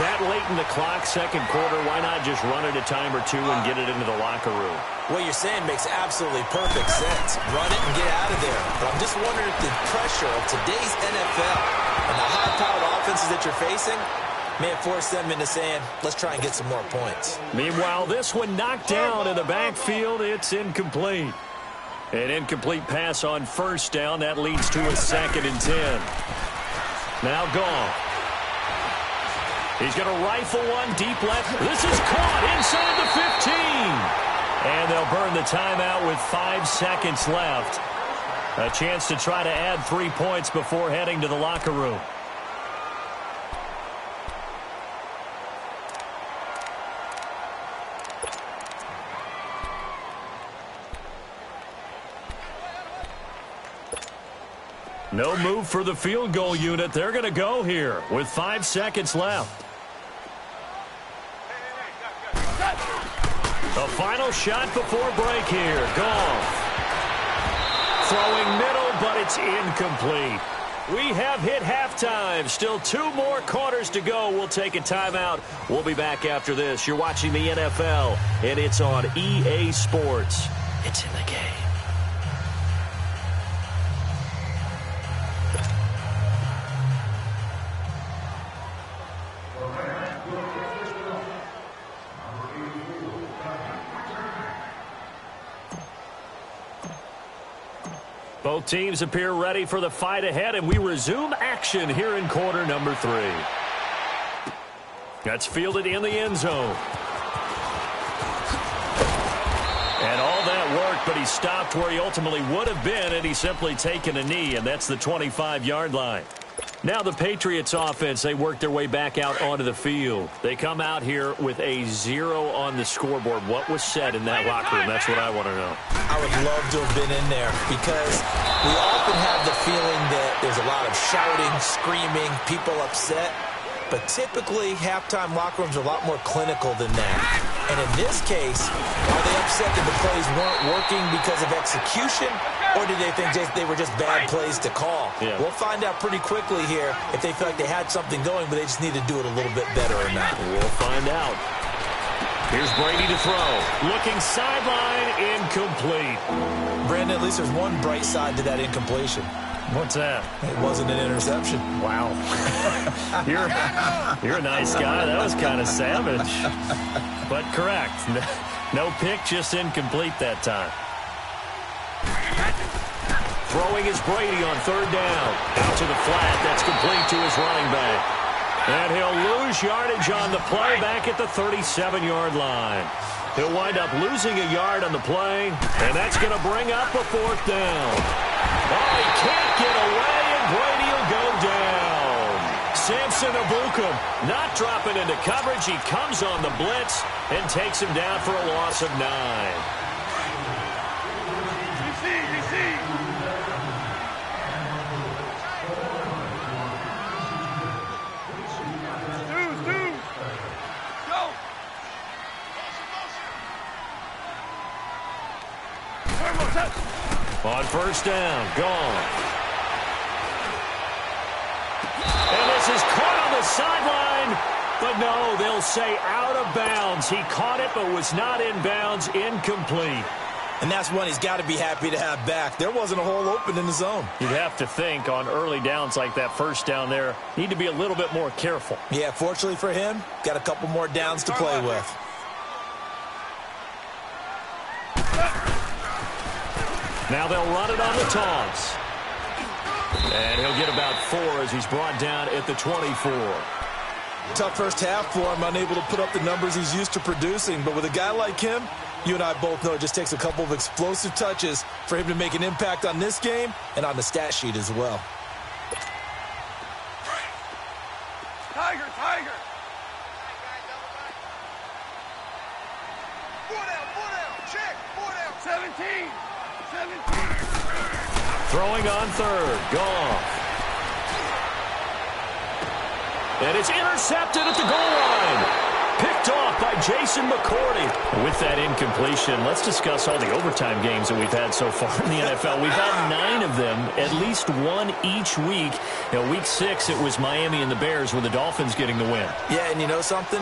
That late in the clock, second quarter, why not just run it a time or two and get it into the locker room? What you're saying makes absolutely perfect sense. Run it and get out of there. But I'm just wondering if the pressure of today's NFL and the high-powered offenses that you're facing may have forced them into saying, let's try and get some more points. Meanwhile, this one knocked down in the backfield. It's incomplete. An incomplete pass on first down. That leads to a 2nd and 10. Now Goff. He's going to rifle one deep left. This is caught inside the 15. And they'll burn the timeout with 5 seconds left. A chance to try to add 3 points before heading to the locker room. No move for the field goal unit. They're going to go here with 5 seconds left. The final shot before break here. Goff. Throwing middle, but it's incomplete. We have hit halftime. Still 2 more quarters to go. We'll take a timeout. We'll be back after this. You're watching the NFL, and it's on EA Sports. It's in the game. Both teams appear ready for the fight ahead, and we resume action here in quarter number 3. That's fielded in the end zone. And all that worked, but he stopped where he ultimately would have been, and he's simply taken a knee, and that's the 25-yard line. Now the Patriots offense, they work their way back out onto the field. They come out here with a 0 on the scoreboard. What was said in that locker room? That's what I want to know. I would love to have been in there because we often have the feeling that there's a lot of shouting, screaming, people upset. But typically, halftime locker rooms are a lot more clinical than that. And in this case, are they upset that the plays weren't working because of execution, or did they think they were just bad plays to call? Yeah. We'll find out pretty quickly here if they feel like they had something going, but they just need to do it a little bit better or not. We'll find out. Here's Brady to throw. Looking sideline, incomplete. Brandon, at least there's one bright side to that incompletion. What's that? It wasn't an interception. Wow. You're a nice guy. That was kind of savage. But correct. No pick, just incomplete that time. Throwing is Brady on 3rd down. Out to the flat. That's complete to his running back. And he'll lose yardage on the play back at the 37-yard line. He'll wind up losing a yard on the play, and that's going to bring up a 4th down. Oh, he can't get away, and Brady will go down. Samson Ebukam not dropping into coverage. He comes on the blitz and takes him down for a loss of 9. On 1st down, gone. And this is caught on the sideline, but no, they'll say out of bounds. He caught it, but was not in bounds, incomplete. And that's one he's got to be happy to have back. There wasn't a hole open in the zone. You'd have to think on early downs like that 1st down there, need to be a little bit more careful. Yeah, fortunately for him, got a couple more downs to play with. Now they'll run it on the toss. And he'll get about 4 as he's brought down at the 24. Tough first half for him, unable to put up the numbers he's used to producing. But with a guy like him, you and I both know it just takes a couple of explosive touches for him to make an impact on this game and on the stat sheet as well. Tiger, Tiger. 4 down, check, 4 down. 17. Throwing on 3rd, Goff. And it's intercepted at the goal line. Picked off by Jason McCourty. With that incompletion, let's discuss all the overtime games that we've had so far in the NFL. We've had 9 of them, at least one each week. Week 6, it was Miami and the Bears with the Dolphins getting the win. Yeah, and you know something?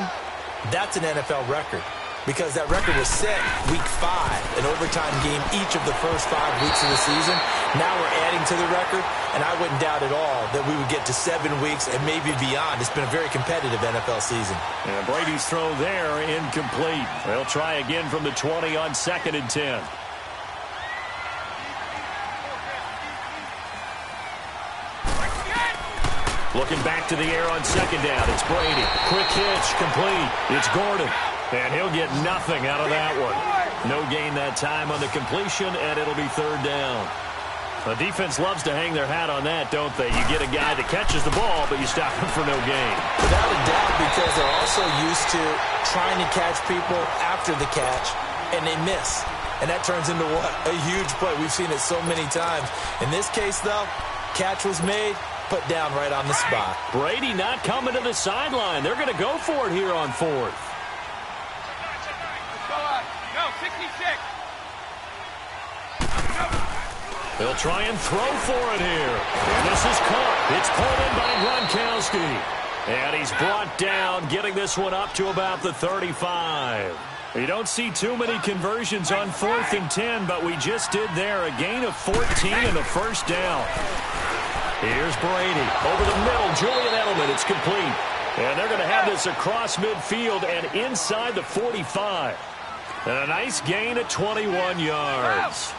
That's an NFL record. Because that record was set week 5, an overtime game each of the first 5 weeks of the season. Now we're adding to the record, and I wouldn't doubt at all that we would get to 7 weeks and maybe beyond. It's been a very competitive NFL season. And Brady's throw there, incomplete. They'll try again from the 20 on 2nd and 10. Looking back to the air on 2nd down. It's Brady. Quick hitch, complete. It's Gordon. And he'll get nothing out of that one. No gain that time on the completion, and it'll be 3rd down. The defense loves to hang their hat on that, don't they? You get a guy that catches the ball, but you stop him for no gain. Without a doubt, because they're also used to trying to catch people after the catch, and they miss. And that turns into what? A huge play. We've seen it so many times. In this case, though, catch was made, put down right on the spot. Brady not coming to the sideline. They're going to go for it here on 4th. Go, 66. They'll try and throw for it here. And this is caught. It's pulled in by Gronkowski. And he's brought down, getting this one up to about the 35. You don't see too many conversions on 4th and 10, but we just did there. A gain of 14 and a 1st down. Here's Brady. Over the middle, Julian Edelman. It's complete. And they're going to have this across midfield and inside the 45. And a nice gain at 21 yards.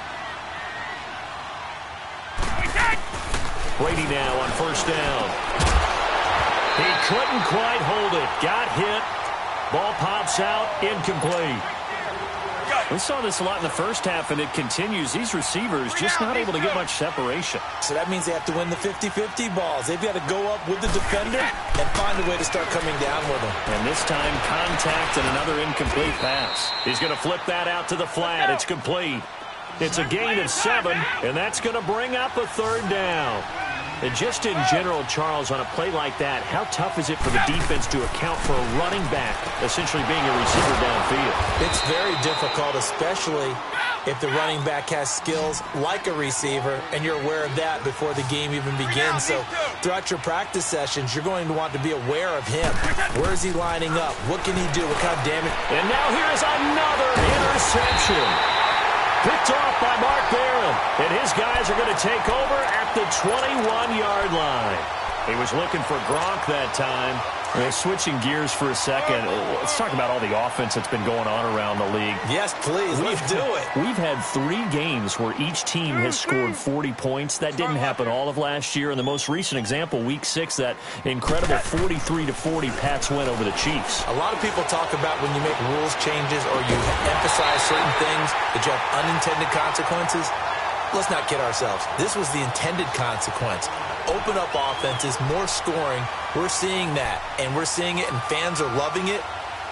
Brady now on 1st down. He couldn't quite hold it. Got hit. Ball pops out. Incomplete. We saw this a lot in the first half, and it continues. These receivers just not able to get much separation. So that means they have to win the 50-50 balls. They've got to go up with the defender and find a way to start coming down with them. And this time, contact and another incomplete pass. He's going to flip that out to the flat. It's complete. It's a gain of 7, and that's going to bring up a 3rd down. And just in general, Charles, on a play like that, how tough is it for the defense to account for a running back essentially being a receiver downfield? It's very difficult, especially if the running back has skills like a receiver, and you're aware of that before the game even begins. So throughout your practice sessions, you're going to want to be aware of him. Where is he lining up? What can he do? What kind of damage? And now here's another interception. Picked off by Mark Barron. And his guys are going to take over at the 21-yard line. He was looking for Gronk that time. Switching gears for a second, let's talk about all the offense that's been going on around the league. Yes, please. Let's do it. We've had 3 games where each team has scored 40 points. That didn't happen all of last year. And the most recent example, Week 6, that incredible 43-40 Pats win over the Chiefs. A lot of people talk about when you make rules changes or you emphasize certain things that you have unintended consequences. Let's not kid ourselves. This was the intended consequence. Open up offenses, more scoring. We're seeing that, and we're seeing it, and fans are loving it.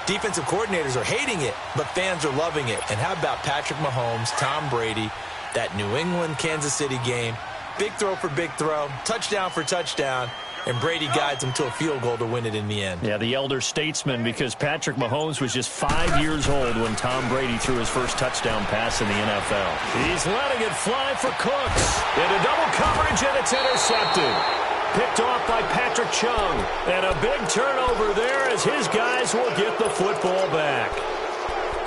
Defensive coordinators are hating it, but fans are loving it. And how about Patrick Mahomes, Tom Brady, that New England-Kansas City game? Big throw for big throw, touchdown for touchdown, and Brady guides him to a field goal to win it in the end. Yeah, the elder statesman, because Patrick Mahomes was just 5 years old when Tom Brady threw his first touchdown pass in the NFL. He's letting it fly for Cooks. Into double coverage, and it's intercepted. Picked off by Patrick Chung. And a big turnover there as his guys will get the football back.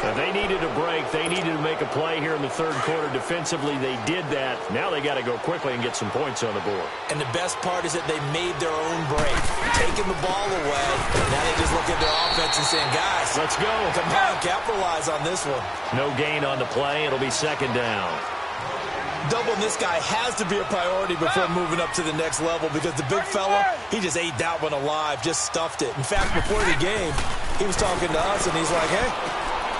So they needed a break. They needed to make a play here in the 3rd quarter defensively. They did that. Now they got to go quickly and get some points on the board. And the best part is that they made their own break, taking the ball away. Now they just look at their offense and saying, guys, let's go. Come on, capitalize on this one. No gain on the play. It'll be 2nd down. Doubling this guy has to be a priority before moving up to the next level, because the big fella, he just ate that one alive, just stuffed it. In fact, before the game, he was talking to us, and he's like, hey,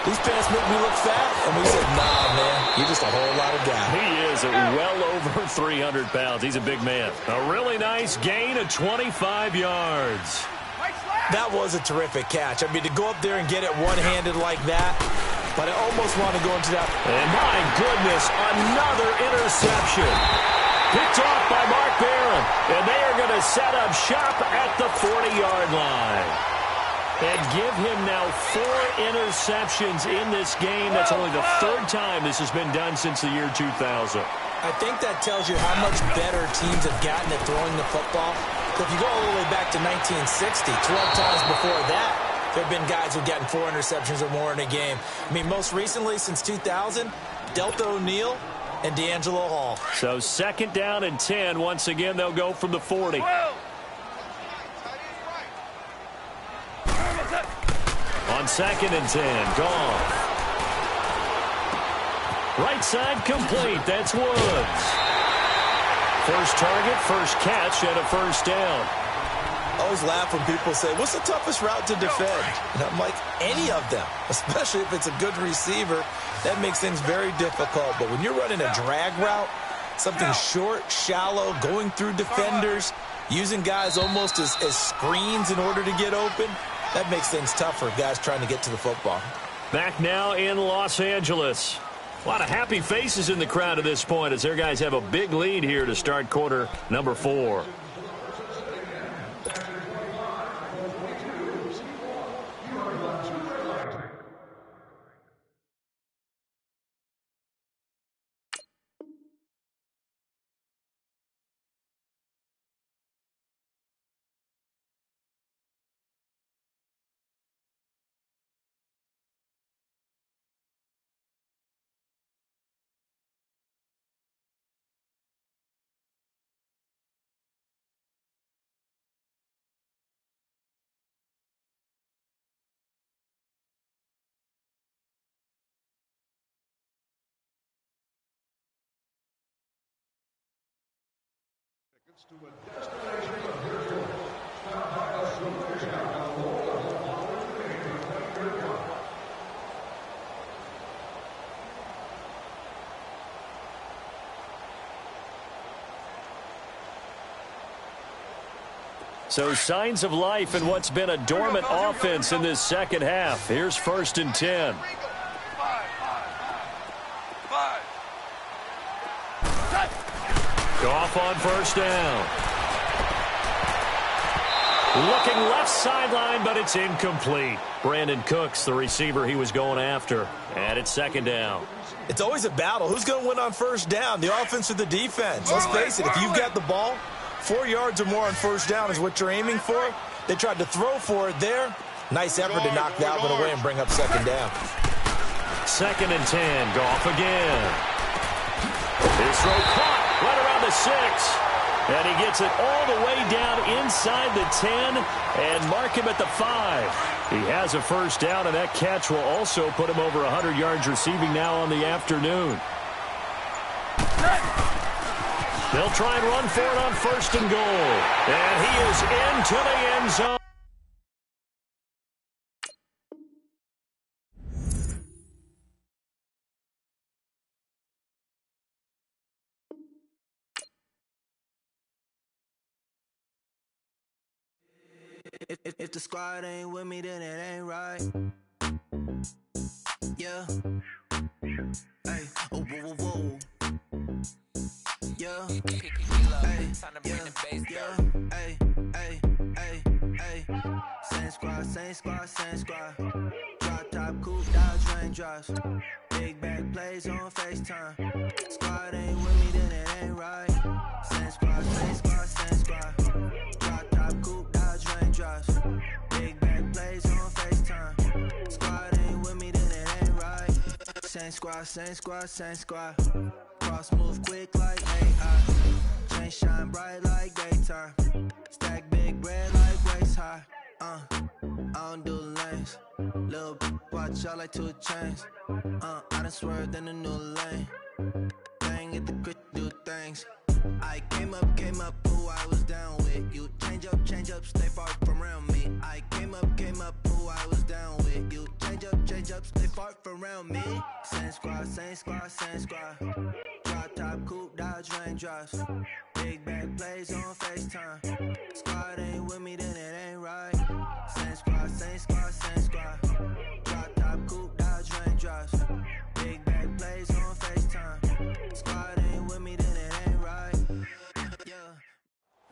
these pants make me look fat. And we said, nah, man, you're just a whole lot of guy. He is well over 300 pounds. He's a big man. A really nice gain of 25 yards. That was a terrific catch. I mean, to go up there and get it one-handed like that, but I almost want to go into that. And my goodness, another interception. Picked off by Mark Barron. And they are going to set up shop at the 40-yard line. And give him now 4 interceptions in this game. That's only the 3rd time this has been done since the year 2000. I think that tells you how much better teams have gotten at throwing the football. If you go all the way back to 1960, 12 times before that, there have been guys who've gotten 4 interceptions or more in a game. I mean, most recently, since 2000, Delta O'Neal and D'Angelo Hall. So 2nd down and 10. Once again, they'll go from the 40. On 2nd and 10, Goff. Right side complete. That's Woods. First target, first catch, and a first down. I always laugh when people say, what's the toughest route to defend? And I'm like, any of them, especially if it's a good receiver. That makes things very difficult. But when you're running a drag route, something short, shallow, going through defenders, using guys almost as screens in order to get open, that makes things tough for guys trying to get to the football. Back now in Los Angeles. A lot of happy faces in the crowd at this point as their guys have a big lead here to start quarter number 4. So signs of life in what's been a dormant offense in this second half. Here's 1st and 10. Goff on first down. Looking left sideline, but it's incomplete. Brandon Cooks, the receiver he was going after. And it's 2nd down. It's always a battle. Who's going to win on first down, the offense or the defense? Let's face it, if you've got the ball, 4 yards or more on first down is what you're aiming for. They tried to throw for it there. Nice effort to knock that one away and bring up 2nd down. 2nd and 10, Goff again. His throw caught right around the 6. And he gets it all the way down inside the 10 and mark him at the 5. He has a first down, and that catch will also put him over 100 yards receiving now on the afternoon. They'll try and run for it on 1st and goal. And he is into the end zone. If the squad ain't with me, then it ain't right. Yeah. Hey. Oh, whoa, whoa, whoa. Yeah. Hey. Yeah. Hey. Hey. Hey. Hey. Same squad, same squad, same squad. Drop top, coupe, Dodge raindrops. Big back plays on FaceTime. Squad ain't with me, then it ain't right. Same squad, same squad, same squad. Drop top, coupe, Dodge raindrops. Big back plays on FaceTime. Squad ain't with me, then it ain't right. Same squad, same squad, same squad. Cross move quick like AI. Chain shine bright like daytime. Stack big bread like waist high. I don't do lanes. Little watch out like 2 chains. I done swerved in a new lane. Bang at the crit, do things. I came up, who I was down with. You change up, stay far from around me. I came up, who I was down with. You change up, stay far from around me. Same squad, same squad, same squad. Drop top, coupe, Dodge raindrops. Big back plays on FaceTime. Squad ain't with me, then it ain't right. Same squad, same squad, same squad. Drop top, coupe, Dodge raindrops. Big back plays on FaceTime. Squad ain't with me, then it ain't right. Yeah.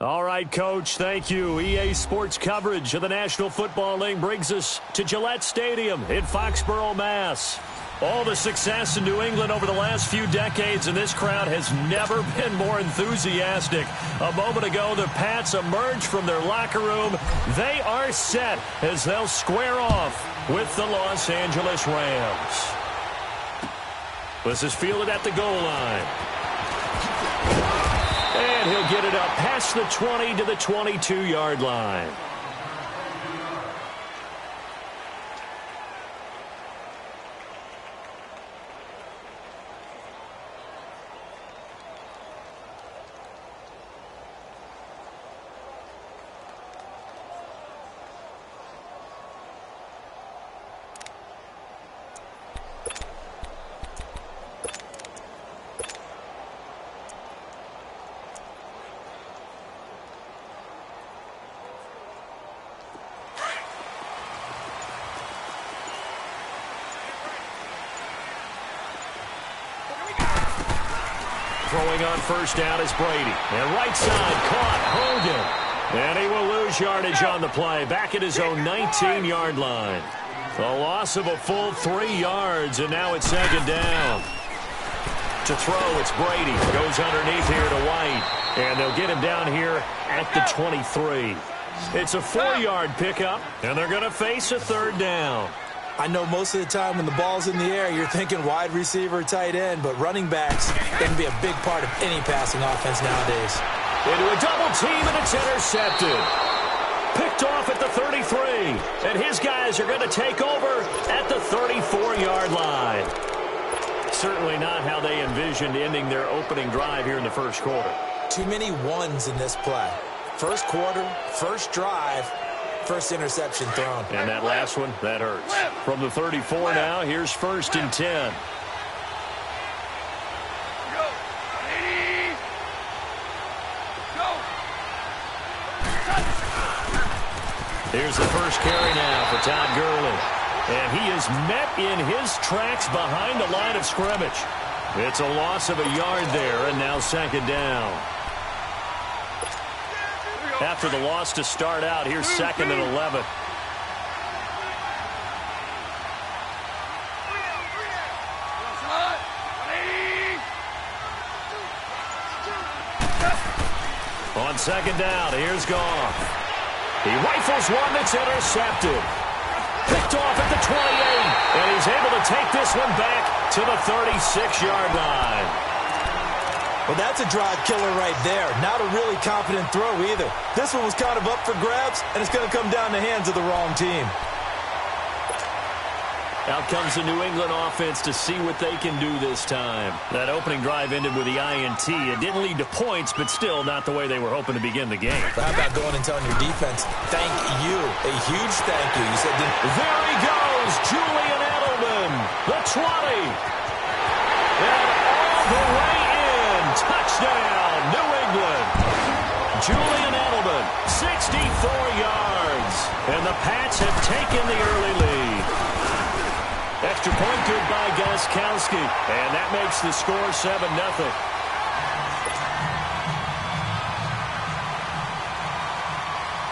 All right, Coach, thank you. EA Sports coverage of the National Football League brings us to Gillette Stadium in Foxborough, Mass. All the success in New England over the last few decades, and this crowd has never been more enthusiastic. A moment ago, the Pats emerged from their locker room. They are set as they'll square off with the Los Angeles Rams. This is fielded at the goal line. And he'll get it up past the 20 to the 22-yard line. Throwing on first down is Brady. And right side caught Hogan. And he will lose yardage on the play. Back at his own 19-yard line. A loss of a full 3 yards, and now it's second down. To throw, it's Brady. Goes underneath here to White. And they'll get him down here at the 23. It's a 4-yard pickup, and they're going to face a third down. I know most of the time when the ball's in the air, you're thinking wide receiver, tight end, but running backs can be a big part of any passing offense nowadays. Into a double team, and it's intercepted. Picked off at the 33, and his guys are going to take over at the 34-yard line. Certainly not how they envisioned ending their opening drive here in the first quarter. Too many ones in this play. First quarter, first drive, first interception thrown. And that last one, that hurts. From the 34 now, here's first and 10. Here's the first carry now for Todd Gurley. And he is met in his tracks behind the line of scrimmage. It's a loss of a yard there, and now second down. After the loss to start out, here's second and 11. On second down, here's Goff. He rifles one that's intercepted. Picked off at the 28, and he's able to take this one back to the 36-yard line. Well, that's a drive killer right there. Not a really confident throw either. This one was kind of up for grabs, and it's going to come down the hands of the wrong team. Out comes the New England offense to see what they can do this time. That opening drive ended with the INT. It didn't lead to points, but still not the way they were hoping to begin the game. How about going and telling your defense, thank you, a huge thank you. You said, there he goes, Julian Edelman, the 20. And all the way in, touchdown, New England. Julian Edelman, 64 yards. And the Pats have taken the early lead. Extra point good by Gostkowski, and that makes the score 7-0.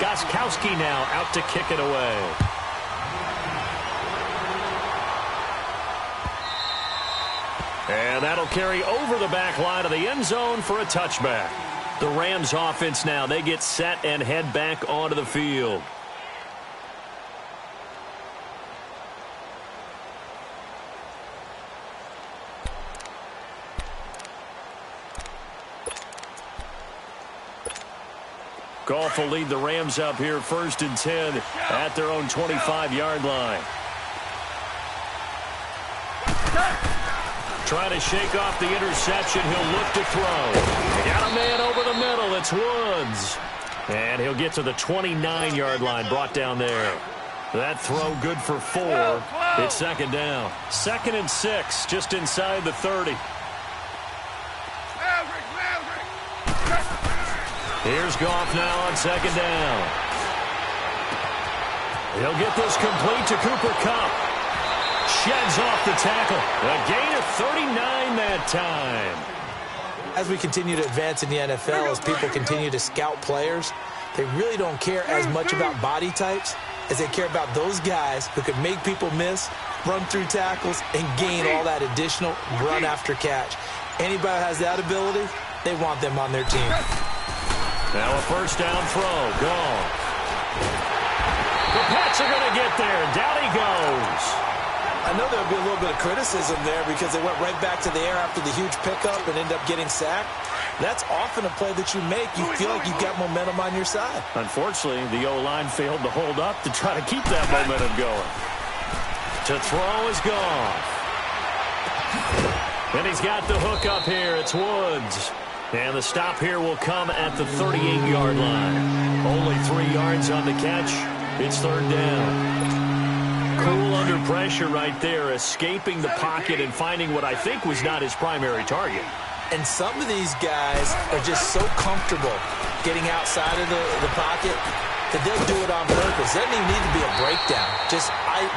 Gostkowski now out to kick it away. And that'll carry over the back line of the end zone for a touchback. The Rams offense now, they get set and head back onto the field. Goff will lead the Rams up here first and 10 at their own 25-yard line. Trying to shake off the interception. He'll look to throw. Got a man over the middle. It's Woods. And he'll get to the 29-yard line, brought down there. That throw good for 4. It's second down. 2nd and 6, just inside the 30. Here's Goff now on second down. He'll get this complete to Cooper Kupp. Sheds off the tackle. A gain of 39 that time. As we continue to advance in the NFL, as people continue to scout players, they really don't care as much about body types as they care about those guys who can make people miss, run through tackles, and gain all that additional run after catch. Anybody who has that ability, they want them on their team. Now a first down throw. Gone. The Pats are going to get there. Down he goes. I know there'll be a little bit of criticism there because they went right back to the air after the huge pickup and ended up getting sacked. That's often a play that you make. You feel like you've got momentum on your side. Unfortunately, the O-line failed to hold up to try to keep that momentum going. To throw is gone. And he's got the hook up here. It's Woods. And the stop here will come at the 38-yard line. Only 3 yards on the catch. It's third down. Cool under pressure right there, escaping the pocket and finding what I think was not his primary target. And some of these guys are just so comfortable getting outside of the pocket that they'll do it on purpose. Doesn't even need to be a breakdown.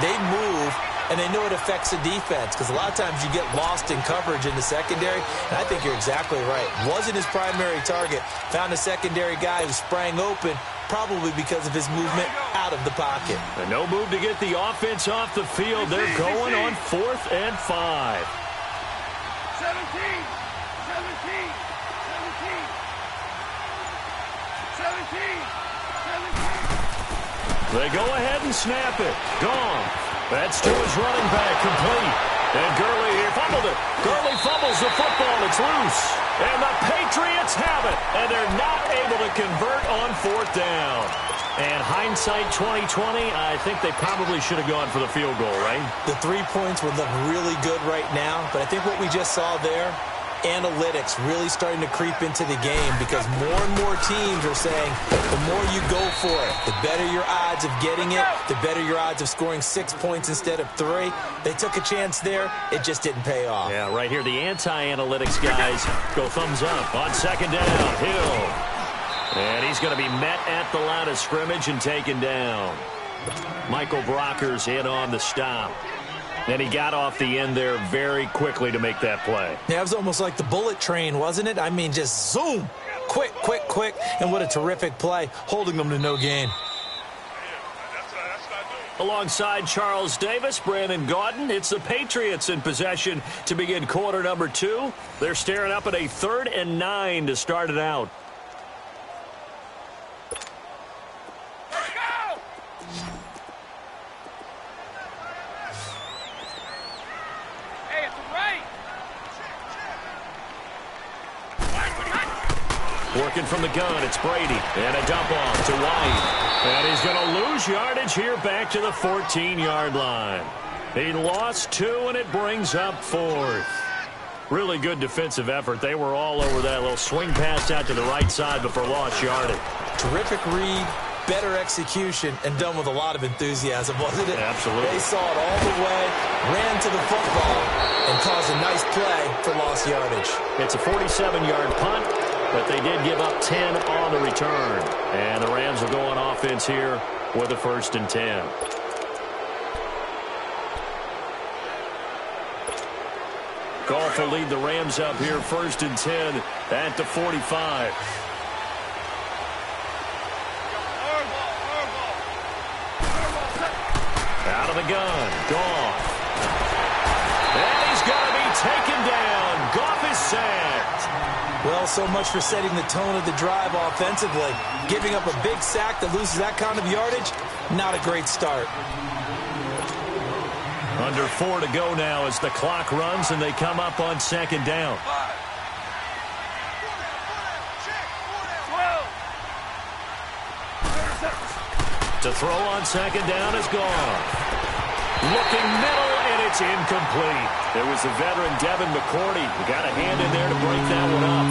They move, and they know it affects the defense because a lot of times you get lost in coverage in the secondary, and I think you're exactly right. Wasn't his primary target. Found a secondary guy who sprang open, probably because of his movement out of the pocket. And no move to get the offense off the field. They're going on 4th and 5. 17. They go ahead and snap it. Gone. That's to his running back, complete. And Gurley here fumbled it. Gurley fumbles the football. It's loose. And the Patriots have it. And they're not able to convert on 4th down. And hindsight 2020, I think they probably should have gone for the field goal, right? The 3 points would look really good right now. But I think what we just saw there, analytics really starting to creep into the game because more and more teams are saying the more you go for it, the better your odds of getting it, the better your odds of scoring 6 points instead of 3. They took a chance there. It just didn't pay off. Yeah, right here, the anti-analytics guys go thumbs up. On second down, Hill. And he's going to be met at the line of scrimmage and taken down. Michael Brockers in on the stop. And he got off the end there very quickly to make that play. Yeah, it was almost like the bullet train, wasn't it? I mean, just zoom. Quick, quick, quick. And what a terrific play, holding them to no gain. Alongside Charles Davis, Brandon Gaudin, it's the Patriots in possession to begin quarter number 2. They're staring up at a 3rd and 9 to start it out. Working from the gun, it's Brady. And a dump off to White. And he's going to lose yardage here back to the 14-yard line. He lost 2, and it brings up 4th. Really good defensive effort. They were all over that little swing pass out to the right side before lost yardage. Terrific read, better execution, and done with a lot of enthusiasm, wasn't it? Absolutely. They saw it all the way, ran to the football, and caused a nice play for lost yardage. It's a 47-yard punt, but they did give up 10 on the return. And the Rams will go on offense here with a 1st and 10. Goff will lead the Rams up here 1st and 10 at the 45. Out of the gun, Goff. And he's going to be taken down. Goff is sacked. Well, so much for setting the tone of the drive offensively. Giving up a big sack that loses that kind of yardage, not a great start. Under 4 to go now as the clock runs and they come up on 2nd down. To throw on 2nd down is gone. Looking middle, and it's incomplete. There was the veteran Devin McCourty who got a hand in there to break that one up.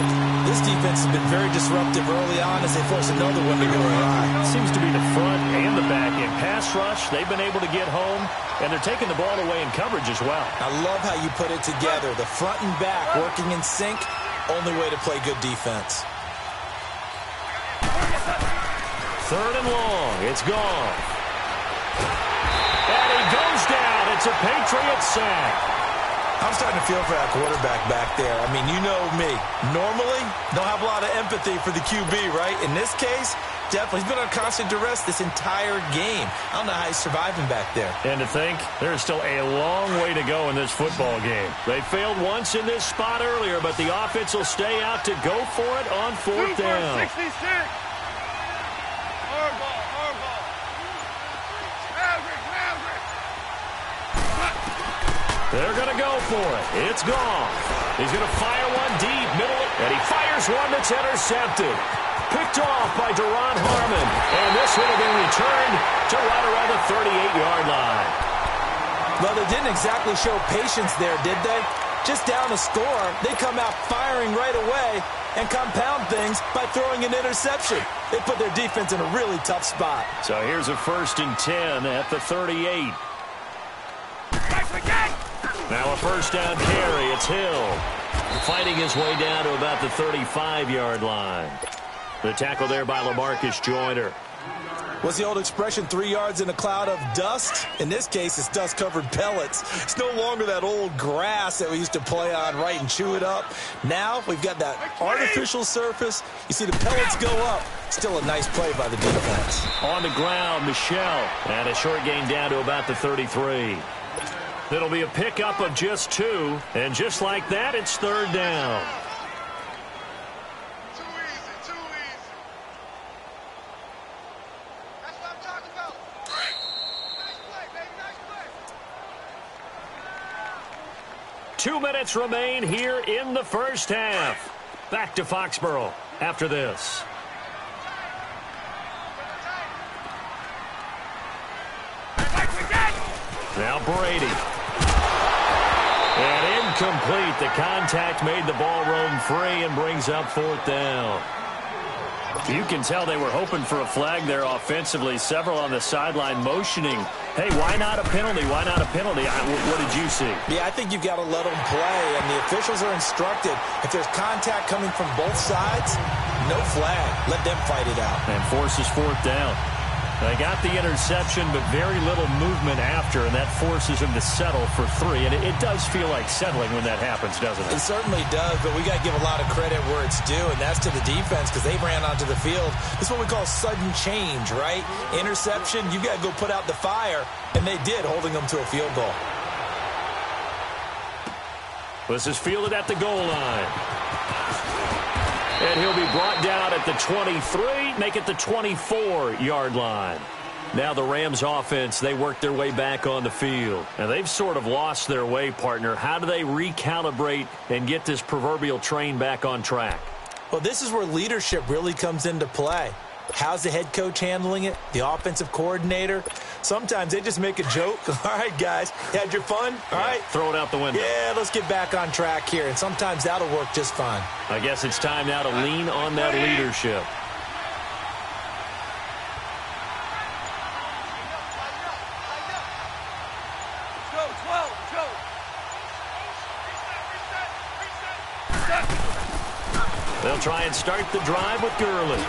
This defense has been very disruptive early on as they force another one to go awry. Seems to be the front and the back end. Pass rush, they've been able to get home, and they're taking the ball away in coverage as well. I love how you put it together. The front and back working in sync, only way to play good defense. 3rd and long, it's gone. And he goes down. It's a Patriot sack. I'm starting to feel for that quarterback back there. I mean, you know me. Normally, don't have a lot of empathy for the QB, right? In this case, definitely. He's been on constant duress this entire game. I don't know how he's surviving back there. And to think, there's still a long way to go in this football game. They failed once in this spot earlier, but the offense will stay out to go for it on fourth down. 66. Hard ball. They're going to go for it. It's gone. He's going to fire one deep, middle, and he fires one that's intercepted. Picked off by Duron Harmon. And this one will be returned to right around the 38-yard line. Well, they didn't exactly show patience there, did they? Just down a score, they come out firing right away and compound things by throwing an interception. They put their defense in a really tough spot. So here's a 1st and 10 at the 38. Now a first down carry. It's Hill fighting his way down to about the 35-yard line. The tackle there by LaMarcus Joyner. What's the old expression, 3 yards in a cloud of dust? In this case, it's dust-covered pellets. It's no longer that old grass that we used to play on, right, and chew it up. Now we've got that artificial surface. You see the pellets go up. Still a nice play by the defense. On the ground, Michel. And a short gain down to about the 33. It'll be a pickup of just 2. And just like that, it's 3rd down. Too easy. That's what I'm talking about. Nice play, baby. Nice play. 2 minutes remain here in the first half. Back to Foxborough after this. Now Brady. And incomplete. The contact made the ball roam free and brings up 4th down. You can tell they were hoping for a flag there offensively. Several on the sideline motioning. Hey, why not a penalty? Why not a penalty? What did you see? Yeah, I think you've got to let them play, and the officials are instructed. If there's contact coming from both sides, no flag. Let them fight it out. And forces 4th down. They got the interception, but very little movement after, and that forces him to settle for 3. And it does feel like settling when that happens, doesn't it? It certainly does, but we got to give a lot of credit where it's due, and that's to the defense because they ran onto the field. This is what we call sudden change, right? Interception, you got to go put out the fire, and they did, holding them to a field goal. This is fielded at the goal line. And he'll be brought down at the 23, make it the 24-yard line. Now the Rams offense, they work their way back on the field. And they've sort of lost their way, partner. How do they recalibrate and get this proverbial train back on track? Well, this is where leadership really comes into play. How's the head coach handling it? The offensive coordinator? Sometimes they just make a joke. All right, guys, you had your fun? All right. Throw it out the window. Yeah, let's get back on track here. And sometimes that'll work just fine. I guess it's time now to lean on that leadership. They'll try and start the drive with Gurley.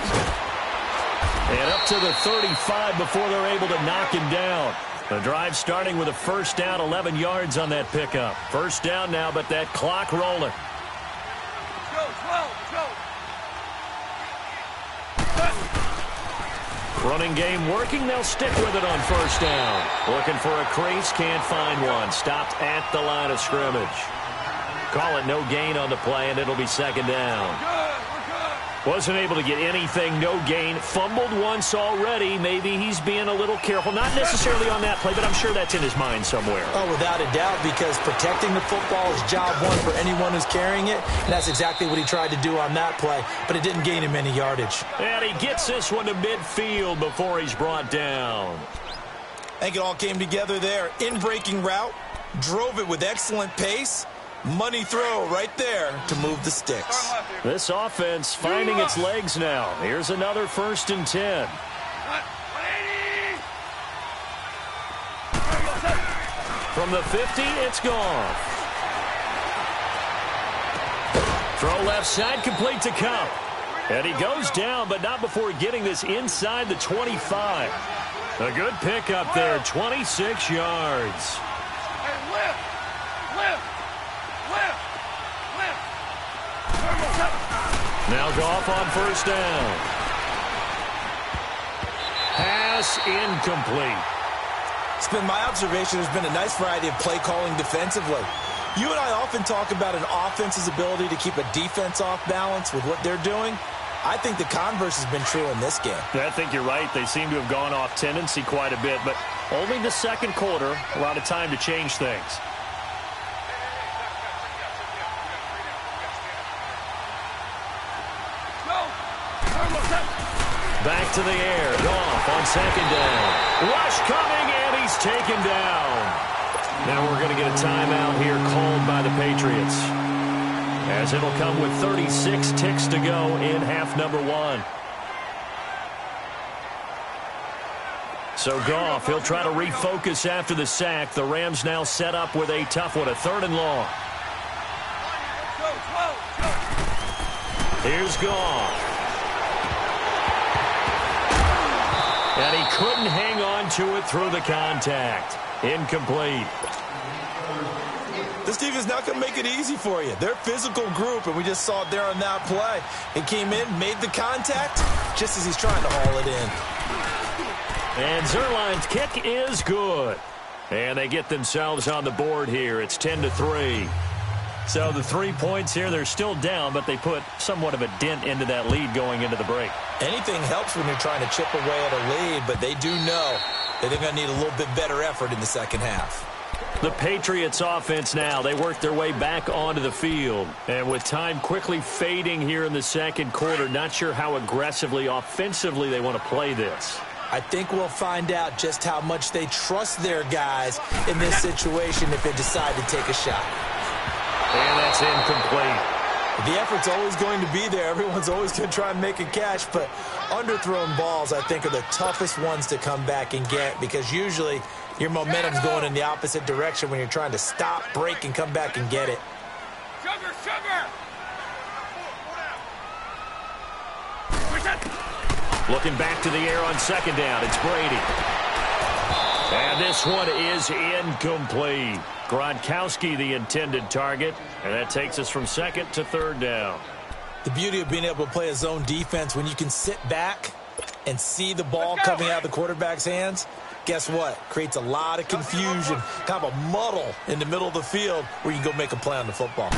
And up to the 35 before they're able to knock him down. The drive starting with a first down, 11 yards on that pickup. First down now, but that clock rolling. Running game working. They'll stick with it on first down. Looking for a crease, can't find one. Stopped at the line of scrimmage. Call it no gain on the play, and it'll be second down. Wasn't able to get anything, no gain. Fumbled once already. Maybe he's being a little careful. Not necessarily on that play, but I'm sure that's in his mind somewhere. Oh, without a doubt, because protecting the football is job one for anyone who's carrying it. And that's exactly what he tried to do on that play, but it didn't gain him any yardage. And he gets this one to midfield before he's brought down. I think it all came together there. In-breaking route, drove it with excellent pace. Money throw right there to move the sticks. This offense finding its legs now. Here's another 1st and 10. From the 50, it's gone. Throw left side, complete to Kupp. And he goes down, but not before getting this inside the 25. A good pickup there, 26 yards. Now Goff on first down. Pass incomplete. It's been my observation there's been a nice variety of play calling defensively. You and I often talk about an offense's ability to keep a defense off balance with what they're doing. I think the converse has been true in this game. I think you're right. They seem to have gone off tendency quite a bit, but only the second quarter, a lot of time to change things. Back to the air. Goff on second down. Rush coming, and he's taken down. Now we're going to get a timeout here called by the Patriots, as it'll come with 36 ticks to go in half number one. So Goff, he'll try to refocus after the sack. The Rams now set up with a tough one, a 3rd and long. Here's Goff. And he couldn't hang on to it through the contact. Incomplete. This defense is not going to make it easy for you. They're a physical group, and we just saw it there on that play. He came in, made the contact, just as he's trying to haul it in. And Zuerlein's kick is good. And they get themselves on the board here. It's 10-3. So the 3 points here, they're still down, but they put somewhat of a dent into that lead going into the break. Anything helps when you're trying to chip away at a lead, but they do know that they're going to need a little bit better effort in the second half. The Patriots offense now, they work their way back onto the field. And with time quickly fading here in the second quarter, not sure how aggressively, offensively they want to play this. I think we'll find out just how much they trust their guys in this situation if they decide to take a shot. And that's incomplete. The effort's always going to be there. Everyone's always going to try and make a catch, but underthrown balls, I think, are the toughest ones to come back and get, because usually your momentum's going in the opposite direction when you're trying to stop, break, and come back and get it. Sugar! Looking back to the air on second down, it's Brady. And this one is incomplete. Gronkowski, the intended target, and that takes us from second to third down. The beauty of being able to play a zone defense, when you can sit back and see the ball coming out of the quarterback's hands, guess what? Creates a lot of confusion, kind of a muddle in the middle of the field where you can go make a play on the football.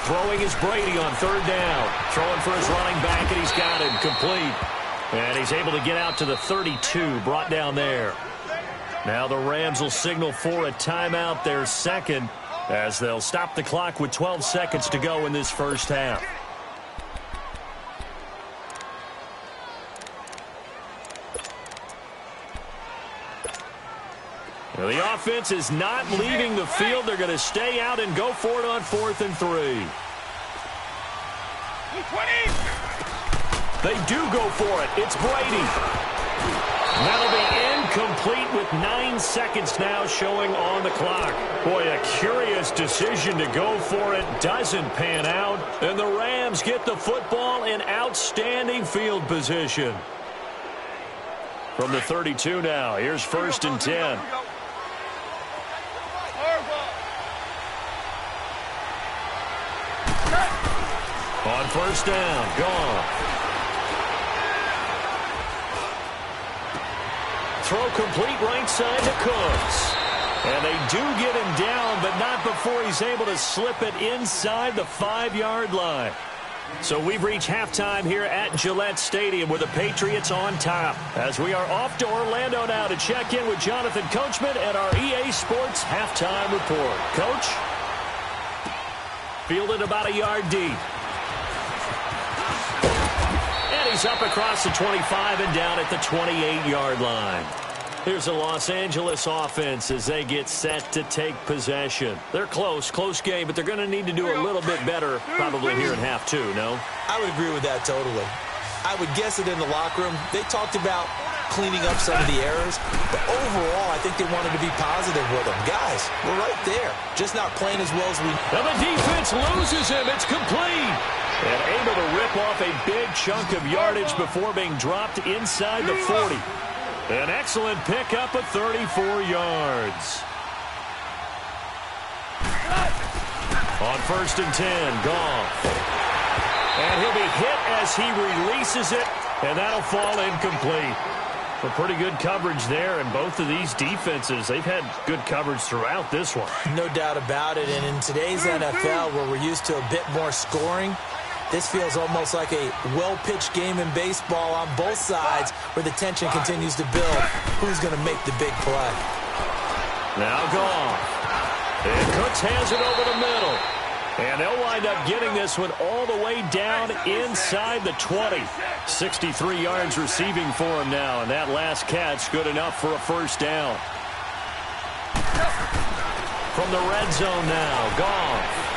Throwing is Brady on third down. Throwing for his running back, and he's got him complete. And he's able to get out to the 32, brought down there. Now the Rams will signal for a timeout, their second, as they'll stop the clock with 12 seconds to go in this first half. Now the offense is not leaving the field. They're going to stay out and go for it on 4th and 3. They do go for it. It's Brady. That'll be incomplete with 9 seconds now showing on the clock. Boy, a curious decision to go for it. Doesn't pan out. And the Rams get the football in outstanding field position. From the 32 now, here's 1st and 10. On first down, Goff. Throw complete right side to Cooks. And they do get him down, but not before he's able to slip it inside the 5-yard line. So we've reached halftime here at Gillette Stadium with the Patriots on top, as we are off to Orlando now to check in with Jonathan Coachman at our EA Sports Halftime Report. Coach? Fielded about a yard deep. And he's up across the 25 and down at the 28-yard line. Here's the Los Angeles offense as they get set to take possession. They're close game, but they're going to need to do a little bit better probably here in half two, no? I would agree with that totally. I would guess it in the locker room. They talked about cleaning up some of the errors, but overall, I think they wanted to be positive with them. Guys, we're right there, just not playing as well as we... And the defense loses him. It's complete. And able to rip off a big chunk of yardage before being dropped inside the 40. An excellent pickup of 34 yards. On 1st and 10, Goff. And he'll be hit as he releases it, and that'll fall incomplete. A pretty good coverage there, and both of these defenses, they've had good coverage throughout this one. No doubt about it, and in today's NFL, where we're used to a bit more scoring, this feels almost like a well-pitched game in baseball on both sides where the tension continues to build. Who's going to make the big play? Now Goff. And Cooks has it over the middle. And they'll wind up getting this one all the way down inside the 20. 63 yards receiving for him now, and that last catch good enough for a first down. From the red zone now, Goff.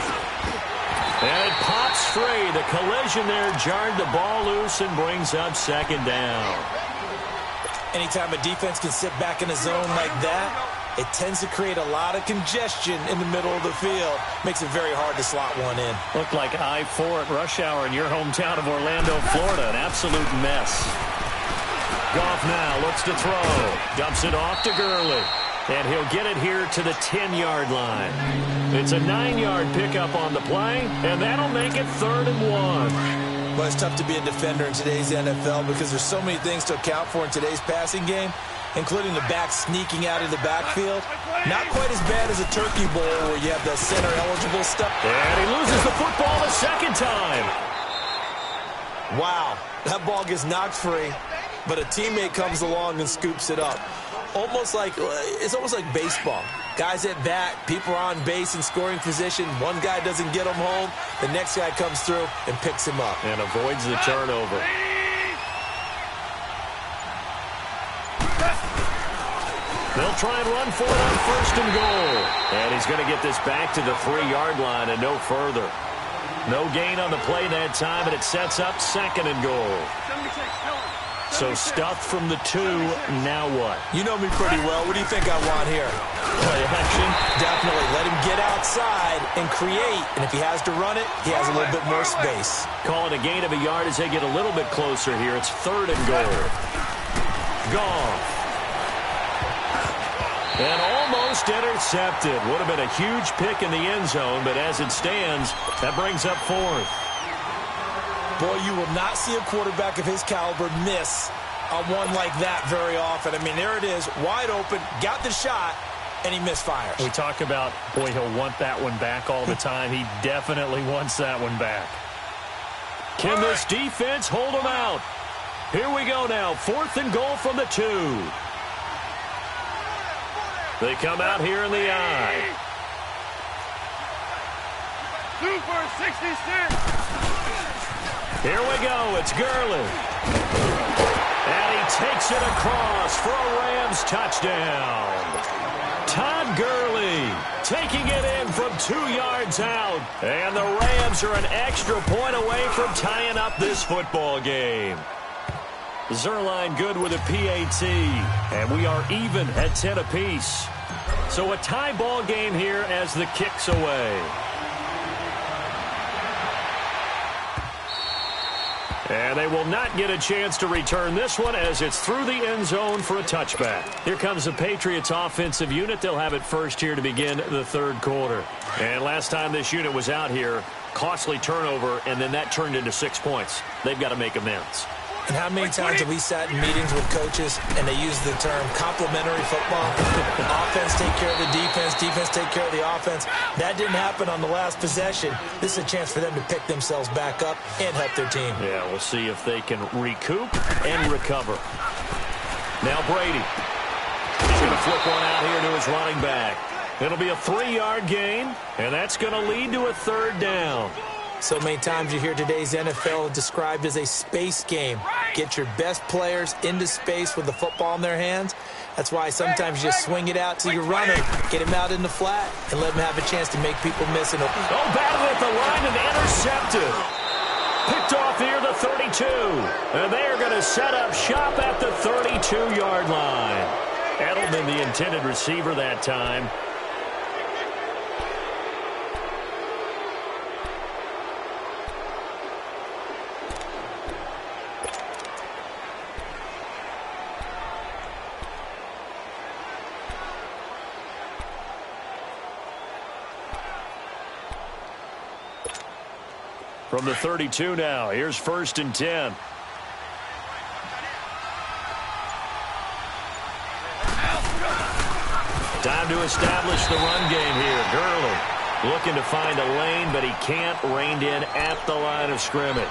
And it pops free. The collision there jarred the ball loose and brings up second down. Anytime a defense can sit back in a zone like that, it tends to create a lot of congestion in the middle of the field. Makes it very hard to slot one in. Looked like I-4 at rush hour in your hometown of Orlando, Florida. An absolute mess. Goff now looks to throw. Dumps it off to Gurley. And he'll get it here to the 10-yard line. It's a 9-yard pickup on the play, and that'll make it 3rd and 1. Well, it's tough to be a defender in today's NFL because there's so many things to account for in today's passing game, including the back sneaking out of the backfield. Not quite as bad as a turkey bowl where you have the center-eligible stuff. And he loses the football a second time. Wow, that ball gets knocked free, but a teammate comes along and scoops it up. It's almost like baseball. Guys at bat, people are on base in scoring position. One guy doesn't get him home. The next guy comes through and picks him up. And avoids the turnover. They'll try and run for it on 1st and goal. And he's going to get this back to the 3-yard line and no further. No gain on the play that time, and it sets up 2nd and goal. So stuffed from the 2, now what? You know me pretty well. What do you think I want here? Play action? Definitely. Let him get outside and create. And if he has to run it, he has a little bit more space. Call it a gain of a yard as they get a little bit closer here. It's 3rd and goal. Goff. And almost intercepted. Would have been a huge pick in the end zone, but as it stands, that brings up 4th. Boy, you will not see a quarterback of his caliber miss on one like that very often. I mean, there it is, wide open, got the shot, and he misfires. We talk about, boy, he'll want that one back all the time. He definitely wants that one back. Can this defense hold him out? Here we go now, 4th and goal from the 2. They come out here in the I. 2 for 66. Here we go. It's Gurley. And he takes it across for a Rams touchdown. Todd Gurley taking it in from 2 yards out. And the Rams are an extra point away from tying up this football game. Zerline good with a PAT. And we are even at 10 apiece. So a tie ball game here as the kick's away. And they will not get a chance to return this one as it's through the end zone for a touchback. Here comes the Patriots offensive unit. They'll have it first here to begin the 3rd quarter. And last time this unit was out here, costly turnover, and then that turned into 6 points. They've got to make amends. And how many times have we sat in meetings with coaches and they use the term complementary football? Offense take care of the defense, defense take care of the offense. That didn't happen on the last possession. This is a chance for them to pick themselves back up and help their team. Yeah, we'll see if they can recoup and recover. Now Brady. He's going to flip one out here to his running back. It'll be a 3-yard gain, and that's going to lead to a 3rd down. So many times you hear today's NFL described as a space game. Get your best players into space with the football in their hands. That's why sometimes you just swing it out to your runner, get him out in the flat, and let him have a chance to make people miss it. Oh, battle at the line and intercepted. Picked off here the 32. And they are going to set up shop at the 32-yard line. Edelman, the intended receiver that time. From the 32 now, here's 1st and 10. Time to establish the run game here. Gurley looking to find a lane, but he can't. Reined in at the line of scrimmage.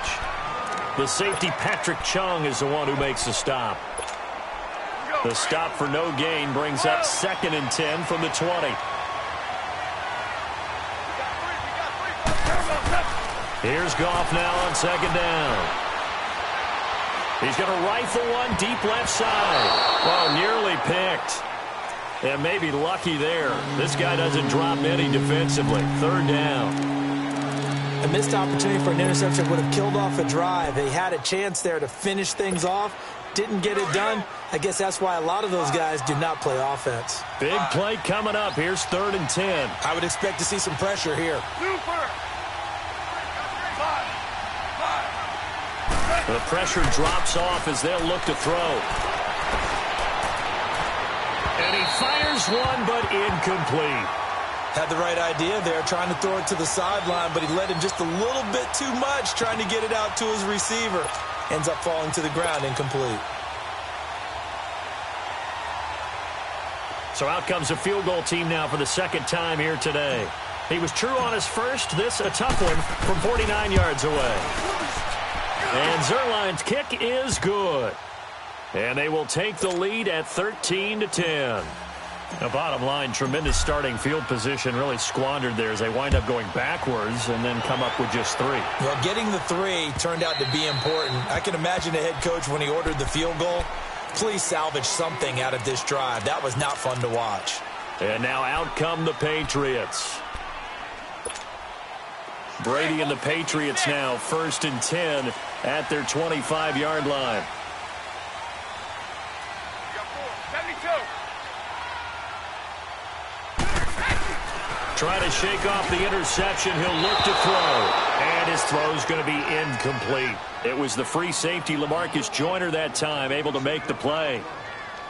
The safety, Patrick Chung, is the one who makes the stop. The stop for no gain brings up 2nd and 10 from the 20. Here's Goff now on 2nd down. He's going to rifle one deep left side. Oh, nearly picked. And maybe lucky there. This guy doesn't drop many defensively. 3rd down. A missed opportunity for an interception would have killed off a drive. They had a chance there to finish things off. Didn't get it done. I guess that's why a lot of those guys do not play offense. Big play coming up. Here's 3rd and 10. I would expect to see some pressure here. The pressure drops off as they'll look to throw. And he fires one, but incomplete. Had the right idea there, trying to throw it to the sideline, but he let him just a little bit too much, trying to get it out to his receiver. Ends up falling to the ground, incomplete. So out comes a field goal team now for the 2nd time here today. He was true on his first. This a tough one from 49 yards away. And Zuerlein's kick is good. And they will take the lead at 13-10. The bottom line, tremendous starting field position, really squandered there as they wind up going backwards and then come up with just 3. Well, getting the 3 turned out to be important. I can imagine the head coach when he ordered the field goal. Please salvage something out of this drive. That was not fun to watch. And now out come the Patriots. Brady and the Patriots now 1st and 10 at their 25-yard line. Try to shake off the interception. He'll look to throw. And his throw's going to be incomplete. It was the free safety, LaMarcus Joyner, that time, able to make the play.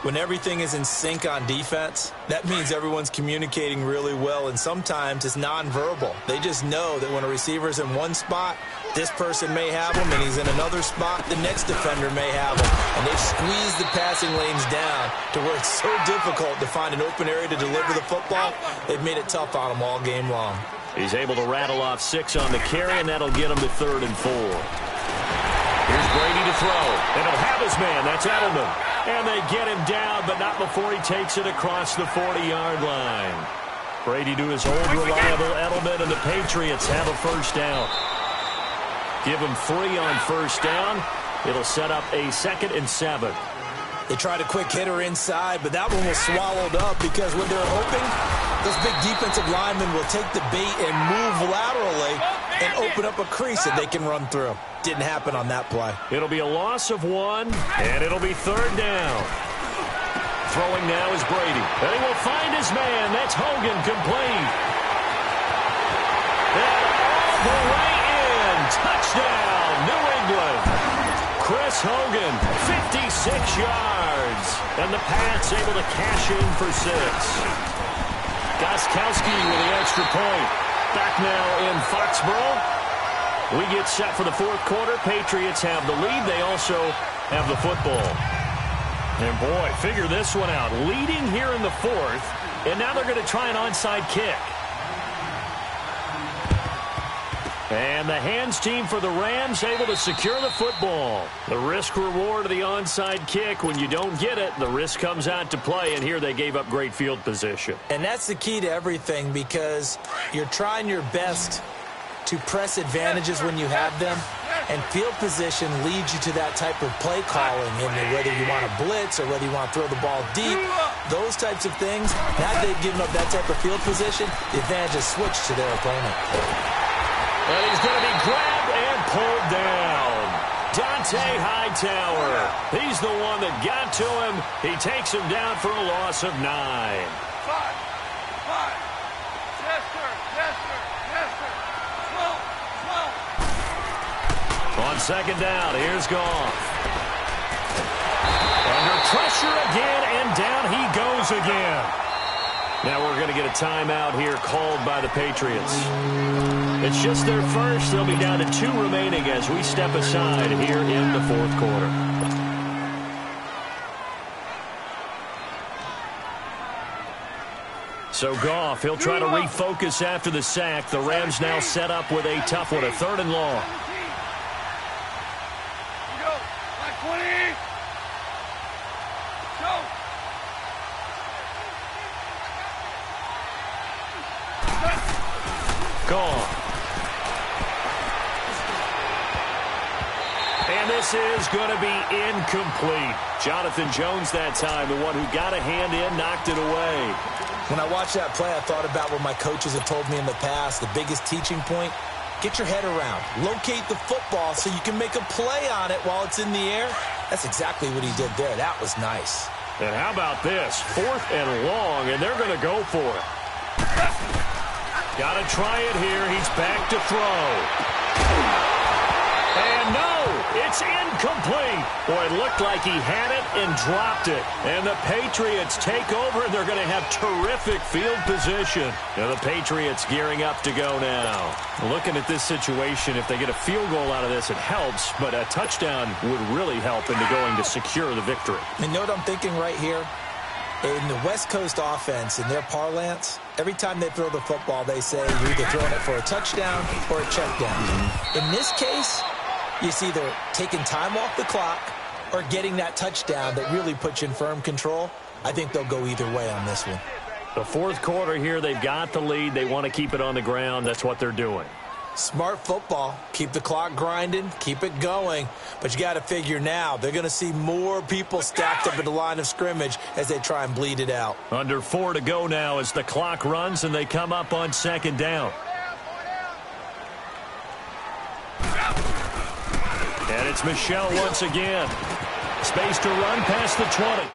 When everything is in sync on defense, that means everyone's communicating really well, and sometimes it's nonverbal. They just know that when a receiver's in one spot, this person may have him, and he's in another spot, the next defender may have him. And they've squeezed the passing lanes down to where it's so difficult to find an open area to deliver the football. They've made it tough on him all game long. He's able to rattle off 6 on the carry, and that'll get him to 3rd and 4. Here's Brady to throw, and he'll have his man. That's Edelman. And they get him down, but not before he takes it across the 40-yard line. Brady to his old reliable Edelman, and the Patriots have a 1st down. Give him 3 on 1st down. It'll set up a 2nd and 7. They tried a quick hitter inside, but that one was swallowed up because when they're hoping, those big defensive linemen will take the bait and move laterally and open up a crease that they can run through. Didn't happen on that play. It'll be a loss of 1, and it'll be 3rd down. Throwing now is Brady. And he will find his man. That's Hogan, complete. And all the way in. Touchdown, New England. Chris Hogan, 56 yards. And the Pats able to cash in for 6. Gostkowski with the extra point. Back now in Foxborough. We get set for the 4th quarter. Patriots have the lead. They also have the football. And boy, figure this one out. Leading here in the 4th, and now they're going to try an onside kick. And the hands team for the Rams able to secure the football. The risk-reward of the onside kick. When you don't get it, the risk comes out to play, and here they gave up great field position. And that's the key to everything because you're trying your best to press advantages when you have them, and field position leads you to that type of play calling, and whether you want to blitz or whether you want to throw the ball deep, those types of things. Now that they've given up that type of field position, the advantage is switched to their opponent. And he's going to be grabbed and pulled down. Dante Hightower. He's the one that got to him. He takes him down for a loss of 9. On 2nd down, here's Goff. Under pressure again, and down he goes again. Now we're going to get a timeout here called by the Patriots. It's just their first. They'll be down to 2 remaining as we step aside here in the fourth quarter. So Goff, he'll try to refocus after the sack. The Rams now set up with a tough one, a 3rd and long. Go. Like 20. Go. Gone. And this is going to be incomplete. Jonathan Jones that time, the one who got a hand in, knocked it away. When I watched that play, I thought about what my coaches have told me in the past. The biggest teaching point, get your head around. Locate the football so you can make a play on it while it's in the air. That's exactly what he did there. That was nice. And how about this? 4th and long, and they're going to go for it. Got to try it here. He's back to throw. And no, it's incomplete. Boy, it looked like he had it and dropped it. And the Patriots take over, and they're going to have terrific field position. Now the Patriots gearing up to go now. Looking at this situation, if they get a field goal out of this, it helps. But a touchdown would really help into going to secure the victory. You know what I'm thinking right here? In the West Coast offense, in their parlance, every time they throw the football, they say you're either throwing it for a touchdown or a check down. In this case, it's either taking time off the clock or getting that touchdown that really puts you in firm control. I think they'll go either way on this one. The fourth quarter here, they've got the lead. They want to keep it on the ground. That's what they're doing. Smart football. Keep the clock grinding. Keep it going. But you got to figure now, they're going to see more people stacked up at the line of scrimmage as they try and bleed it out. Under 4 to go now as the clock runs and they come up on 2nd down. And it's Michel once again. Space to run past the 20.